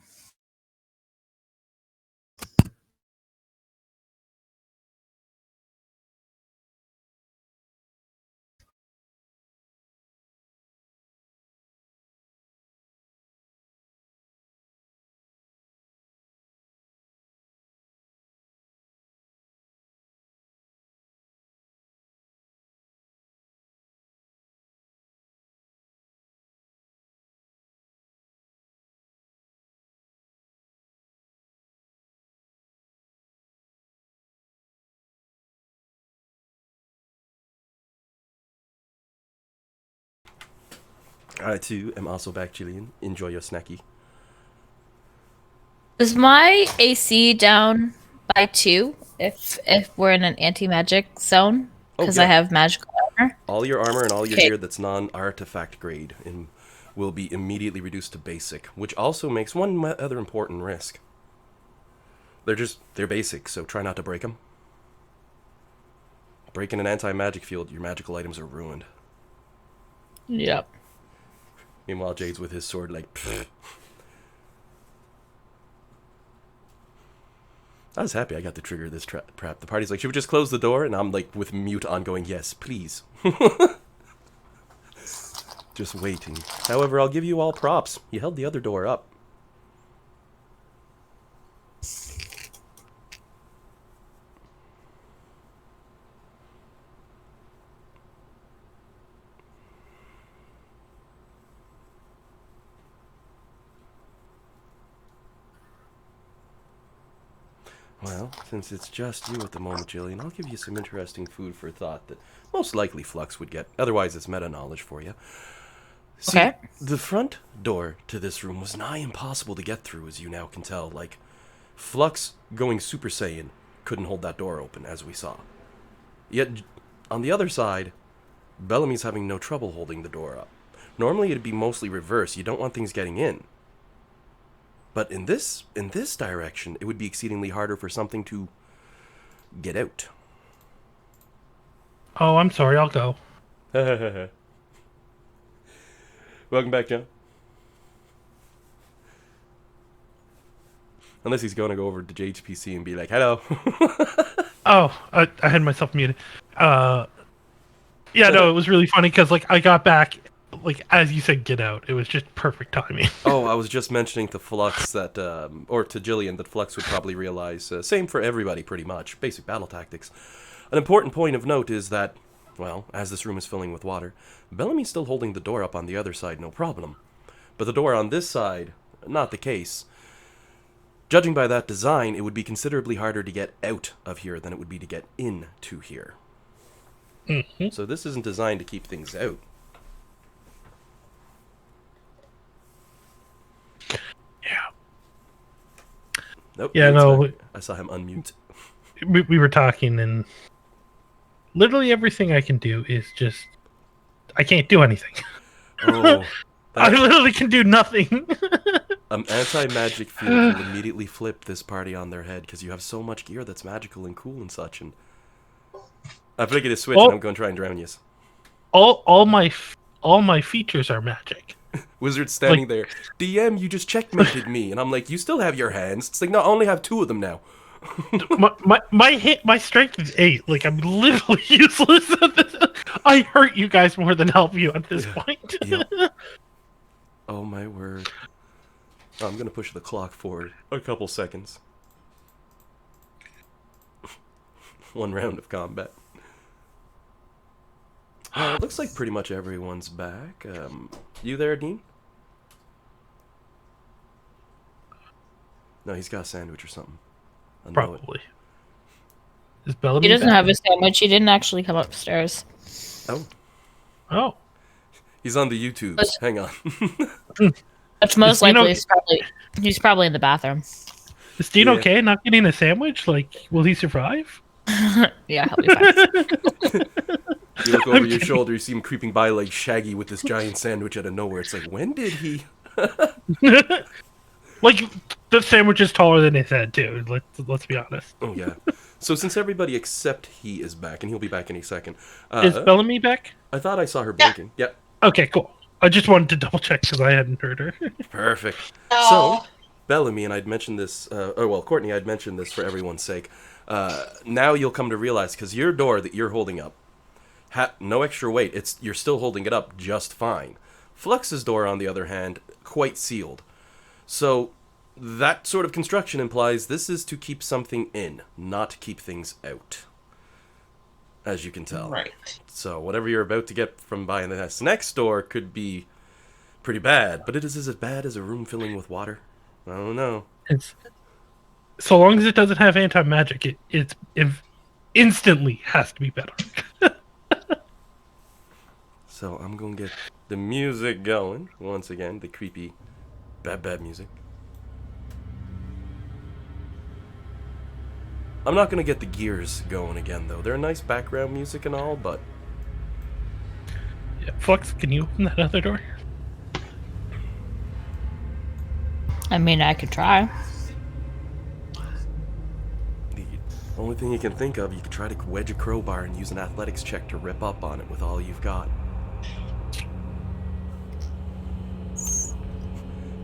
I too am also back, Jillian. Enjoy your snacky. Is my AC down by 2 if we're in an anti-magic zone? Because I yeah. have magical armor. All your armor and all your Okay. gear that's non-artifact grade will be immediately reduced to basic, which also makes one other important risk. They're basic, so try not to break them. Breaking an anti-magic field, your magical items are ruined. Yep. Meanwhile, Jade's with his sword like, pfft. I was happy I got to trigger this trap. The party's like, should we just close the door? And I'm like, with mute on going, yes, please. Just waiting. However, I'll give you all props. You held the other door up. Well, since it's just you at the moment, Jillian, I'll give you some interesting food for thought that most likely Flux would get. Otherwise, it's meta-knowledge for you. See, Okay. the front door to this room was nigh impossible to get through, as you now can tell. Like, Flux going Super Saiyan couldn't hold that door open, as we saw. Yet, on the other side, Bellamy's having no trouble holding the door up. Normally, it'd be mostly reverse. You don't want things getting in. But in this direction, it would be exceedingly harder for something to get out. Oh, I'm sorry. I'll go. Welcome back, John. Unless he's going to go over to Jade's PC and be like, hello. Oh, I had myself muted. Yeah, no, it was really funny because like I got back, like as you said, get out. It was just perfect timing. Oh, I was just mentioning to Flux that, or to Jillian, that Flux would probably realize, same for everybody pretty much, basic battle tactics. An important point of note is that, well, as this room is filling with water, Bellamy's still holding the door up on the other side, no problem. But the door on this side, not the case. Judging by that design, it would be considerably harder to get out of here than it would be to get into here. Mm-hmm. So this isn't designed to keep things out. Yeah. Nope. Yeah, no. I saw him unmute. We were talking, and literally everything I can do is just I can't do anything. Oh. I literally can do nothing. Anti-magic field will immediately flip this party on their head because you have so much gear that's magical and cool and such. And I flicked a switch and I'm going to try and drown you. All my features are magic. Wizard's standing there. DM, you just checkmated me, and I'm like, you still have your hands. It's like, no, I only have 2 of them now. my strength is 8. Like I'm literally useless at this. I hurt you guys more than help you at this point. Yep. Oh my word. I'm gonna push the clock forward a couple seconds. 1 round of combat. It looks like pretty much everyone's back. You there, Dean? No, he's got a sandwich or something. I know Probably. Is Bellamy He doesn't back? have a sandwich. He didn't actually come upstairs. Oh, Oh. he's on the YouTubes. Hang on. Which most Is Dino- likely he's probably in the bathroom. Is Dean Yeah. okay not getting a sandwich? Like, will he survive? Yeah, he'll be fine. You look over your shoulder, you see him creeping by like Shaggy with this giant sandwich out of nowhere. It's like, when did he? Like, the sandwich is taller than his head, too. Let's be honest. Oh, yeah. So since everybody except he is back, and he'll be back any second. Is Bellamy back? I thought I saw her blinking. Yep. Okay, cool. I just wanted to double check because I hadn't heard her. Perfect. Oh. So, Bellamy, and I'd mentioned this, Courtney, I'd mentioned this for everyone's sake. Now you'll come to realize, because your door that you're holding up, no extra weight, you're still holding it up just fine. Flux's door, on the other hand, quite sealed. So, that sort of construction implies this is to keep something in, not keep things out. As you can tell. Right. So, whatever you're about to get from buying this next door could be pretty bad, but it is as bad as a room filling with water. I don't know. It's so long as it doesn't have anti-magic, it instantly has to be better. So I'm gonna get the music going once again, the creepy, bad music. I'm not gonna get the gears going again though. They're nice background music and all, but Yeah, Flux, can you open that other door? I mean, I could try. the only thing you can think of, you could try to wedge a crowbar and use an athletics check to rip up on it with all you've got.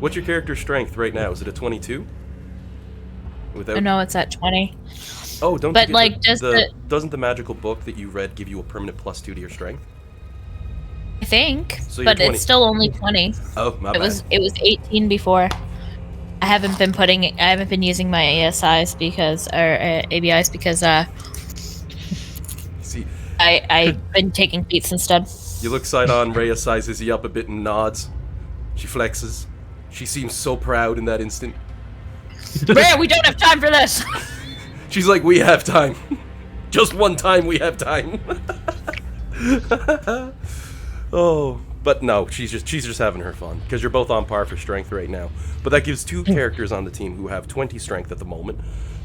What's your character's strength right now? Is it a 22? Without... No, it's at 20. Oh, don't But, you get like, doesn't the magical book that you read give you a permanent +2 to your strength? I think, So you're but 20. it's still only 20. Oh, my It bad. was 18 before. I haven't been using my ASIs because ABIs because See, I've been taking feats instead. you look side on, Rhea sizes you up a bit and nods. She flexes. She seems so proud in that instant. Rhea, we don't have time for this. She's like, we have time. Just one time we have time. Oh, but no, she's just having her fun because you're both on par for strength right now. But that gives two characters on the team who have 20 strength at the moment,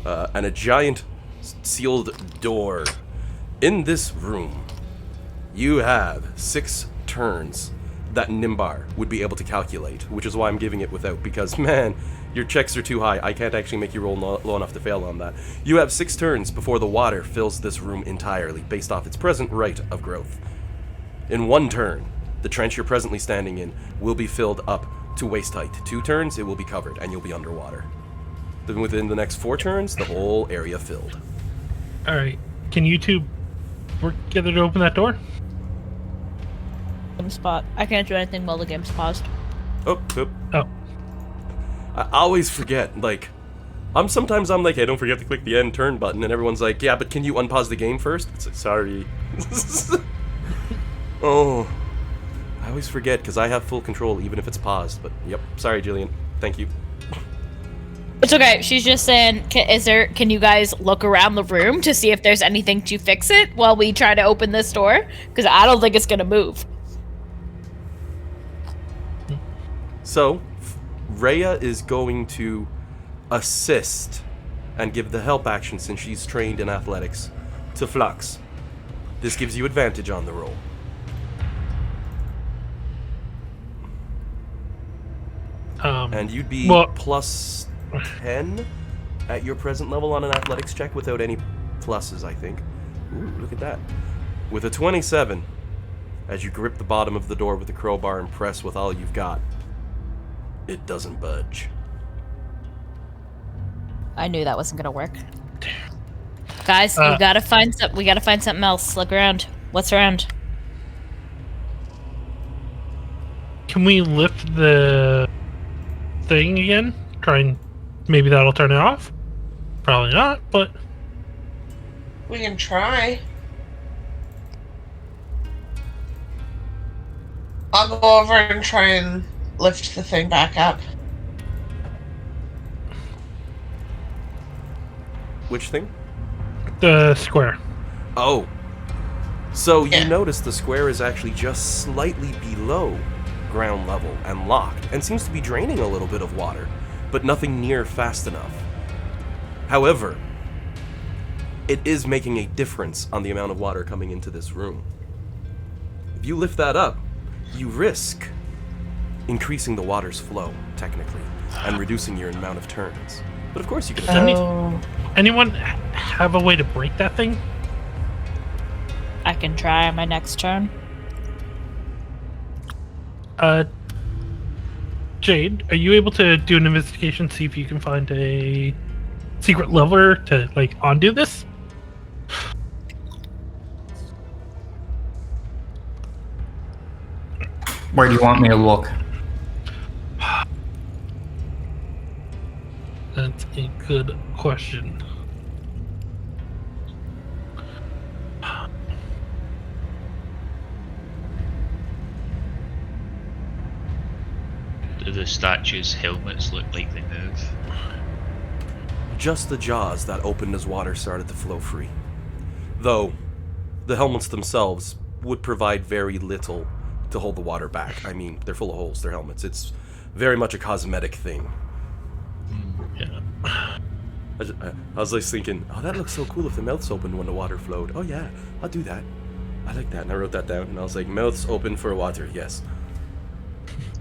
and a giant sealed door. In this room, you have 6 turns that Nimbar would be able to calculate, which is why I'm giving it without, because, man, your checks are too high. I can't actually make you roll low enough to fail on that. You have 6 turns before the water fills this room entirely, based off its present rate of growth. In 1 turn, the trench you're presently standing in will be filled up to waist height. 2 turns, it will be covered, and you'll be underwater. Then within the next 4 turns, the whole area filled. All right, can you two work together to open that door? Game spot. I can't do anything while the game's paused. Oh. Oh, I always forget, like, sometimes I'm like, hey, don't forget to click the end turn button, and everyone's like, yeah, but can you unpause the game first? It's like, sorry. Oh, I always forget, because I have full control, even if it's paused, but, yep, sorry, Jillian, thank you. It's okay. She's just saying, can you guys look around the room to see if there's anything to fix it while we try to open this door? Because I don't think it's gonna move. So, Rhea is going to assist and give the help action since she's trained in athletics to Flux. This gives you advantage on the roll. And you'd be plus 10 at your present level on an athletics check without any pluses, I think. Ooh, look at that. With a 27, as you grip the bottom of the door with the crowbar and press with all you've got, it doesn't budge. I knew that wasn't gonna work. Guys, we gotta find something else. Look around. What's around? can we lift the thing again? Try and maybe that'll turn it off. Probably not, but We can try. I'll go over and try and lift the thing back up. Which thing? the square. Oh. So you Yeah. notice the square is actually just slightly below ground level and locked, and seems to be draining a little bit of water, but nothing near fast enough. However, it is making a difference on the amount of water coming into this room. If you lift that up, you risk increasing the water's flow, technically, and reducing your amount of turns. But of course you could attempt. Oh. Anyone have a way to break that thing? I can try on my next turn. Jade, are you able to do an investigation, see if you can find a secret lever to like undo this? Where do you want me to look? That's a good question. Do the statues' helmets look like they move? Just the jaws that opened as water started to flow free. Though, the helmets themselves would provide very little to hold the water back. I mean, they're full of holes, they're helmets. It's very much a cosmetic thing. Yeah. I was like thinking, oh, that looks so cool if the mouths opened when the water flowed. Oh yeah, I'll do that. I like that. And I wrote that down, and I was like, mouths open for water, yes.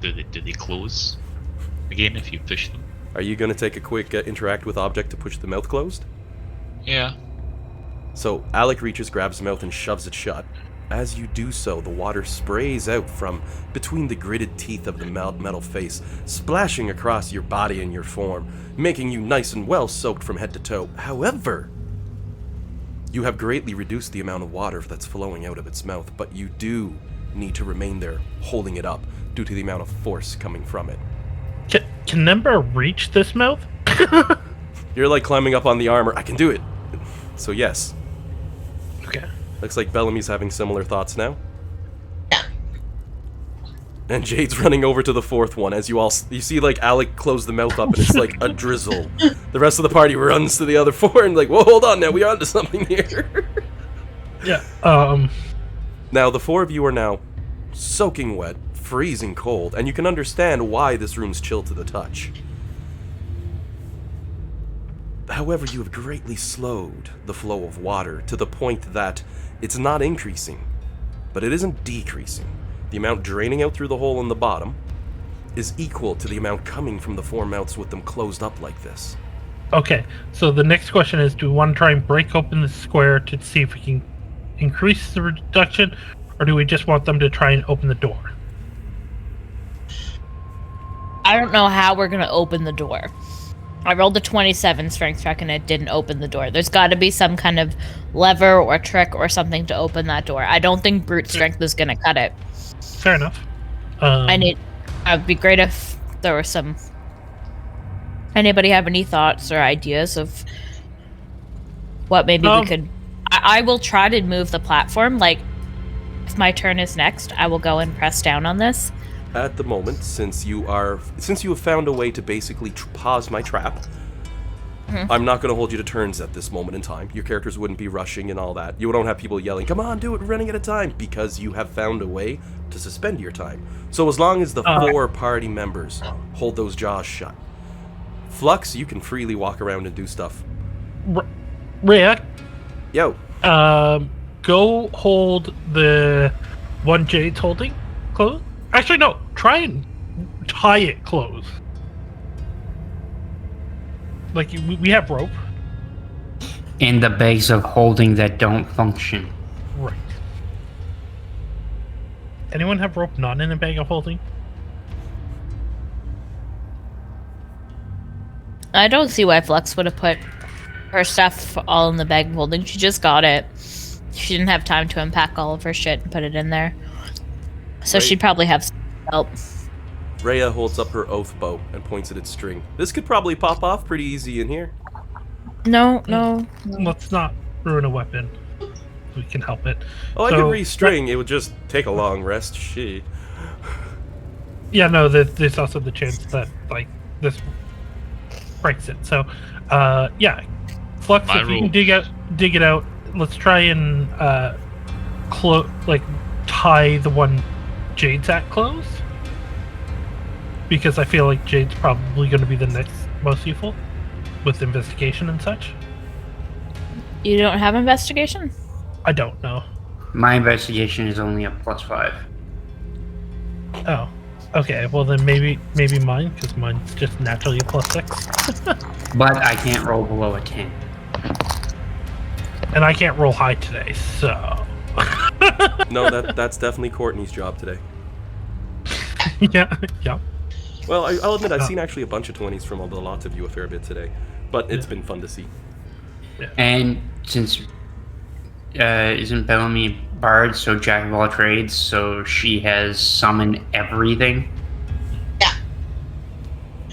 Do they close again if you push them? Are you going to take a quick interact with object to push the mouth closed? Yeah. So Alec reaches, grabs the mouth, and shoves it shut. As you do so, the water sprays out from between the gritted teeth of the metal face, splashing across your body and your form, making you nice and well soaked from head to toe. However, you have greatly reduced the amount of water that's flowing out of its mouth, but you do need to remain there, holding it up, due to the amount of force coming from it. Can Nemba reach this mouth? You're like climbing up on the armor. I can do it. So yes. Okay. Looks like Bellamy's having similar thoughts now. And Jade's running over to the fourth one as you see like Alec close the mouth up and it's like a drizzle. The rest of the party runs to the other four and like, whoa, hold on now, we're onto something here. Yeah. Now the four of you are now soaking wet, freezing cold, and you can understand why this room's chill to the touch. However, you have greatly slowed the flow of water to the point that it's not increasing, but it isn't decreasing. The amount draining out through the hole in the bottom is equal to the amount coming from the four mouths with them closed up like this. Okay, so the next question is, do we want to try and break open the square to see if we can increase the reduction, or do we just want them to try and open the door? I don't know how we're gonna open the door. I rolled a 27 strength check and it didn't open the door. There's got to be some kind of lever or trick or something to open that door. I don't think brute strength is gonna cut it. Fair enough. It'd be great if there were some. Anybody have any thoughts or ideas of what maybe we could? I will try to move the platform. Like, if my turn is next, I will go and press down on this. At the moment, since you have found a way to basically pause my trap, I'm not going to hold you to turns at this moment in time. Your characters wouldn't be rushing and all that. You don't have people yelling, come on, do it, we're running out of time, because you have found a way to suspend your time. So as long as the four party members hold those jaws shut, Flux, you can freely walk around and do stuff. Rhea, Yo. go hold the one Jade's holding close. Actually, no. Try and tie it close. Like, we have rope. And the bags of holding that don't function. Right. Anyone have rope not in a bag of holding? I don't see why Flux would have put her stuff all in the bag of holding. She just got it. She didn't have time to unpack all of her shit and put it in there. So she'd probably have some help. Rhea holds up her oath bow and points at its string. This could probably pop off pretty easy in here. No. Let's not ruin a weapon. We can help it. Oh, I could restring. It would just take a long rest. Shit. Yeah, no, there's also the chance that, like, this breaks it. So, yeah. Flux, if you can dig it out, let's try and, tie the one Jade's at close. Because I feel like Jade's probably going to be the next most useful with investigation and such. You don't have investigation? I don't know. My investigation is only a +5. Oh, okay. Well then maybe mine, because mine's just naturally a +6. But I can't roll below a 10. And I can't roll high today, so. No, that's definitely Courtney's job today. Yeah, yeah. Well, I'll admit I've Oh. seen actually a bunch of 20s from a lot of you a fair bit today, but it's been fun to see. And since isn't Bellamy Bard, so Jack of all trades, so she has summoned everything. Yeah,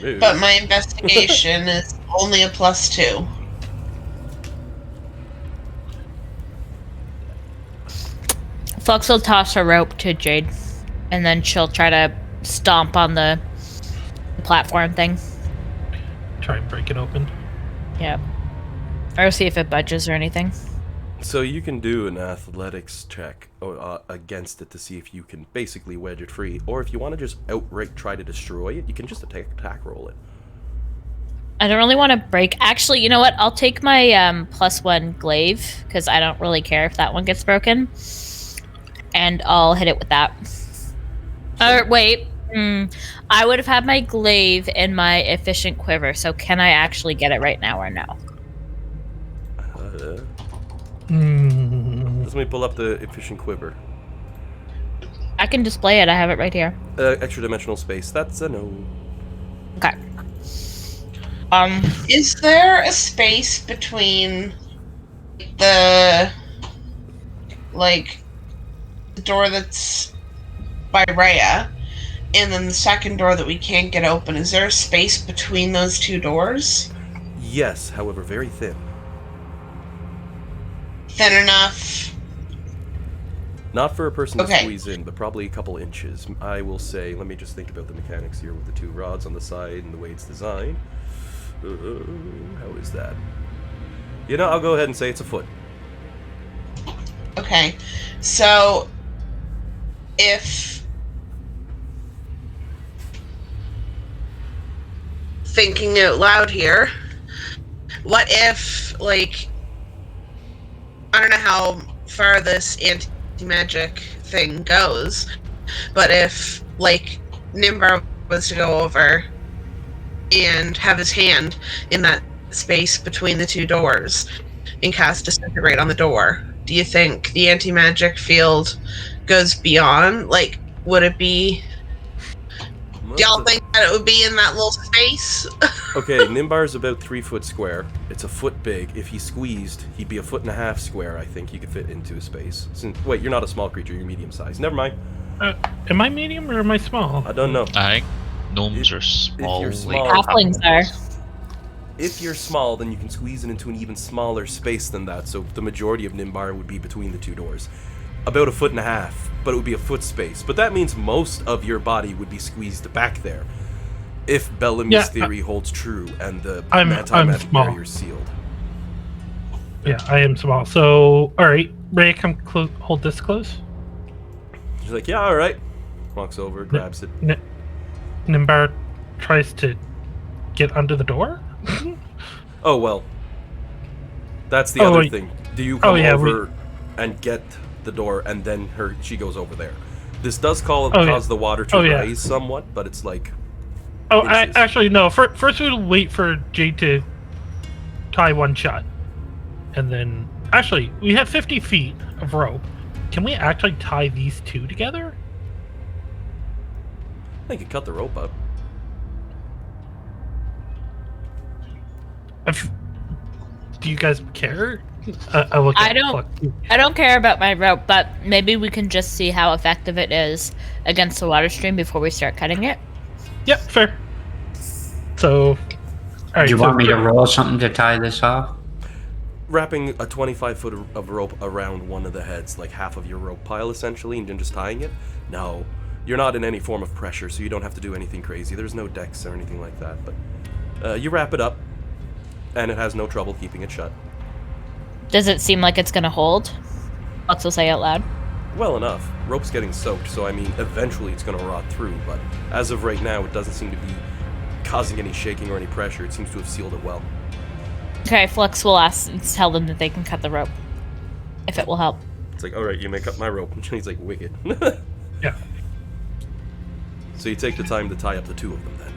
Ooh. but my investigation is only a +2. Flux will toss her rope to Jade, and then she'll try to stomp on the platform thing. Try and break it open. Yeah. Or see if it budges or anything. So you can do an athletics check against it to see if you can basically wedge it free, or if you want to just outright try to destroy it, you can just attack roll it. I don't really want to break. Actually, you know what? I'll take my +1 glaive, because I don't really care if that one gets broken. And I'll hit it with that. Or wait. I would have had my glaive in my efficient quiver, so can I actually get it right now or no? Let me pull up the efficient quiver. I can display it. I have it right here. Extra dimensional space. That's a no. Okay. Is there a space between the door that's by Rhea and then the second door that we can't get open? Is there a space between those two doors? Yes, however, very thin. Thin enough. Not for a person to Okay. squeeze in, but probably a couple inches. I will say, let me just think about the mechanics here with the two rods on the side and the way it's designed. How is that? You know, I'll go ahead and say it's a foot. Okay. So if thinking out loud here, what if, like, I don't know how far this anti-magic thing goes, but if, like, Nimbar was to go over and have his hand in that space between the two doors and cast Disintegrate on the door, do you think the anti-magic field goes beyond? Like, would it be... Do y'all think that it would be in that little space? Okay, Nimbar's about 3 foot square. It's a foot big. If he squeezed, he'd be a 1.5 feet square, I think. You could fit into a space. Wait, you're not a small creature, you're medium sized. Never mind. Am I medium or am I small? I don't know. I think gnomes are small. you're like small- Halflings are. If you're small, then you can squeeze it into an even smaller space than that, so the majority of Nimbar would be between the two doors. About 1.5 feet, but it would be a foot space. But that means most of your body would be squeezed back there. If Bellamy's theory holds true and the I'm anti-magic small. barrier's sealed. Yeah, I am small. So, alright. Ray, come hold this close. She's like, yeah, alright. Walks over, grabs it. Nimbar tries to get under the door? Oh, well. That's the Oh, other wait. thing. Do you come Oh, yeah, over and get the door, and then she goes over there? This does Oh, yeah. cause the water to Oh, yeah. rise somewhat, but it's like... Oh, inches. actually, no. First, we'll wait for Jade to tie one shot. And then... Actually, we have 50 feet of rope. Can we actually tie these two together? I could cut the rope up. Do you guys care? I look I at don't- Fluck. I don't care about my rope, but maybe we can just see how effective it is against the water stream before we start cutting it. Yep, fair. So... Alright, Do you so want me to roll something to tie this off? Wrapping a 25 foot of rope around one of the heads, like half of your rope pile essentially, and then just tying it? No. You're not in any form of pressure, so you don't have to do anything crazy. There's no decks or anything like that, but you wrap it up, and it has no trouble keeping it shut. Does it seem like it's gonna hold? Flux will say out loud. Well enough. Rope's getting soaked, so I mean, eventually it's going to rot through, but as of right now, it doesn't seem to be causing any shaking or any pressure. It seems to have sealed it well. Okay, Flux will tell them that they can cut the rope. If it will help. It's like, alright, you may cut my rope. And he's like, wicked. Yeah. So you take the time to tie up the two of them then.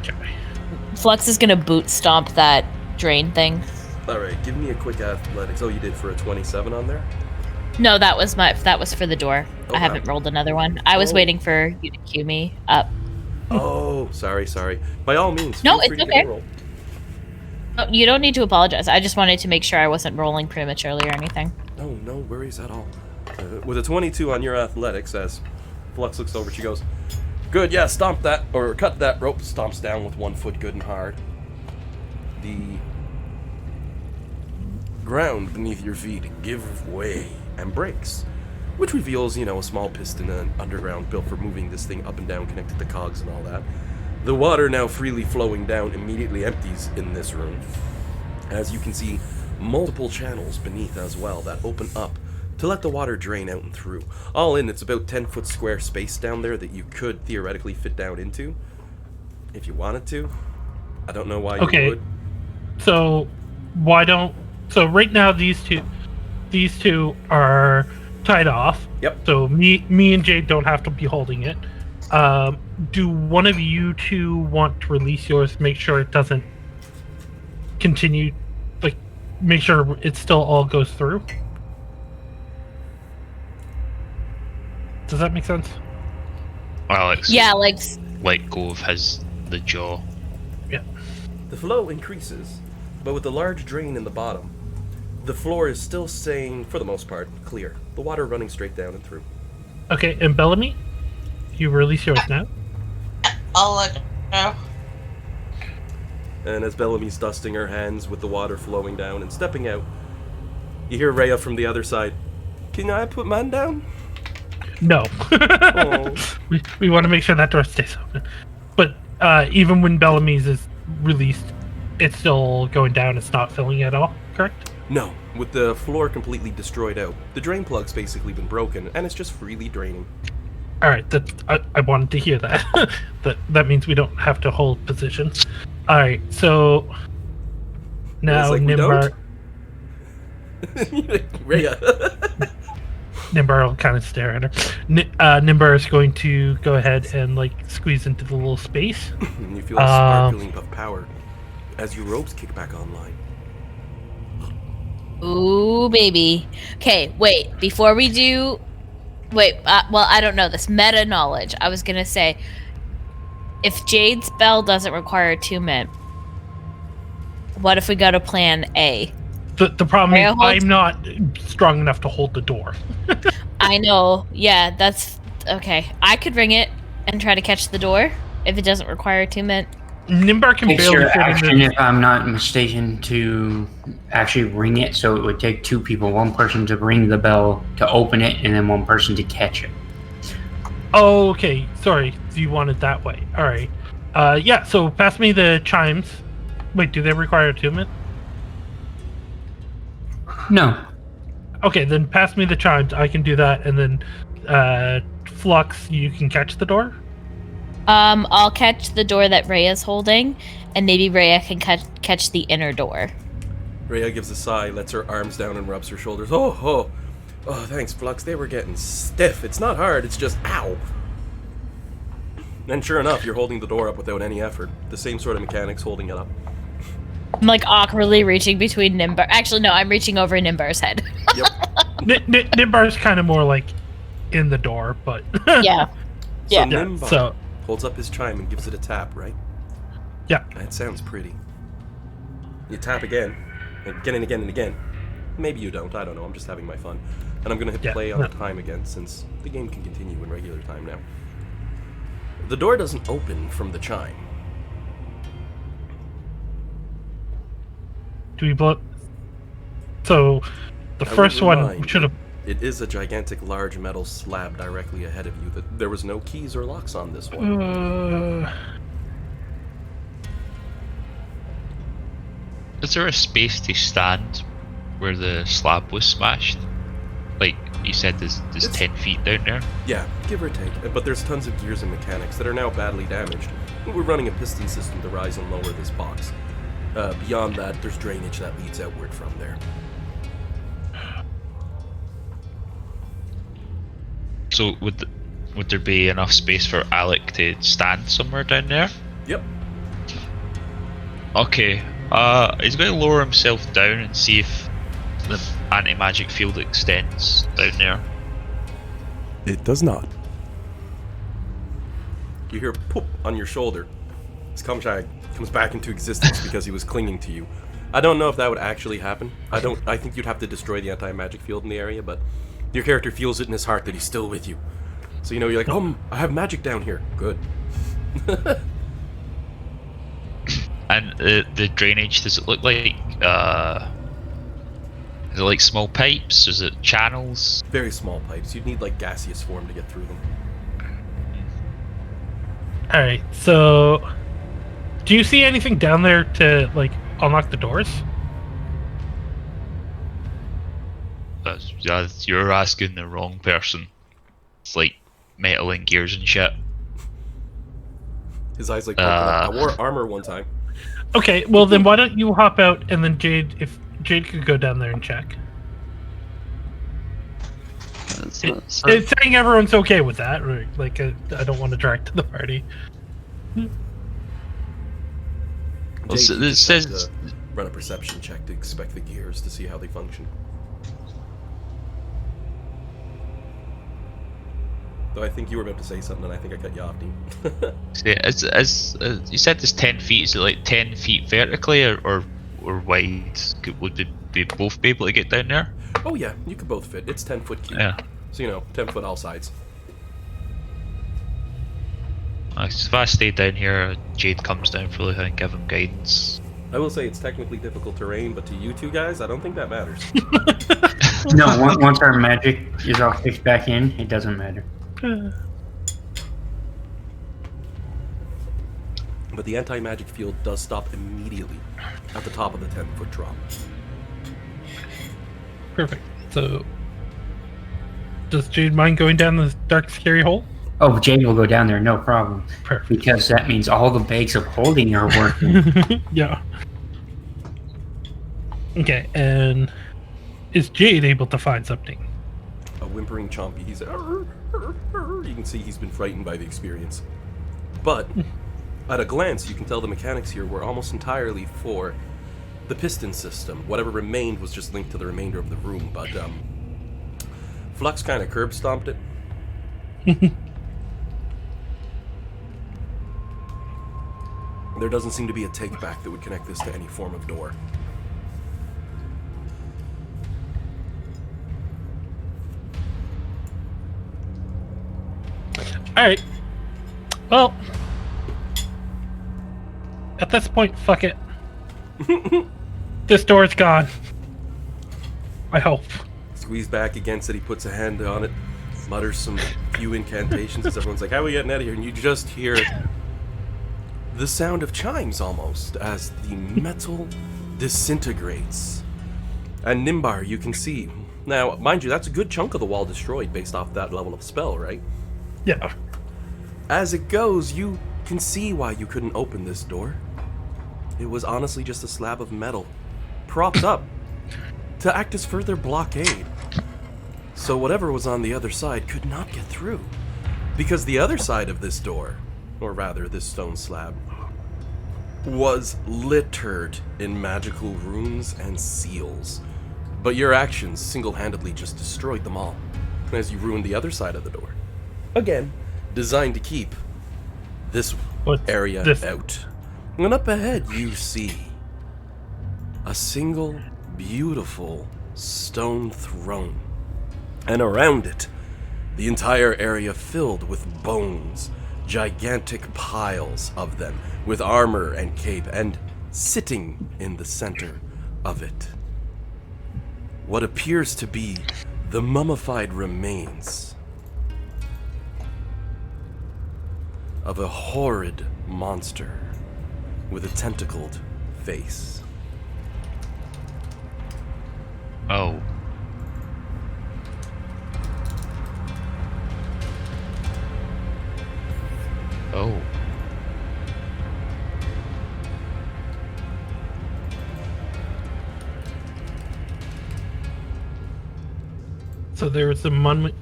Okay. Flux is gonna boot stomp that drain thing. Alright, give me a quick athletics. Oh, you did for a 27 on there? No, that was for the door. Oh, I haven't rolled another one. I was Oh. waiting for you to cue me up. Oh, sorry. By all means, No, feel free it's to give me okay. a roll. No, you don't need to apologize. I just wanted to make sure I wasn't rolling prematurely or anything. No worries at all. With a 22 on your athletics, as Flux looks over, she goes, "Good, yeah, stomp that, or cut that rope." Stomps down with one foot good and hard. The ground beneath your feet gives way and breaks, which reveals, a small piston underground built for moving this thing up and down, connected to cogs and all that. The water now freely flowing down immediately empties in this room. As you can see, multiple channels beneath as well that open up to let the water drain out and through. All in, it's about 10-foot square space down there that you could theoretically fit down into, if you wanted to. I don't know why you would. So so right now these two are tied off. Yep. So me and Jade don't have to be holding it. Do one of you two want to release yours? Make sure it doesn't continue. Like, make sure it still all goes through. Does that make sense? Alex. Yeah, like Let go of the jaw. Yeah. The flow increases, but with the large drain in the bottom, the floor is still staying, for the most part, clear. The water running straight down and through. Okay, and Bellamy, you release yours now. I'll let go. And as Bellamy's dusting her hands with the water flowing down and stepping out, you hear Rhea from the other side. "Can I put mine down?" No. Oh. we want to make sure that door stays open. But even when Bellamy's is released, it's still going down. It's not filling at all, correct? No, with the floor completely destroyed out. The drain plug's basically been broken, and it's just freely draining. All right, I wanted to hear that. that means we don't have to hold positions. All right, so now It's like we Nimbar Rhea. Nimbar will kind of stare at her. Nimbar is going to go ahead and squeeze into the little space. And you feel a sparkling of power as your ropes kick back online. ooh, baby. Okay, wait. Before we do, well, I don't know this meta knowledge. I was gonna say, if Jade's spell doesn't require attunement, what if we go to Plan A? The problem is Rhea I'm not strong enough to hold the door. I know. Yeah, that's okay. I could ring it and try to catch the door if it doesn't require attunement. Nimbar can Takes barely your fit in action, the... if I'm not mistaken, to actually ring it, so it would take two people, one person to ring the bell to open it, and then one person to catch it. Oh, okay. Sorry, you want it that way. All right. Yeah. So pass me the chimes. Wait, do they require attunement? No. Okay, then pass me the chimes. I can do that, and then Flux, you can catch the door. I'll catch the door that Rhea's holding, and maybe Rhea can catch the inner door. Rhea gives a sigh, lets her arms down and rubs her shoulders. Oh, thanks, Flux. They were getting stiff. It's not hard, it's just ow. And sure enough, you're holding the door up without any effort. The same sort of mechanics holding it up. I'm awkwardly reaching between Nimbar. Actually, no, I'm reaching over Nimbar's head. Yep. Nimbar's kind of more in the door, but Yeah. So Yeah. Nimbar So holds up his chime and gives it a tap, right? yeah. That sounds pretty. You tap again and again. Maybe you don't, I don't know, I'm just having my fun. And I'm gonna hit play on the time again, since the game can continue in regular time now. The door doesn't open from the chime. Do we blow? So the I first would one remind should have. It is a gigantic large metal slab directly ahead of you. There was no keys or locks on this one. Is there a space to stand where the slab was smashed? Like you said, there's 10 feet down there. Yeah, give or take. But there's tons of gears and mechanics that are now badly damaged. We're running a piston system to rise and lower this box. Beyond that, there's drainage that leads outward from there. So would there be enough space for Alec to stand somewhere down there? Yep. Okay. He's going to lower himself down and see if anti-magic field extends down there? It does not. You hear poop on your shoulder. Scumshag comes back into existence because he was clinging to you. I don't know if that would actually happen. I think you'd have to destroy the anti-magic field in the area, but your character feels it in his heart that he's still with you. So you're like, I have magic down here. Good. And the drainage, does it look like is it like small pipes? Is it channels? Very small pipes. You'd need like gaseous form to get through them. All right. So, do you see anything down there to like unlock the doors? You're asking the wrong person. It's like metal and gears and shit. His eyes like poking up. I wore armor one time. Okay. Well, then why don't you hop out and then Jade could go down there and check. It's saying everyone's okay with that, right? Like, I don't want to drag to the party. Well, Jake, so you this just have says to run a perception check to inspect the gears to see how they function. Though I think you were about to say something, and I think I cut you off, Dean. as you said, this 10 feet. Is it like 10 feet vertically or wide? Would they both be able to get down there? Oh yeah, you could both fit. It's 10-foot cube. Yeah. So 10 foot all sides. If I stay down here, Jade comes down for Luca and give him guidance. I will say it's technically difficult terrain, but to you two guys, I don't think that matters. No, once our magic is all fixed back in, it doesn't matter. But the anti-magic field does stop immediately at the top of the 10-foot drop. Perfect. So, does Jade mind going down this dark, scary hole? Oh, Jade will go down there, no problem. Perfect. Because that means all the bags of holding are working. Yeah. Okay, and is Jade able to find something? A whimpering chompy, he's "Arr, arr, arr." You can see he's been frightened by the experience. But at a glance, you can tell the mechanics here were almost entirely for the piston system. Whatever remained was just linked to the remainder of the room, but Flux kind of curb stomped it. There doesn't seem to be a take back that would connect this to any form of door. Alright. Well, at this point, fuck it. This door's gone. I hope. Squeeze back against it, he puts a hand on it, mutters some few incantations as everyone's like, how are we getting out of here? And you just hear the sound of chimes almost as the metal disintegrates. And Nimbar, you can see. Now, mind you, that's a good chunk of the wall destroyed based off that level of spell, right? Yeah. As it goes, you can see why you couldn't open this door. It was honestly just a slab of metal, propped up, to act as further blockade. So whatever was on the other side could not get through. Because the other side of this door, or rather this stone slab, was littered in magical runes and seals. But your actions single-handedly just destroyed them all, as you ruined the other side of the door. Again, designed to keep this area out. And up ahead you see a single beautiful stone throne. And around it, the entire area filled with bones, gigantic piles of them, with armor and cape, and sitting in the center of it, what appears to be the mummified remains of a horrid monster with a tentacled face. Oh. Oh. So there was a mummy.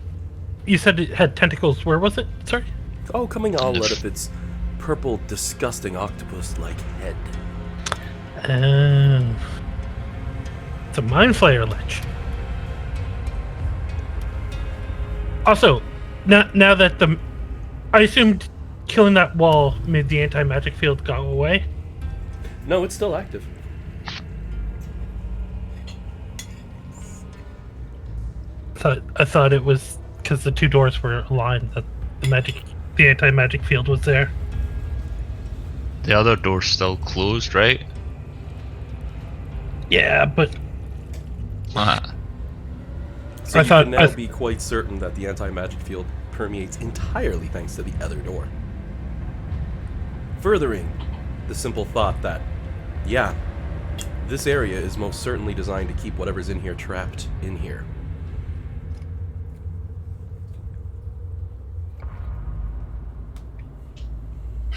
You said it had tentacles. Where was it? Sorry? Oh, coming all out of its purple, disgusting octopus-like head. It's a Mind Flayer Lich. Also, now that I assumed killing that wall made the anti-magic field go away. No, it's still active. I thought it was because the two doors were aligned that the anti-magic field was there. The other door's still closed, right? Yeah, but So I you thought- can now be quite certain that the anti-magic field permeates entirely thanks to the other door. Furthering the simple thought that, yeah, this area is most certainly designed to keep whatever's in here trapped in here.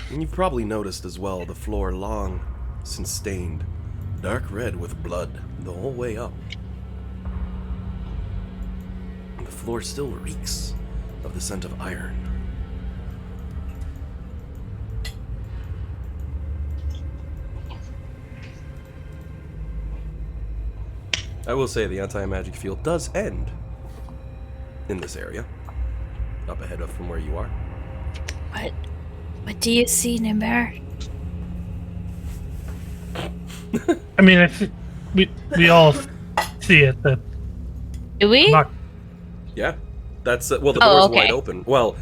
And you've probably noticed as well the floor long since stained, dark red with blood the whole way up. And the floor still reeks of the scent of iron. I will say the anti-magic field does end in this area, up ahead of from where you are. What do you see, Nimbar? I mean, we all see it. That Do we? not, Yeah, that's well. The Oh, door's okay. wide open. Well,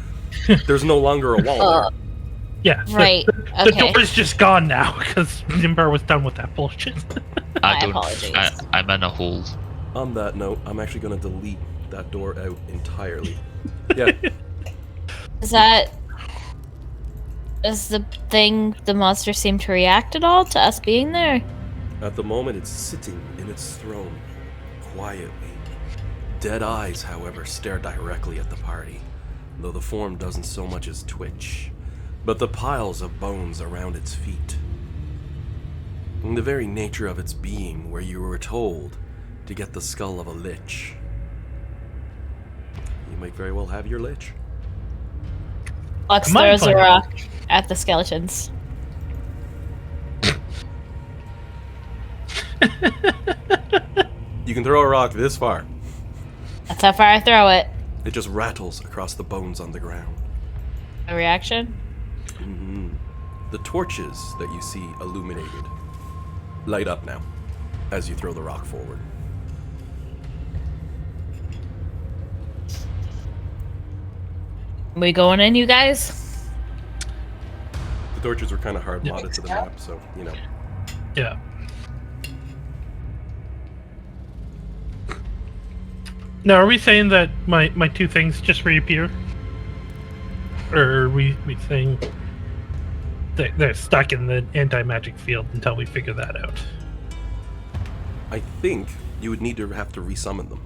there's no longer a wall there. yeah, Right. The Okay. door is just gone now because Nimbar was done with that bullshit. I My don't. apologies. I'm in a hole. On that note, I'm actually going to delete that door out entirely. Yeah, Does the monster seem to react at all to us being there? at the moment it's sitting in its throne, quietly. Dead eyes, however, stare directly at the party, though the form doesn't so much as twitch, but the piles of bones around its feet. And the very nature of its being, where you were told to get the skull of a lich. You might very well have your lich. Lux Come on, throws a Fire. rock at the skeletons. You can throw a rock this far. That's how far I throw it. It just rattles across the bones on the ground. A reaction? The torches that you see illuminated light up now as you throw the rock forward. We going in, you guys? The torches were kind of hard modded to the map, so, you know. Yeah. Now, are we saying that my two things just reappear? Or are we saying that they're stuck in the anti-magic field until we figure that out? I think you would need to have to resummon them.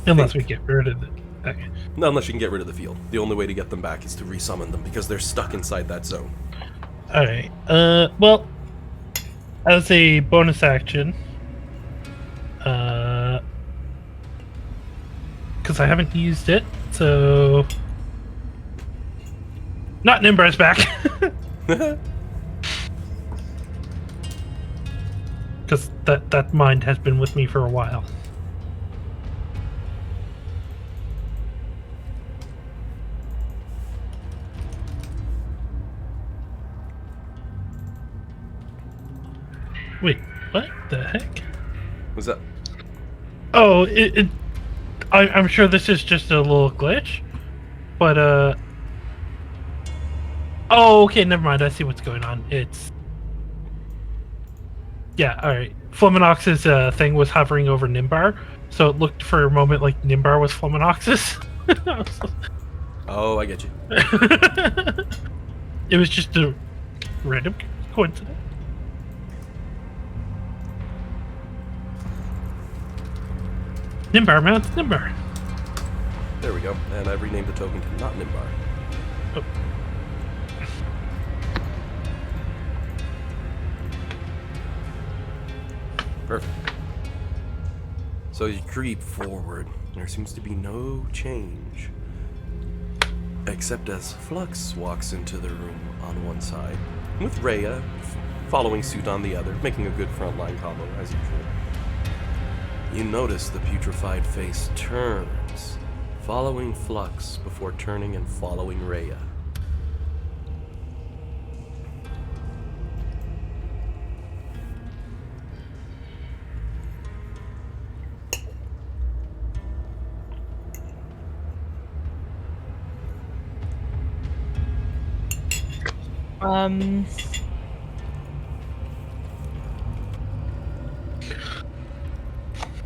Unless we get rid of it. Okay. No, unless you can get rid of the field. The only way to get them back is to resummon them because they're stuck inside that zone. Alright. Well, as a bonus action, because I haven't used it, so not Nimbar's back. Because that mind has been with me for a while. Wait, what the heck? Was that? Oh, I'm sure this is just a little glitch, but oh, okay, never mind. I see what's going on. Yeah, all right. Fleminox's thing was hovering over Nimbar, so it looked for a moment like Nimbar was Fleminox's. Oh, I get you. It was just a random coincidence. Nimbar mounts Nimbar. There we go. And I've renamed the token to not Nimbar. Oh. Perfect. So you creep forward. There seems to be no change. Except as Flux walks into the room on one side, with Rhea following suit on the other, making a good frontline combo as usual. You notice the putrefied face turns, following Flux before turning and following Rhea.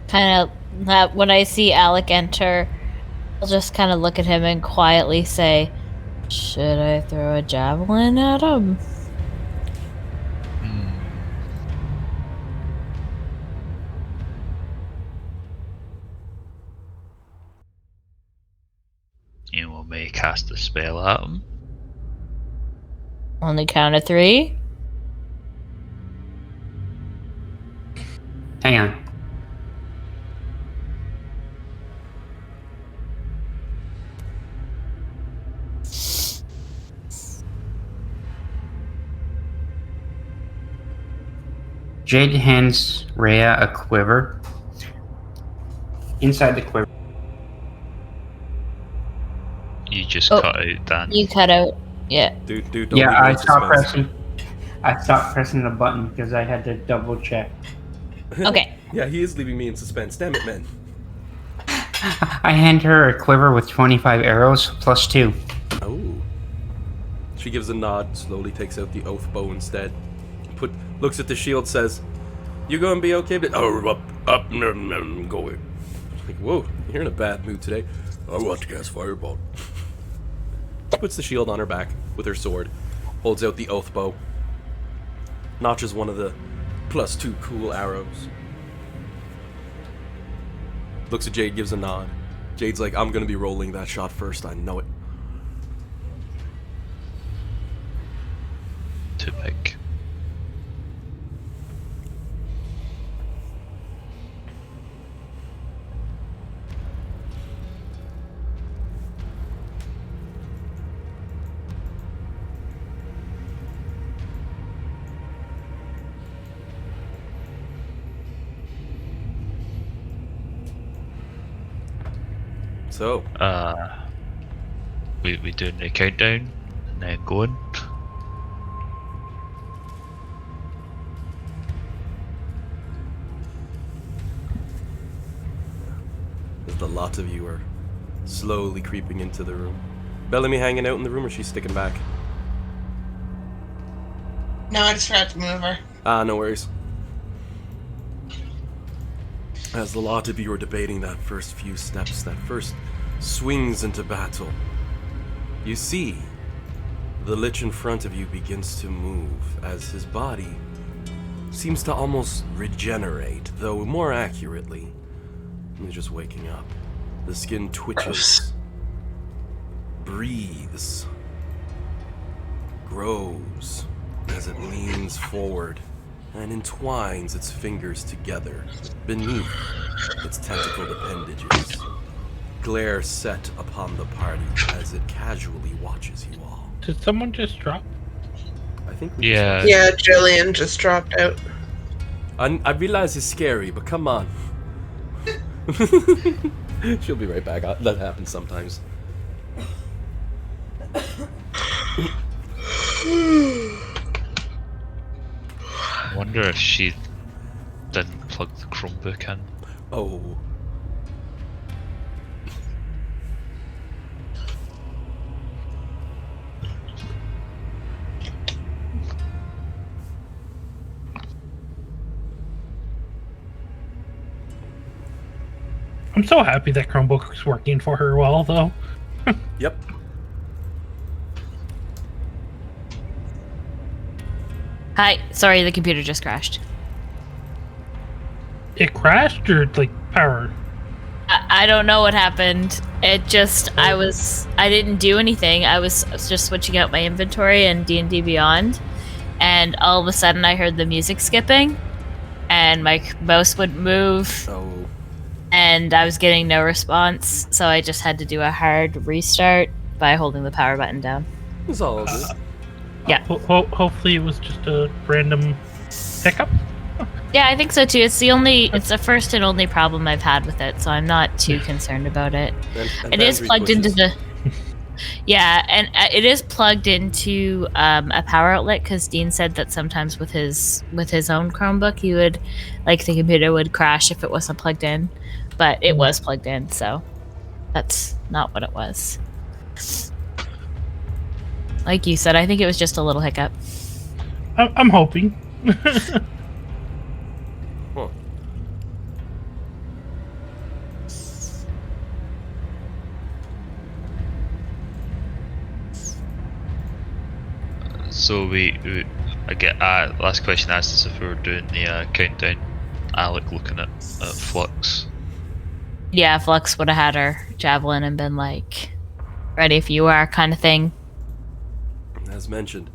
Kind of when I see Alec enter, I'll just kind of look at him and quietly say, "Should I throw a javelin at him?" You want me to cast a spell at him? On the count of 3. Hang on. Jade hands Rhea a quiver. Inside the quiver, You just Oh. cut out Dan. You cut out. Yeah. Dude, don't yeah, leave me I in stopped suspense. pressing. I stopped pressing the button because I had to double check. Okay. Yeah, he is leaving me in suspense. Damn it, man. I hand her a quiver with 25 arrows plus 2. Oh. She gives a nod, slowly takes out the oath bow instead. Looks at the shield, says, "You gonna be okay?" But up, go away. Like, whoa, you're in a bad mood today. I want to cast fireball. Puts the shield on her back with her sword, holds out the oath bow, notches one of the +2 cool arrows. Looks at Jade, gives a nod. Jade's like, "I'm gonna be rolling that shot first, I know it." To pick. So, We doing the countdown and then going. as the lot of you are slowly creeping into the room. Bellamy hanging out in the room, or she's sticking back? No, I just forgot to move her. No worries. As the lot of you are debating that first few steps, that first swings into battle, you see the Lich in front of you begins to move as his body seems to almost regenerate, though more accurately, he's just waking up. The skin twitches, breathes, grows as it leans forward and entwines its fingers together beneath its tentacled appendages. Glare set upon the party as it casually watches you all. Did someone just drop? I think we Yeah. Yeah, Jillian just dropped out. I realize it's scary, but come on. She'll be right back. That happens sometimes. I wonder if she didn't plug the Chromebook in. Oh. I'm so happy that Chromebook's working for her well, though. Yep. Hi. Sorry, the computer just crashed. It crashed or like power? I don't know what happened. It just I didn't do anything. I was just switching out my inventory in D&D Beyond, and all of a sudden I heard the music skipping, and my mouse wouldn't move, Oh. and I was getting no response. So I just had to do a hard restart by holding the power button down. It's all good. Yeah. Hopefully it was just a random hiccup. Yeah, I think so too. It's the first and only problem I've had with it, so I'm not too concerned about it. And It is boundary plugged into pushes. the. Yeah, and it is plugged into a power outlet because Dean said that sometimes with his own Chromebook, he would, like, the computer would crash if it wasn't plugged in, but it was plugged in, so that's not what it was. Like you said, I think it was just a little hiccup. I'm hoping. Huh. So I get last question asked us if we were doing the countdown. Alec looking at Flux. Yeah, Flux would have had her javelin and been like, "Ready if you are," kind of thing. As mentioned,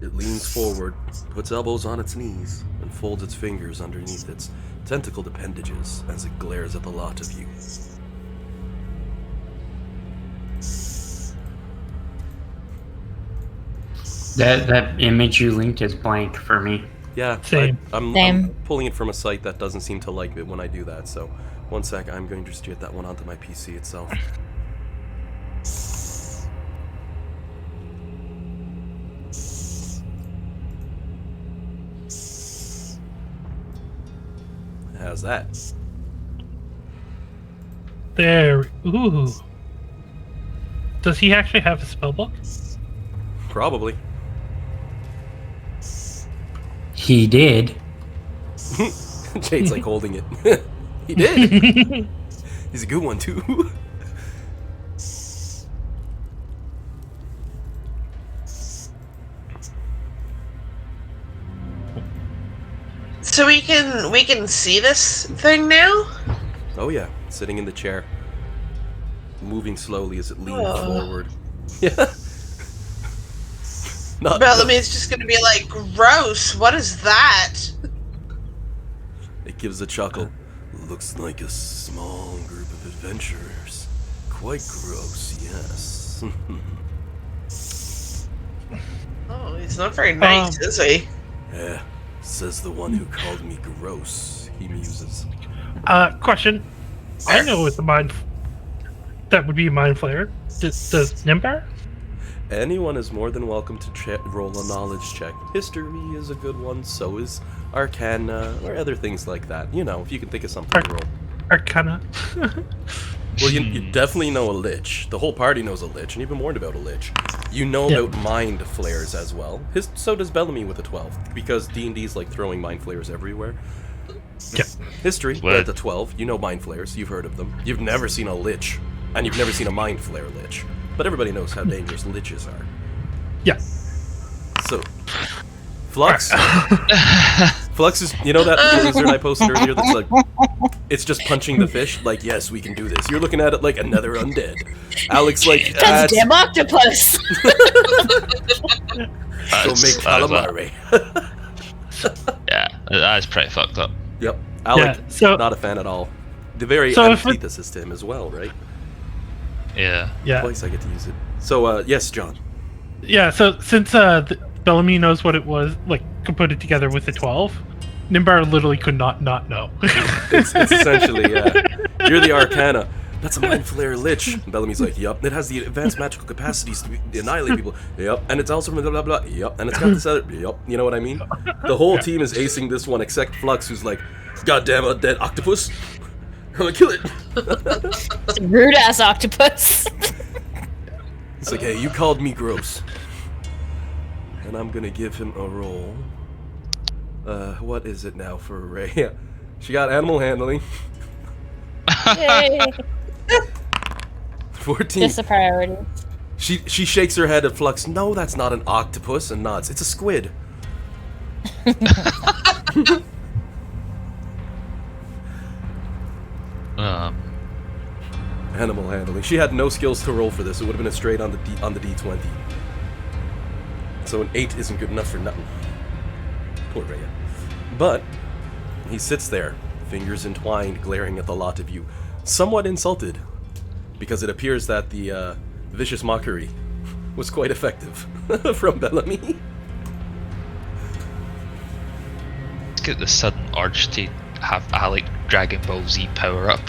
it leans forward, puts elbows on its knees, and folds its fingers underneath its tentacled appendages as it glares at the lot of you. That image you linked is blank for me. Yeah, Same. I'm Same. pulling it from a site that doesn't seem to like it when I do that, so one sec, I'm going to just get that one onto my PC itself. How's that? There. Ooh. Does he actually have a spellbook? Probably. He did. Jade's like holding it. He did. He's a good one too. So we can see this thing now? Oh yeah, sitting in the chair, moving slowly as it leans Oh. forward. Yeah. Not Bellamy's just gonna be like, gross, what is that? It gives a chuckle. Looks like a small group of adventurers. Quite gross, yes. Oh, he's not very nice, is he? Yeah, says the one who called me gross, he muses. Question. I know it's a mind. That would be a mind flare. Does Nimbar? Anyone is more than welcome to roll a knowledge check. History is a good one, so is Arcana, or other things like that. You know, if you can think of something to roll. Arcana. Well, you definitely know a lich. The whole party knows a lich, and you've been warned about a lich. You know Yeah. about mind flares as well. So does Bellamy with a 12, because D&D's like throwing mind flares everywhere. Yeah. History, What? at the 12, you know mind flares, you've heard of them. You've never seen a lich, and you've never seen a mind flare lich. But everybody knows how dangerous liches are. Yeah. So, Flux. Flux is, you know that lizard I posted earlier that's like, it's just punching the fish? Like, yes, we can do this. You're looking at it like another undead. Alex, like, That's damn octopus. go make calamari. Yeah, that's pretty fucked up. Yep. Alec, Yeah, so- not a fan at all. The very So if it- antithesis to him as well, right? Yeah. Yeah. Twice I get to use it. So, yes, John. Yeah. So since Bellamy knows what it was, like, could put it together with the 12, Nimbar literally could not know. It's essentially, you're the Arcana. That's a mind flare lich. And Bellamy's like, yup. It has the advanced magical capacities to annihilate people. Yup. And it's also from blah, blah, blah. Yup. And it's got this other. Yup. You know what I mean? The whole team is acing this one except Flux, who's like, goddamn a dead octopus. I'm gonna kill it. Rude ass octopus. It's like, hey, you called me gross. And I'm gonna give him a roll. What is it now for Ray? She got animal handling. Yay. 14. Just a priority. She shakes her head at Flux. No, that's not an octopus, and nods. It's a squid. Animal handling. She had no skills to roll for this. It would have been a straight on the D20. So an 8 isn't good enough for nothing. Poor Rhea. But he sits there, fingers entwined, glaring at the lot of you, somewhat insulted, because it appears that the vicious mockery was quite effective from Bellamy. get the sudden urge to have a like Dragon Ball Z power up.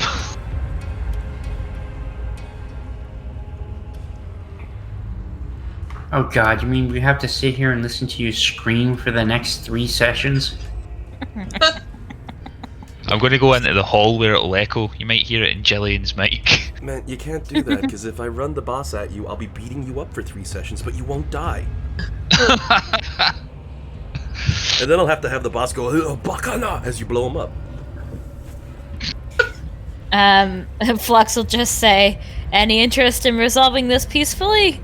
Oh god, you mean we have to sit here and listen to you scream for the next 3 sessions? I'm going to go into the hall where it'll echo. You might hear it in Jillian's mic. Man, you can't do that, because if I run the boss at you, I'll be beating you up for 3 sessions, but you won't die. And then I'll have to have the boss go, "Oh, Bakana," as you blow him up. Flux will just say, "Any interest in resolving this peacefully?"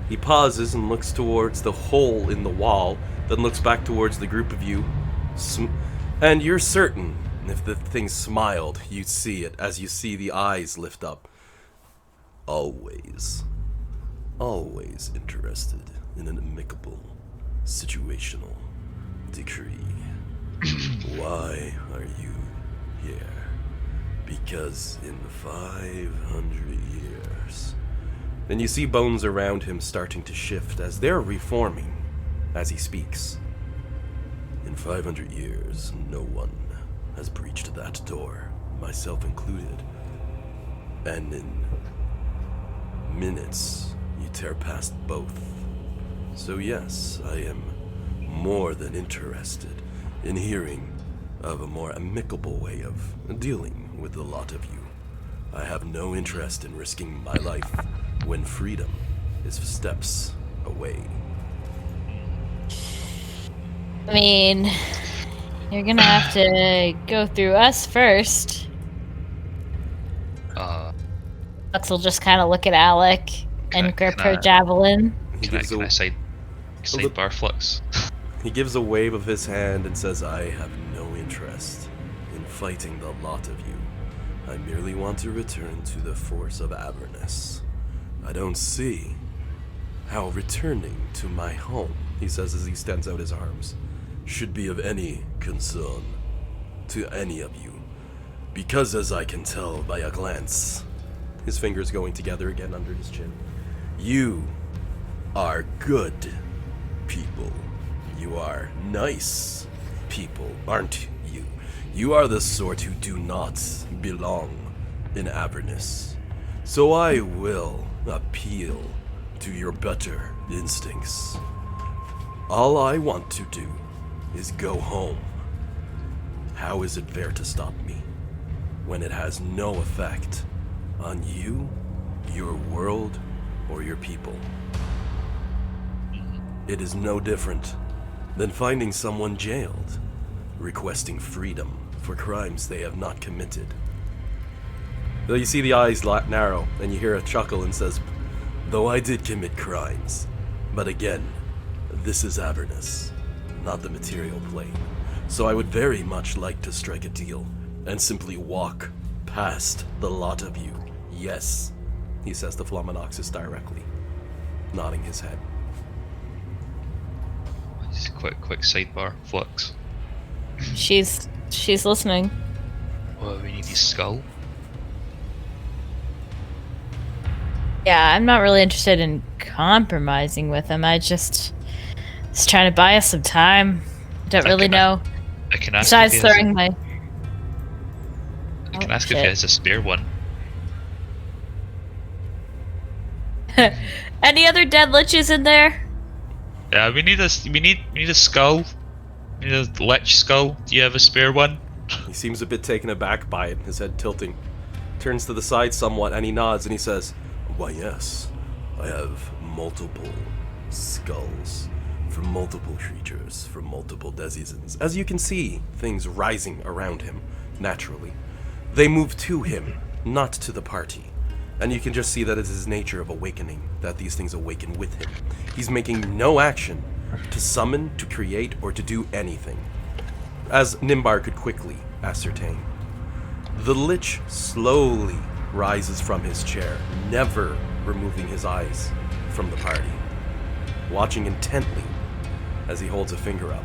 He pauses and looks towards the hole in the wall, then looks back towards the group of you. And you're certain, if the thing smiled, you'd see it as you see the eyes lift up. Always interested in an amicable, situational decree. Why are you here? Because in 500 years... Then you see bones around him starting to shift as they're reforming as he speaks. In 500 years, no one has breached that door, myself included. And in minutes, you tear past both. So yes, I am more than interested in hearing of a more amicable way of dealing with the lot of you. I have no interest in risking my life when freedom is steps away. I mean, you're gonna have to go through us first. Flux will just kind of look at Alec and grip her javelin. Can I sidebar Flux? He gives a wave of his hand and says, "I have no interest in fighting the lot of you. I merely want to return to the force of Avernus. I don't see how returning to my home," he says as he extends out his arms, "should be of any concern to any of you. Because as I can tell by a glance," his fingers going together again under his chin, "you are good people. You are nice people, aren't you? You are the sort who do not belong in Avernus. So I will appeal to your better instincts. All I want to do is go home. How is it fair to stop me when it has no effect on you, your world, or your people? It is no different than finding someone jailed, requesting freedom for crimes they have not committed." Though you see the eyes narrow, and you hear a chuckle and says, "Though I did commit crimes, but again, this is Avernus, not the material plane. So I would very much like to strike a deal and simply walk past the lot of you. Yes," he says to Flominoxus directly, nodding his head. Just a quick sidebar, Flux. She's listening. Well, we need his skull. Yeah, I'm not really interested in compromising with him. I just was trying to buy us some time. Don't really know. I can ask Besides if he has throwing my... I can ask if he has a spare one. Any other dead liches in there? Yeah, we need a skull. We need a lich skull. Do you have a spare one? He seems a bit taken aback by it, his head tilting. Turns to the side somewhat, and he nods and he says, "Why yes, I have multiple skulls from multiple creatures, from multiple denizens." As you can see, things rising around him, naturally. They move to him, not to the party. And you can just see that it's his nature of awakening, that these things awaken with him. He's making no action to summon, to create, or to do anything, as Nimbar could quickly ascertain. The Lich slowly rises from his chair, never removing his eyes from the party, watching intently as he holds a finger up.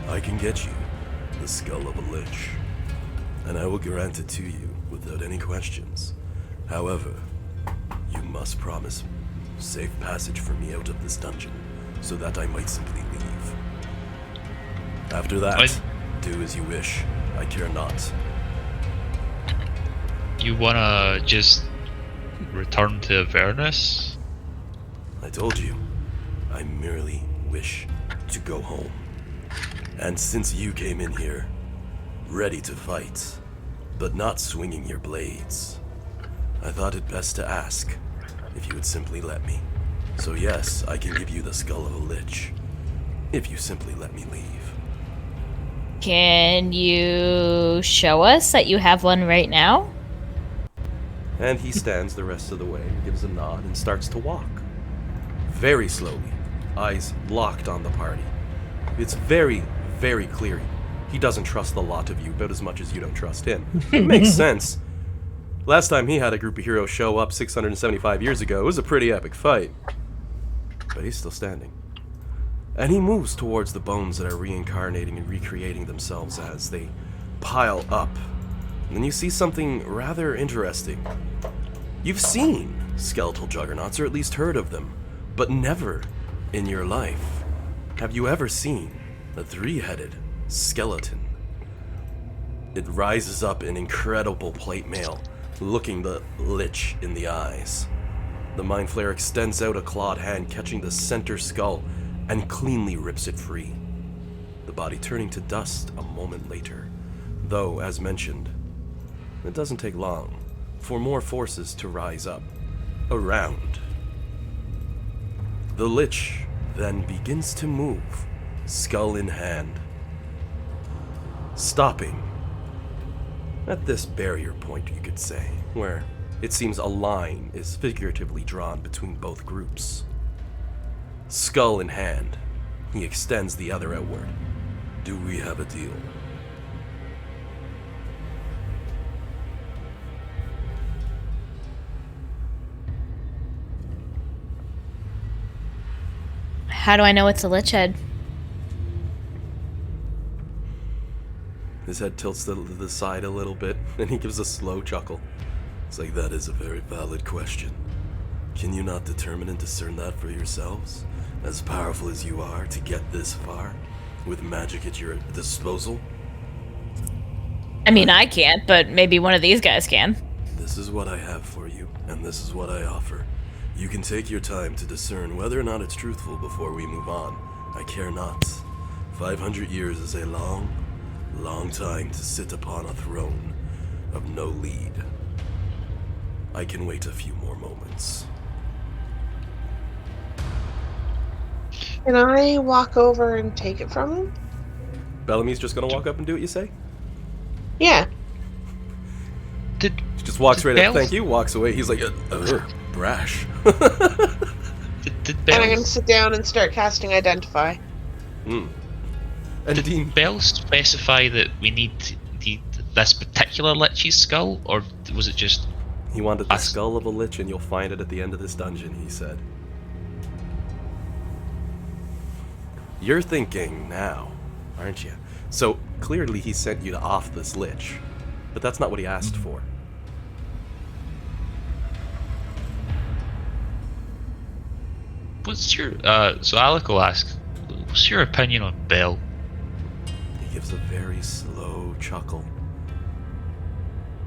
"I can get you the skull of a Lich, and I will grant it to you without any questions. However, you must promise safe passage for me out of this dungeon, so that I might simply leave." After that, I- do as you wish. I care not. You wanna just return to Avernus? I told you, I merely wish to go home. And since you came in here, ready to fight, but not swinging your blades, I thought it best to ask if you would simply let me. So yes, I can give you the skull of a lich, if you simply let me leave. Can you show us that you have one right now? And he stands the rest of the way, gives a nod, and starts to walk. Very slowly, eyes locked on the party. It's very, very clear he doesn't trust the lot of you about as much as you don't trust him. Makes sense. Last time he had a group of heroes show up 675 years ago, it was a pretty epic fight. But he's still standing. And he moves towards the bones that are reincarnating and recreating themselves as they pile up. And then you see something rather interesting. You've seen skeletal juggernauts, or at least heard of them, but never in your life have you ever seen a three-headed skeleton. It rises up in incredible plate mail, looking the lich in the eyes. The Mind Flayer extends out a clawed hand, catching the center skull, and cleanly rips it free. The body turning to dust a moment later, though, as mentioned, it doesn't take long for more forces to rise up around. The lich then begins to move, skull in hand, stopping at this barrier point, you could say, where it seems a line is figuratively drawn between both groups. Skull in hand, he extends the other outward. Do we have a deal? How do I know it's a lich head? His head tilts to the side a little bit, and he gives a slow chuckle. It's like, that is a very valid question. Can you not determine and discern that for yourselves? As powerful as you are to get this far, with magic at your disposal? I mean, I can't, but maybe one of these guys can. This is what I have for you, and this is what I offer. You can take your time to discern whether or not it's truthful before we move on. I care not. 500 years is a long, long time to sit upon a throne of no lead. I can wait a few more moments. Can I walk over and take it from him? Bellamy's just gonna walk up and do what you say? Yeah. He just walks right up, Bells- thank you, walks away. He's like, brash. Did And I'm going Bells, to sit down and start casting Identify. And Dean, Bells specify that we need this particular lich's skull, or was it just... he wanted the Us. skull of a lich, and you'll find it at the end of this dungeon, he said. You're thinking now, aren't you? So, clearly he sent you to off this lich, but that's not what he asked for. What's your... so Alec will ask, what's your opinion on Bell? He gives a very slow chuckle.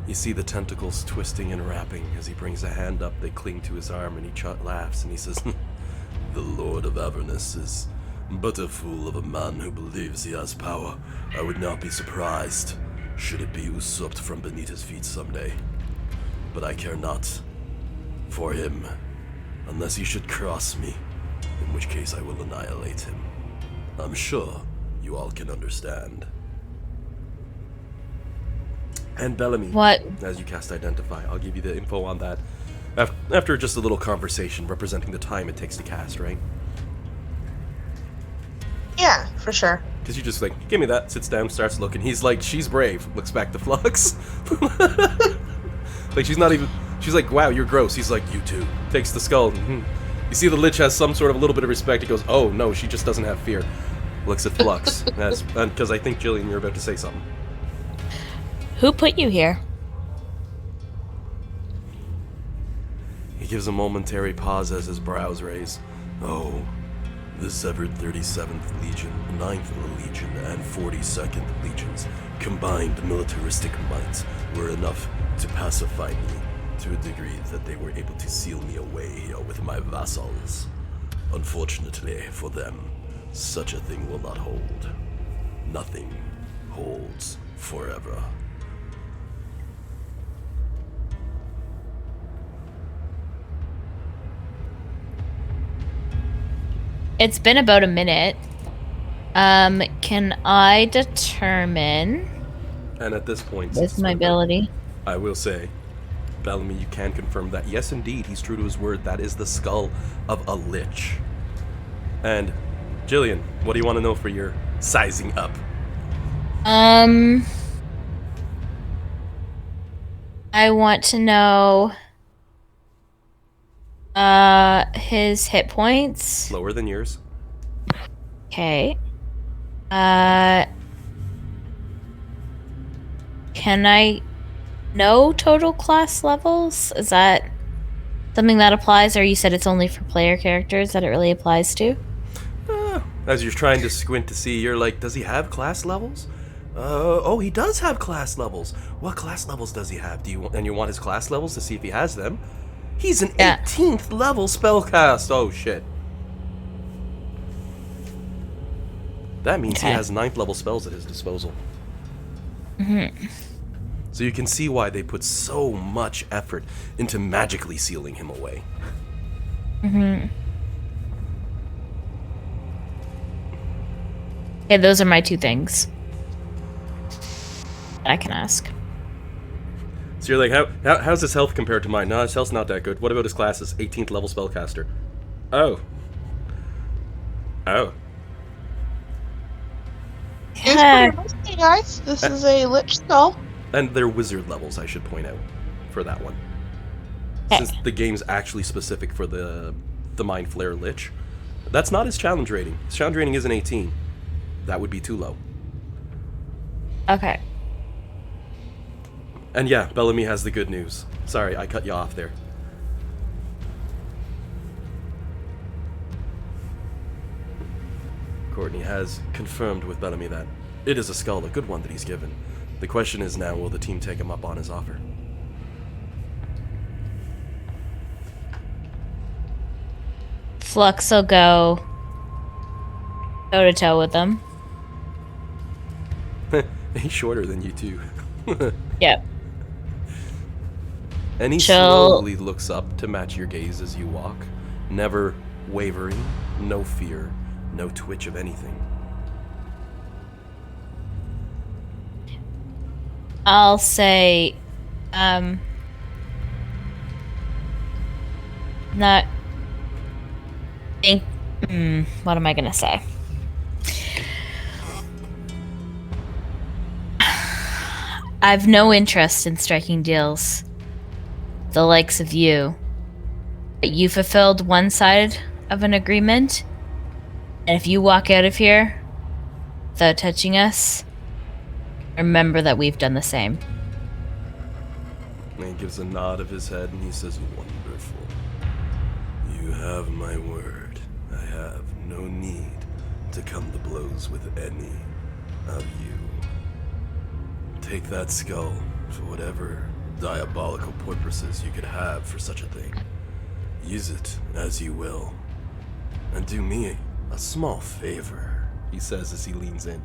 You see the tentacles twisting and wrapping as he brings a hand up. They cling to his arm, and he laughs, and he says, "The Lord of Avernus is but a fool of a man who believes he has power. I would not be surprised should it be usurped from beneath his feet someday. But I care not for him, unless he should cross me, in which case I will annihilate him. I'm sure you all can understand." And Bellamy, What? as you cast Identify, I'll give you the info on that after just a little conversation representing the time it takes to cast, right? Yeah, for sure. Because you just like, give me that, sits down, starts looking. He's like, she's brave, looks back to Flux. Like, she's not even, she's like, wow, you're gross. He's like, you too. Takes the skull. You see the lich has some sort of a little bit of respect. He goes, oh no, she just doesn't have fear. Looks at Flux. Because I think, Jillian, you're about to say something. Who put you here? He gives a momentary pause as his brows raise. Oh, The severed 37th Legion, 9th Legion, and 42nd Legions combined militaristic might were enough to pacify me to a degree that they were able to seal me away with my vassals. Unfortunately for them, such a thing will not hold. Nothing holds forever. It's been about a minute. Can I determine And at this point, with my ability? I will say, Bellamy, you can confirm that yes, indeed, he's true to his word. That is the skull of a lich. And Jillian, what do you want to know for your sizing up? I want to know his hit points. Lower than yours. Okay. Can I know total class levels? Is that something that applies, or you said it's only for player characters that it really applies to? As you're trying to squint to see, you're like, does he have class levels? Oh, he does have class levels. What class levels does he have? You want his class levels to see if he has them? He's an 18th level spellcast. Oh shit. That means he has 9th level spells at his disposal. So you can see why they put so much effort into magically sealing him away. Okay, those are my two things I can ask. So you're like, how's his health compared to mine? No, his health's not that good. What about his classes? 18th level spellcaster. Oh. It's pretty risky, guys. This is a lich skull. And they're wizard levels, I should point out, for that one. Since the game's actually specific for the Mind Flayer Lich. That's not his challenge rating. His challenge rating is an 18. That would be too low. Okay. And yeah, Bellamy has the good news. Sorry, I cut you off there. Courtney has confirmed with Bellamy that it is a skull, a good one that he's given. The question is now, will the team take him up on his offer? Flux will go toe to toe with them. He's shorter than you too. Yep. And he slowly looks up to match your gaze as you walk, never wavering, no fear, no twitch of anything. I'll say, not think. What am I gonna say? I've no interest in striking deals, the likes of you. But you fulfilled one side of an agreement, and if you walk out of here without touching us, remember that we've done the same. And he gives a nod of his head and he says, wonderful. You have my word. I have no need to come to blows with any of you. Take that skull for whatever diabolical purposes you could have for such a thing. Use it as you will. And do me a small favor, he says as he leans in,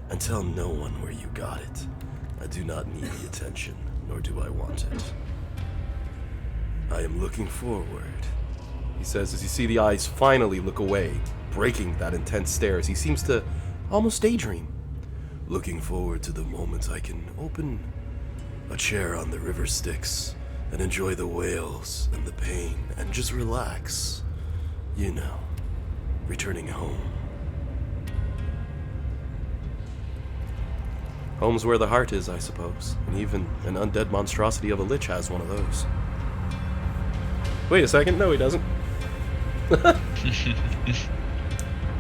and tell no one where you got it. I do not need the attention, nor do I want it. I am looking forward, he says as you see the eyes finally look away, breaking that intense stare as he seems to almost daydream. Looking forward to the moment I can open a chair on the river Styx and enjoy the wails and the pain and just relax. You know, returning home. Home's where the heart is, I suppose, and even an undead monstrosity of a lich has one of those. Wait a second, no he doesn't.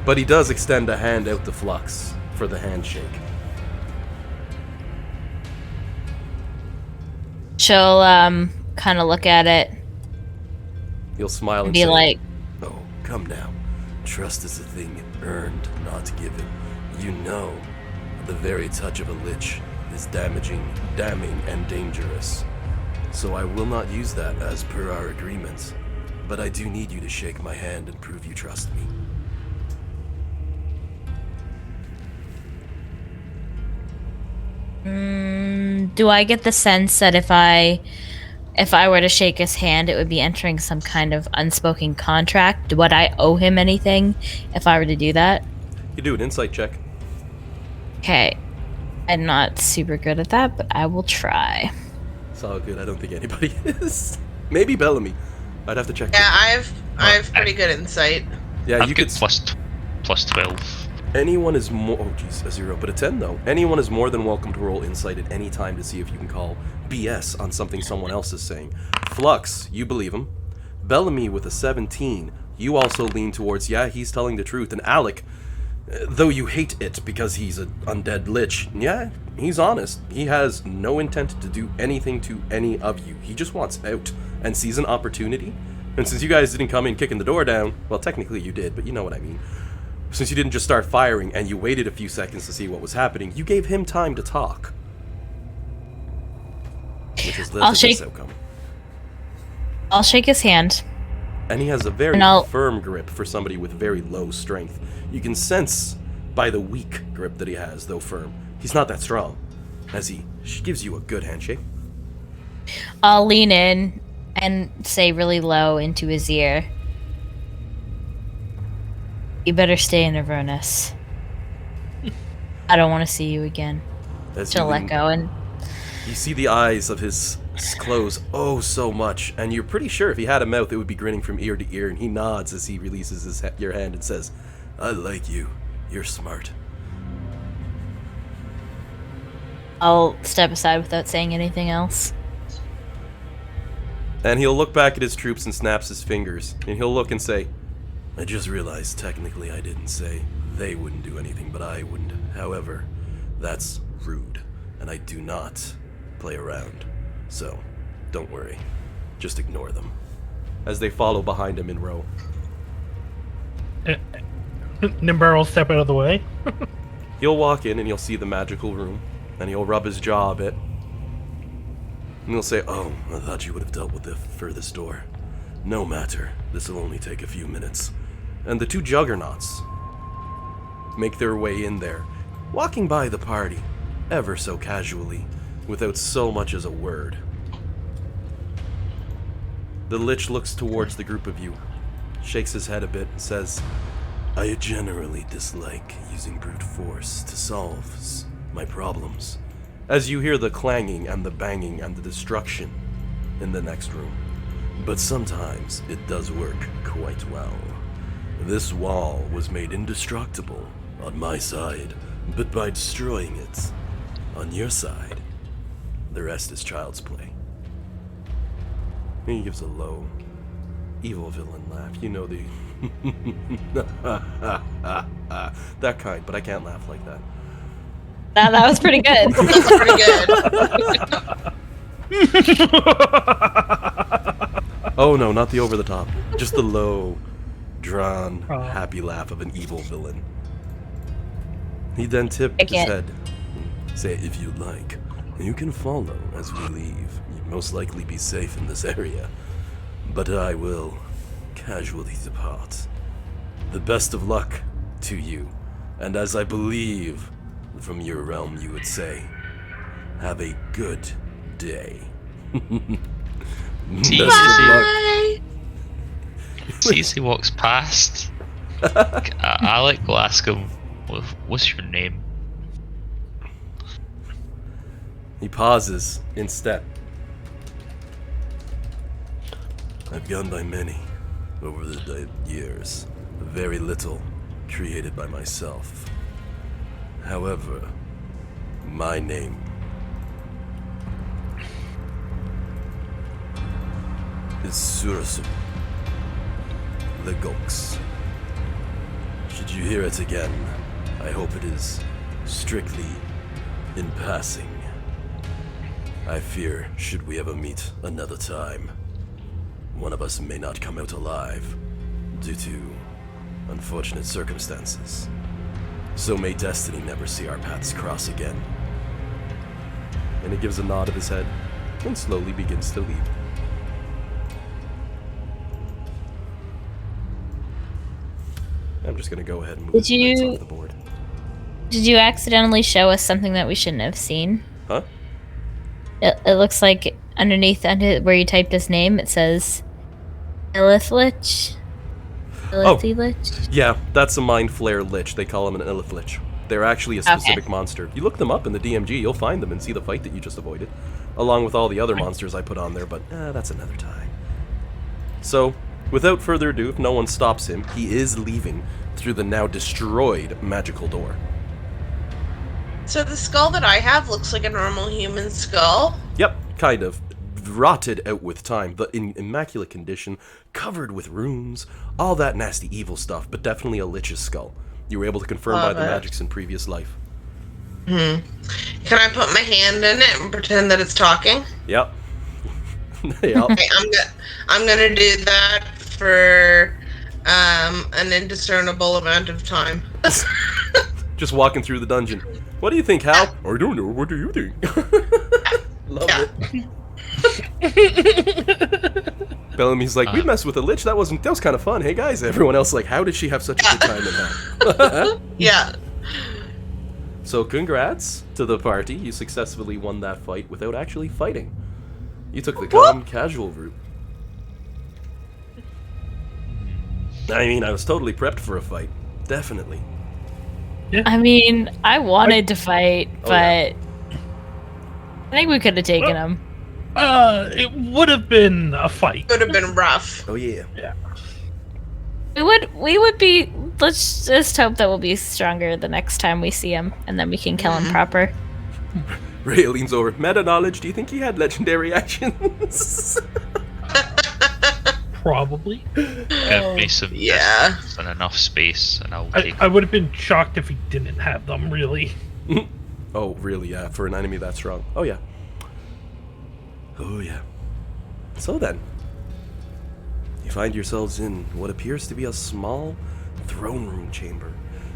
But he does extend a hand out to Flux for the handshake. She'll kind of look at it. He'll smile and be say, like, "Oh, come now. Trust is a thing earned, not given. You know, the very touch of a lich is damning, and dangerous. So I will not use that as per our agreement. But I do need you to shake my hand and prove you trust me. Do I get the sense that if I were to shake his hand, it would be entering some kind of unspoken contract? Would I owe him anything if I were to do that? You do an insight check. Okay. I'm not super good at that, but I will try. It's all good. I don't think anybody is. Maybe Bellamy. I'd have to check. Yeah, I have pretty good insight. Yeah, I've you got could. plus 12. Anyone is more. Oh, geez, a 0, but a 10 though. Anyone is more than welcome to roll insight at any time to see if you can call BS on something someone else is saying. Flux, you believe him. Bellamy with a 17, you also lean towards, yeah, he's telling the truth. And Alec, though you hate it because he's an undead lich, yeah, he's honest. He has no intent to do anything to any of you. He just wants out and sees an opportunity. And since you guys didn't come in kicking the door down, well, technically you did, but you know what I mean. Since you didn't just start firing and you waited a few seconds to see what was happening, you gave him time to talk. Which has led to this outcome. I'll shake his hand. And he has a very firm grip for somebody with very low strength. You can sense by the weak grip that he has, though firm. He's not that strong, as he gives you a good handshake. I'll lean in and say really low into his ear, "You better stay in Avernus. I don't want to see you again." She'll let go, and you see the eyes of his close oh so much, and you're pretty sure if he had a mouth it would be grinning from ear to ear, and he nods as he releases your hand and says, "I like you. You're smart." I'll step aside without saying anything else. And he'll look back at his troops and snaps his fingers, and he'll look and say, "I just realized technically I didn't say they wouldn't do anything, but I wouldn't. However, that's rude, and I do not play around. So, don't worry. Just ignore them." As they follow behind him in row. Nimbar will step out of the way. He'll walk in and you'll see the magical room, and he'll rub his jaw a bit. And he'll say, "Oh, I thought you would have dealt with the furthest door. No matter, this will only take a few minutes." And the two juggernauts make their way in there, walking by the party, ever so casually, without so much as a word. The Lich looks towards the group of you, shakes his head a bit, and says, "I generally dislike using brute force to solve my problems," as you hear the clanging and the banging and the destruction in the next room. "But sometimes it does work quite well. This wall was made indestructible on my side, but by destroying it on your side, the rest is child's play." And he gives a low, evil villain laugh. You know the that kind, but I can't laugh like that. That was pretty good. That's pretty good. Oh no, not the over the top. Just the low, drawn, happy laugh of an evil villain. He then tipped his head and say, "If you'd like, you can follow as we leave. You'd most likely be safe in this area. But I will casually depart. The best of luck to you. And as I believe from your realm you would say, have a good day." Best of luck. See as he walks past, Alec will ask him, "What's your name?" He pauses in step. "I've gone by many over the years. Very little created by myself. However, my name is Surasu the Gox. Should you hear it again, I hope it is strictly in passing. I fear, should we ever meet another time, one of us may not come out alive due to Unfortunate circumstances. So may destiny never see our paths cross again. And he gives a nod of his head and slowly begins to leave. I'm just gonna go ahead and move Did the knights you- onto the board. Did you accidentally show us something that we shouldn't have seen? Huh? It looks like underneath under where you typed his name, it says Illith Lich. Illithy Lich. Yeah, that's a Mind Flare Lich. They call him an Illith Lich. They're actually a specific monster. You look them up in the DMG, you'll find them and see the fight that you just avoided, along with all the other monsters I put on there, but that's another time. So, without further ado, if no one stops him, he is leaving through the now destroyed magical door. So the skull that I have looks like a normal human skull. Yep, kind of. Rotted out with time, but in immaculate condition, covered with runes, all that nasty evil stuff, but definitely a Lich's skull. You were able to confirm by Love the it. magics in previous life. Can I put my hand in it and pretend that it's talking? Yep. Yep. Okay, I'm gonna do that for an indiscernible amount of time. Just walking through the dungeon. What do you think, Hal? I don't know. What do you think? Love Yeah. it. Bellamy's like, we messed with a lich. That was kind of fun. Hey guys, everyone else like, how did she have such a good time in that? Yeah. So congrats to the party. You successfully won that fight without actually fighting. You took the calm, casual route. I mean, I was totally prepped for a fight. Definitely. I mean, I wanted to fight, Oh, but yeah. I think we could have taken him. It would have been a fight. Would have been rough. Oh yeah. We would be. Let's just hope that we'll be stronger the next time we see him, and then we can kill him proper. Rhea leans over. Meta knowledge. Do you think he had legendary actions? Probably. Give me some Yeah. distance and enough space, and I'll take I would have been shocked if he didn't have them, really. Oh, really? Yeah. For an enemy that strong. Oh yeah. Oh yeah. So then, you find yourselves in what appears to be a small throne room chamber.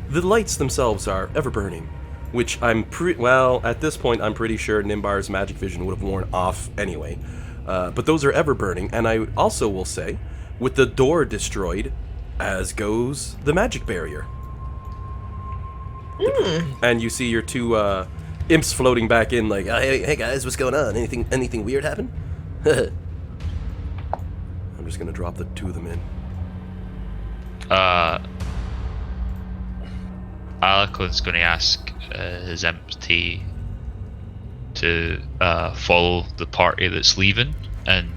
The lights themselves are ever burning, which well, at this point, I'm pretty sure Nimbar's magic vision would have worn off anyway. But those are ever burning, and I also will say, with the door destroyed, as goes the magic barrier. And you see your two imps floating back in, like, hey guys, what's going on? Anything weird happen? I'm just gonna drop the two of them in. Alicon's going to ask his imp to follow the party that's leaving and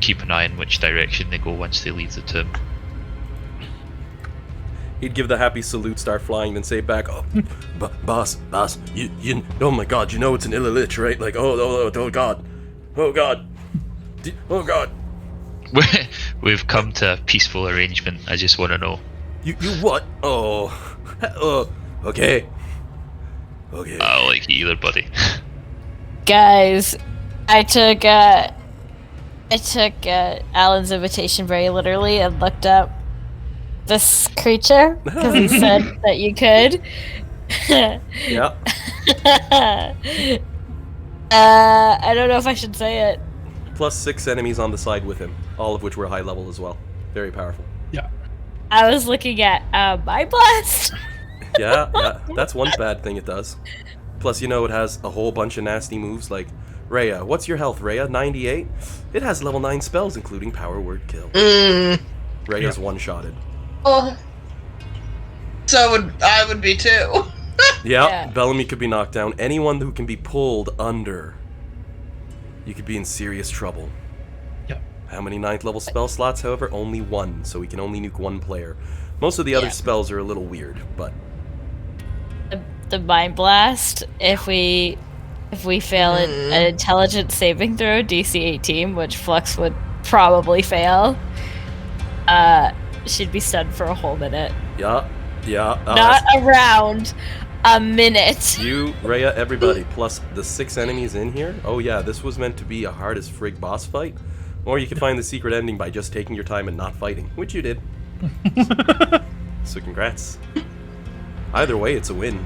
keep an eye on which direction they go once they leave the tomb. He'd give the happy salute, start flying, then say back, "Oh, boss, you, oh my God, you know it's an Illilich, right? Like, oh God, oh God, oh God." We've come to a peaceful arrangement. I just want to know. You what? Oh, okay. I'll like you either, buddy. Guys, I took Alan's invitation very literally and looked up this creature because he said that you could. Yeah. I don't know if I should say it. Plus 6 enemies on the side with him, all of which were high level as well. Very powerful. Yeah. I was looking at my blast. Yeah, that's one bad thing it does. Plus, it has a whole bunch of nasty moves like, Rhea, what's your health, Rhea? 98? It has level 9 spells, including Power Word Kill. Rhea's one-shotted. Oh. So I would be too. Yeah, Bellamy could be knocked down. Anyone who can be pulled under, you could be in serious trouble. Yep. How many 9th level spell slots, however? Only 1, so we can only nuke 1 player. Most of the other spells are a little weird, but... The mind blast, if we fail an intelligence saving throw, DC 18, which Flux would probably fail, she'd be stunned for a whole minute. Yeah. Not around a minute. You, Rhea, everybody, plus the 6 enemies in here. Oh yeah, this was meant to be a hard as frig boss fight. Or you can find the secret ending by just taking your time and not fighting, which you did. So congrats. Either way, it's a win.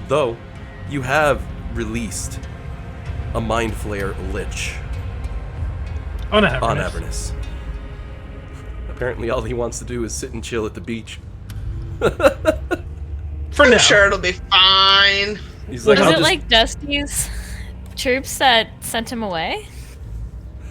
Though, you have released a Mind Flayer Lich On Avernus. on Avernus. Apparently all he wants to do is sit and chill at the beach. For I'm now. sure it'll be fine. He's like, Was I'll it just... like Dusty's troops that sent him away?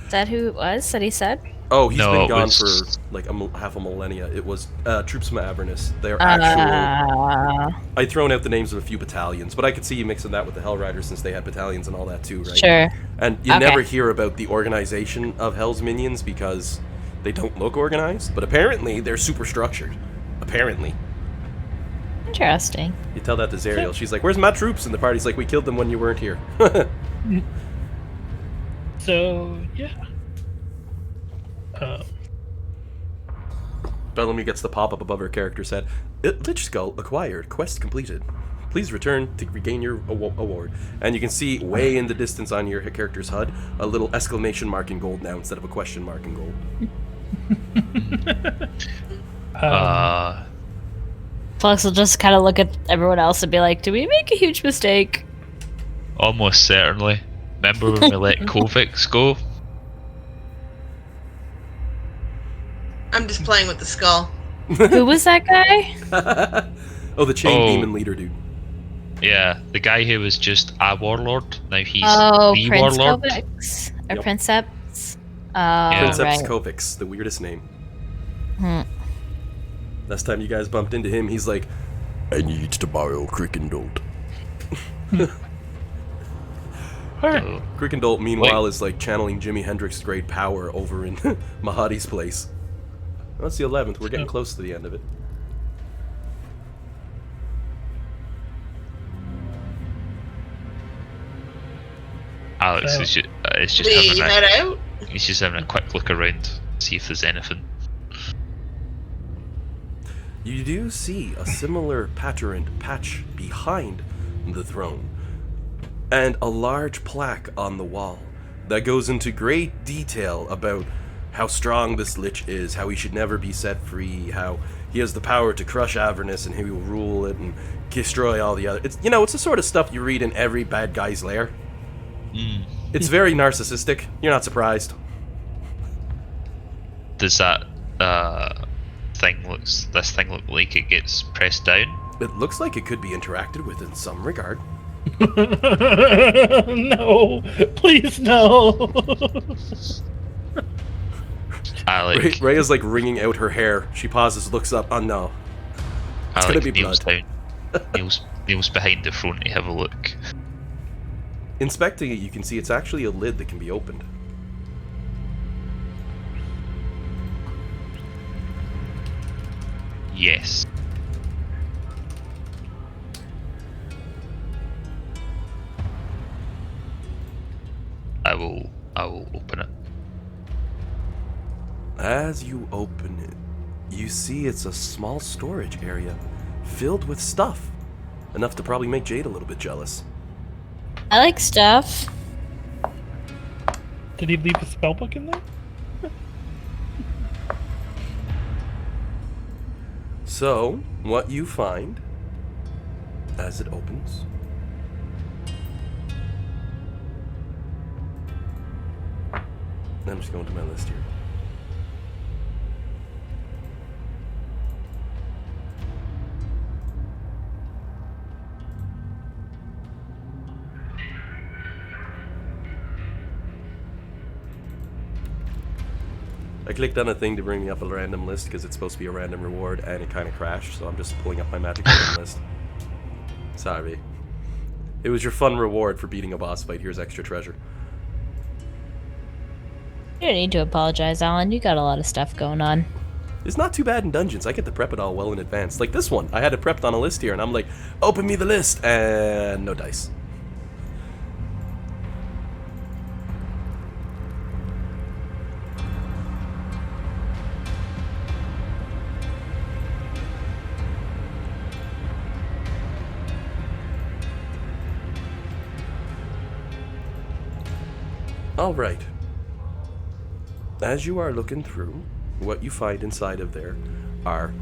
Is that who it was that he said? Oh, he's No, been it gone was- for like half a millennia. It was troops from Avernus. They're actual... I'd thrown out the names of a few battalions, but I could see you mixing that with the Hell Riders since they had battalions and all that too, right? Sure. And you Okay. never hear about the organization of Hell's minions because they don't look organized, but apparently they're super structured. Apparently. Interesting. You tell that to Zariel. She's like, "Where's my troops?" And the party's like, "We killed them when you weren't here." So, yeah. Bellamy gets the pop-up above her character's head. Lich Skull acquired. Quest completed. Please return to regain your award. And you can see way in the distance on your character's HUD a little exclamation mark in gold now instead of a question mark in gold. Flux will just kind of look at everyone else and be like, "Did we make a huge mistake?" Almost certainly. Remember when we let Kovacs go? I'm just playing with the skull. Who was that guy? Oh, the chain Oh. demon leader dude. Yeah, the guy who was just a warlord, now he's Oh, the Prince warlord. Kovacs? Or Yep. Princeps? Princeps right. Kovacs, the weirdest name. Hmm. Last time you guys bumped into him, he's like, "I need to borrow Crickendolt." Alright. So, Crickendolt, meanwhile, is like channeling Jimi Hendrix' great power over in Mahadi's place. That's the 11th. We're getting close to the end of it. Alex So- is just We having head a, out. he's just having a quick look around, see if there's anything. You do see a similar patch behind the throne, and a large plaque on the wall that goes into great detail about how strong this Lich is, how he should never be set free, how he has the power to crush Avernus and he will rule it and destroy all the other. It's it's the sort of stuff you read in every bad guy's lair. It's very narcissistic. You're not surprised. Does that this thing look like it gets pressed down? It looks like it could be interacted with in some regard. No, please no. Alex, Ray is like wringing out her hair. She pauses, looks up. Oh no. It's gonna Alex be kneels blood. down. Kneels behind the throne to have a look. Inspecting it, you can see it's actually a lid that can be opened. Yes. I will open it. As you open it, you see it's a small storage area filled with stuff. Enough to probably make Jade a little bit jealous. I like stuff. Did he leave a spellbook in there? So, what you find as it opens. I'm just going to my list here. I clicked on a thing to bring me up a random list because it's supposed to be a random reward and it kind of crashed, so I'm just pulling up my magic item list. Sorry. It was your fun reward for beating a boss fight. Here's extra treasure. You don't need to apologize, Alan. You got a lot of stuff going on. It's not too bad in dungeons. I get to prep it all well in advance. Like this one, I had it prepped on a list here, and I'm like, open me the list, and no dice. Alright. As you are looking through, what you find inside of there are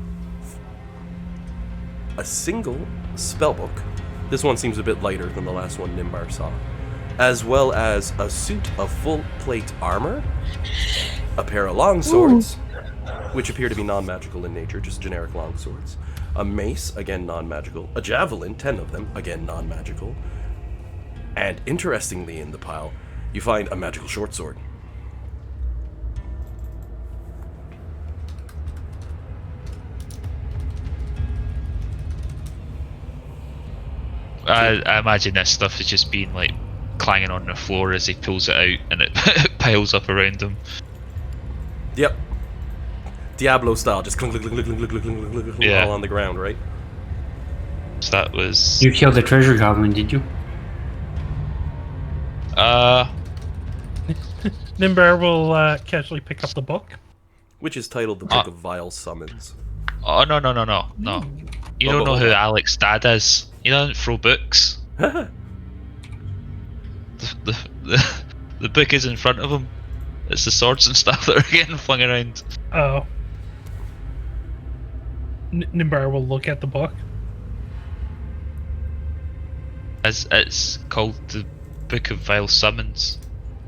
a single spellbook. This one seems a bit lighter than the last one Nimbar saw. As well as a suit of full plate armor, a pair of longswords, which appear to be non-magical in nature, just generic longswords, a mace, again non-magical, a javelin, 10 of them, again non-magical, and interestingly in the pile, you find a magical short sword. I imagine this stuff is just being like clanging on the floor as he pulls it out and it piles up around him. Yep. Diablo style, just clink, clink, clink, clink, clink, clink, clink, clink, clink, Yeah. all on the ground, right? So that was You killed the treasure goblin, did you? Nimbar will casually pick up the book. Which is titled The Book of Vile Summons. Oh no. You don't know who Alex's dad is. He doesn't throw books. The book is in front of him. It's the swords and stuff that are getting flung around. Oh. Nimbar will look at the book. As it's called the Book of Vile Summons.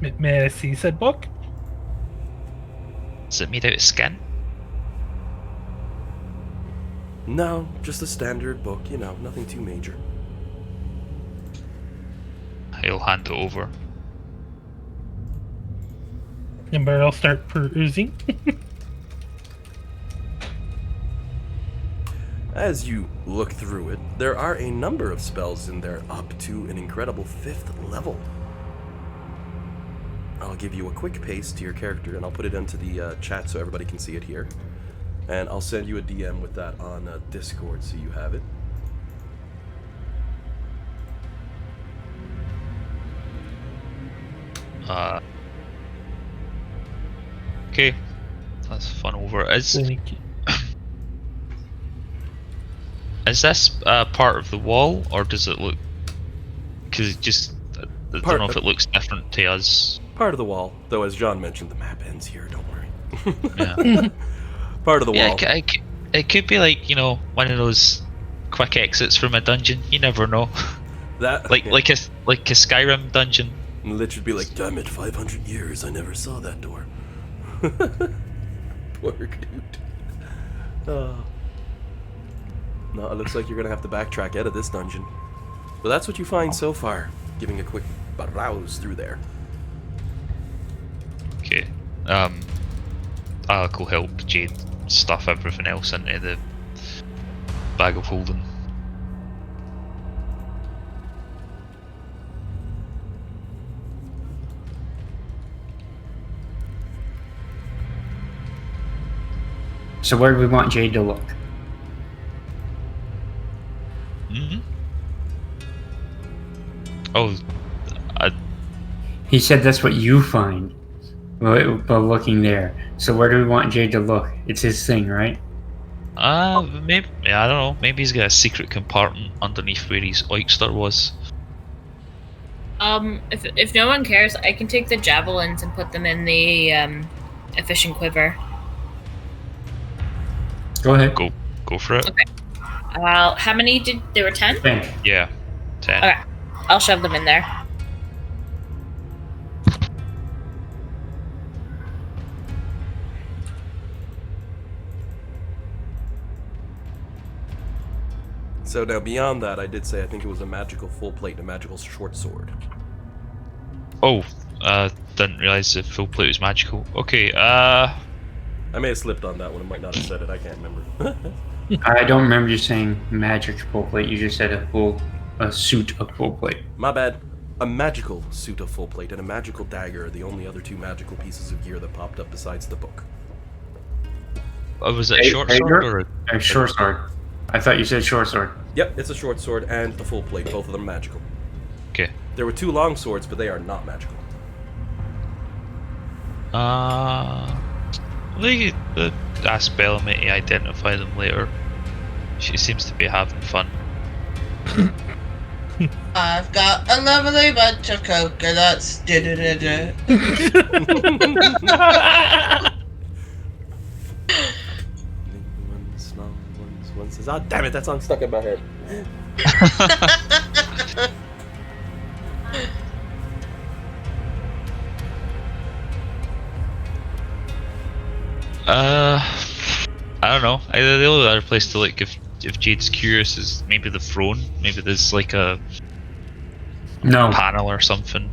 May I see said book? Is it made out of skin? No, just a standard book, you know, nothing too major. He'll hand it over. Nimbar will start perusing. As you look through it, there are a number of spells in there up to an incredible 5th level. I'll give you a quick paste to your character, and I'll put it into the chat so everybody can see it here. And I'll send you a DM with that on Discord so you have it. Okay, that's fun over. Is this part of the wall, or does it look? Because it just, I don't know if it looks different to us. Part of the wall, though, as John mentioned, the map ends here. Don't worry. Yeah. Part of the wall. Yeah, it could be like, you know, one of those quick exits from a dungeon. You never know. That like a Skyrim dungeon. And Lich would be like, damn it, 500 years, I never saw that door. Poor dude. Oh. No, it looks like you're gonna have to backtrack out of this dungeon. But that's what you find so far, giving a quick browse through there. Okay. Alec will help Jade stuff everything else into the bag of holding. So where do we want Jade to look? Mm-hmm. Oh, He said that's what you find by looking there. So where do we want Jade to look? It's his thing, right? maybe, yeah, I don't know. Maybe he's got a secret compartment underneath where his oyster was. If no one cares, I can take the javelins and put them in the efficient quiver. Go ahead. Go for it. Okay. How many did there were 10? Yeah, 10. Okay, I'll shove them in there. So now beyond that, I did say I think it was a magical full plate and a magical short sword. Oh, didn't realize the full plate was magical. Okay, I may have slipped on that one, I might not have said it, I can't remember. I don't remember you saying magic full plate. You just said a suit of full plate. My bad. A magical suit of full plate and a magical dagger are the only other two magical pieces of gear that popped up besides the book. was it a short sword or A short sword. I thought you said short sword. Yep, it's a short sword and a full plate, both of them magical. Okay. There were two long swords, but they are not magical. Ask Bellamy to identify them later. She seems to be having fun. I've got a lovely bunch of coconuts. Da-da-da-da. One small, one says, is. Ah, damn it, that song's stuck in my head. I don't know. The only other place to look if Jade's curious is maybe the throne. Maybe there's like a No. panel or something.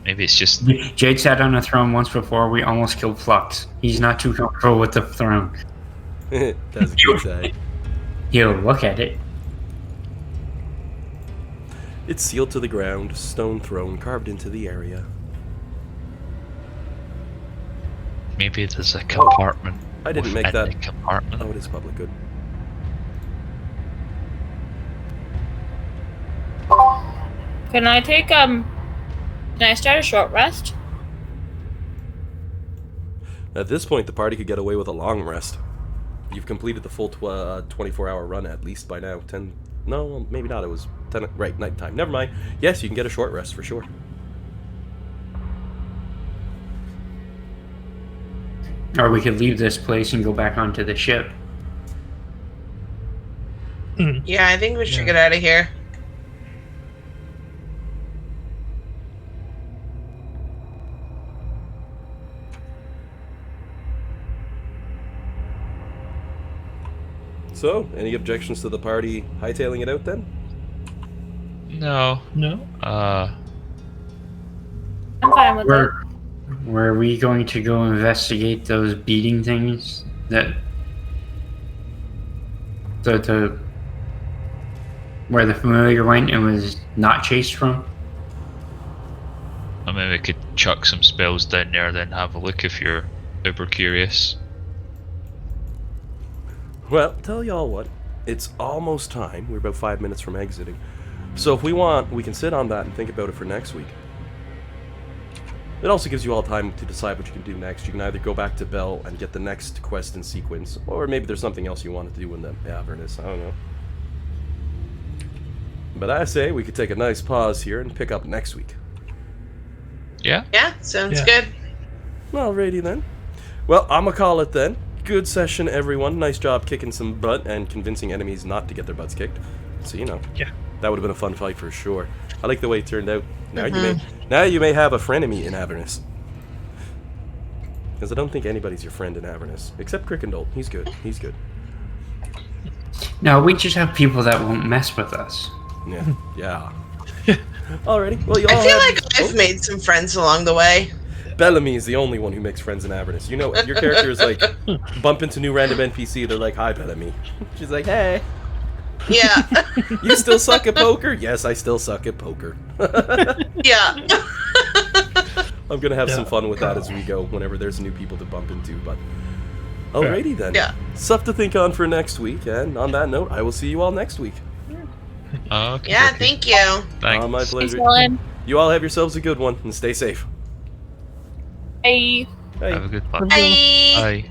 Maybe it's just Jade sat on a throne once before. We almost killed Flux. He's not too comfortable with the throne. That's a good say. He'll look at it. It's sealed to the ground, stone throne carved into the area. maybe there's a compartment. I didn't make within that. the compartment. Oh, it is public good. Can I take Can I start a short rest? At this point, the party could get away with a long rest. You've completed the full 24-hour run at least by now. 10... No, well, maybe not. It was 10... Right, nighttime. Never mind. Yes, you can get a short rest for sure. Or we could leave this place and go back onto the ship. Yeah, I think we should get out of here. So, any objections to the party hightailing it out then? No. No. I'm fine with it. Were we going to go investigate those beating things that the where the familiar went and was not chased from? I mean, we could chuck some spells down there, then have a look if you're uber curious. Well, tell y'all what. It's almost time. We're about 5 minutes from exiting. So if we want, we can sit on that and think about it for next week. It also gives you all time to decide what you can do next. You can either go back to Bell and get the next quest in sequence, or maybe there's something else you want to do in the Avernus. I don't know. But I say we could take a nice pause here and pick up next week. Yeah? Yeah, sounds Yeah. good. Alrighty then. Well, I'ma call it then. Good session, everyone. Nice job kicking some butt and convincing enemies not to get their butts kicked. So, you know. Yeah. That would have been a fun fight for sure. I like the way it turned out. Now you may have a frenemy in Avernus. Because I don't think anybody's your friend in Avernus. Except Crickendall. He's good. He's good. No, we just have people that won't mess with us. Yeah. Yeah. Alrighty. Well, you all I feel have... like I've made some friends along the way. Bellamy is the only one who makes friends in Avernus. You know, your character is like, bump into new random NPC, they're like, hi, Bellamy. She's like, hey. Yeah. You still suck at poker? Yes, I still suck at poker. Yeah. I'm gonna have some fun with that as we go, whenever there's new people to bump into, but... Alrighty then. Yeah. Stuff to think on for next week, and on that note, I will see you all next week. Okay. Yeah, thank you. Thanks. My pleasure. Dylan. You all have yourselves a good one, and stay safe. Bye. Bye. Have a good one. Bye. Bye.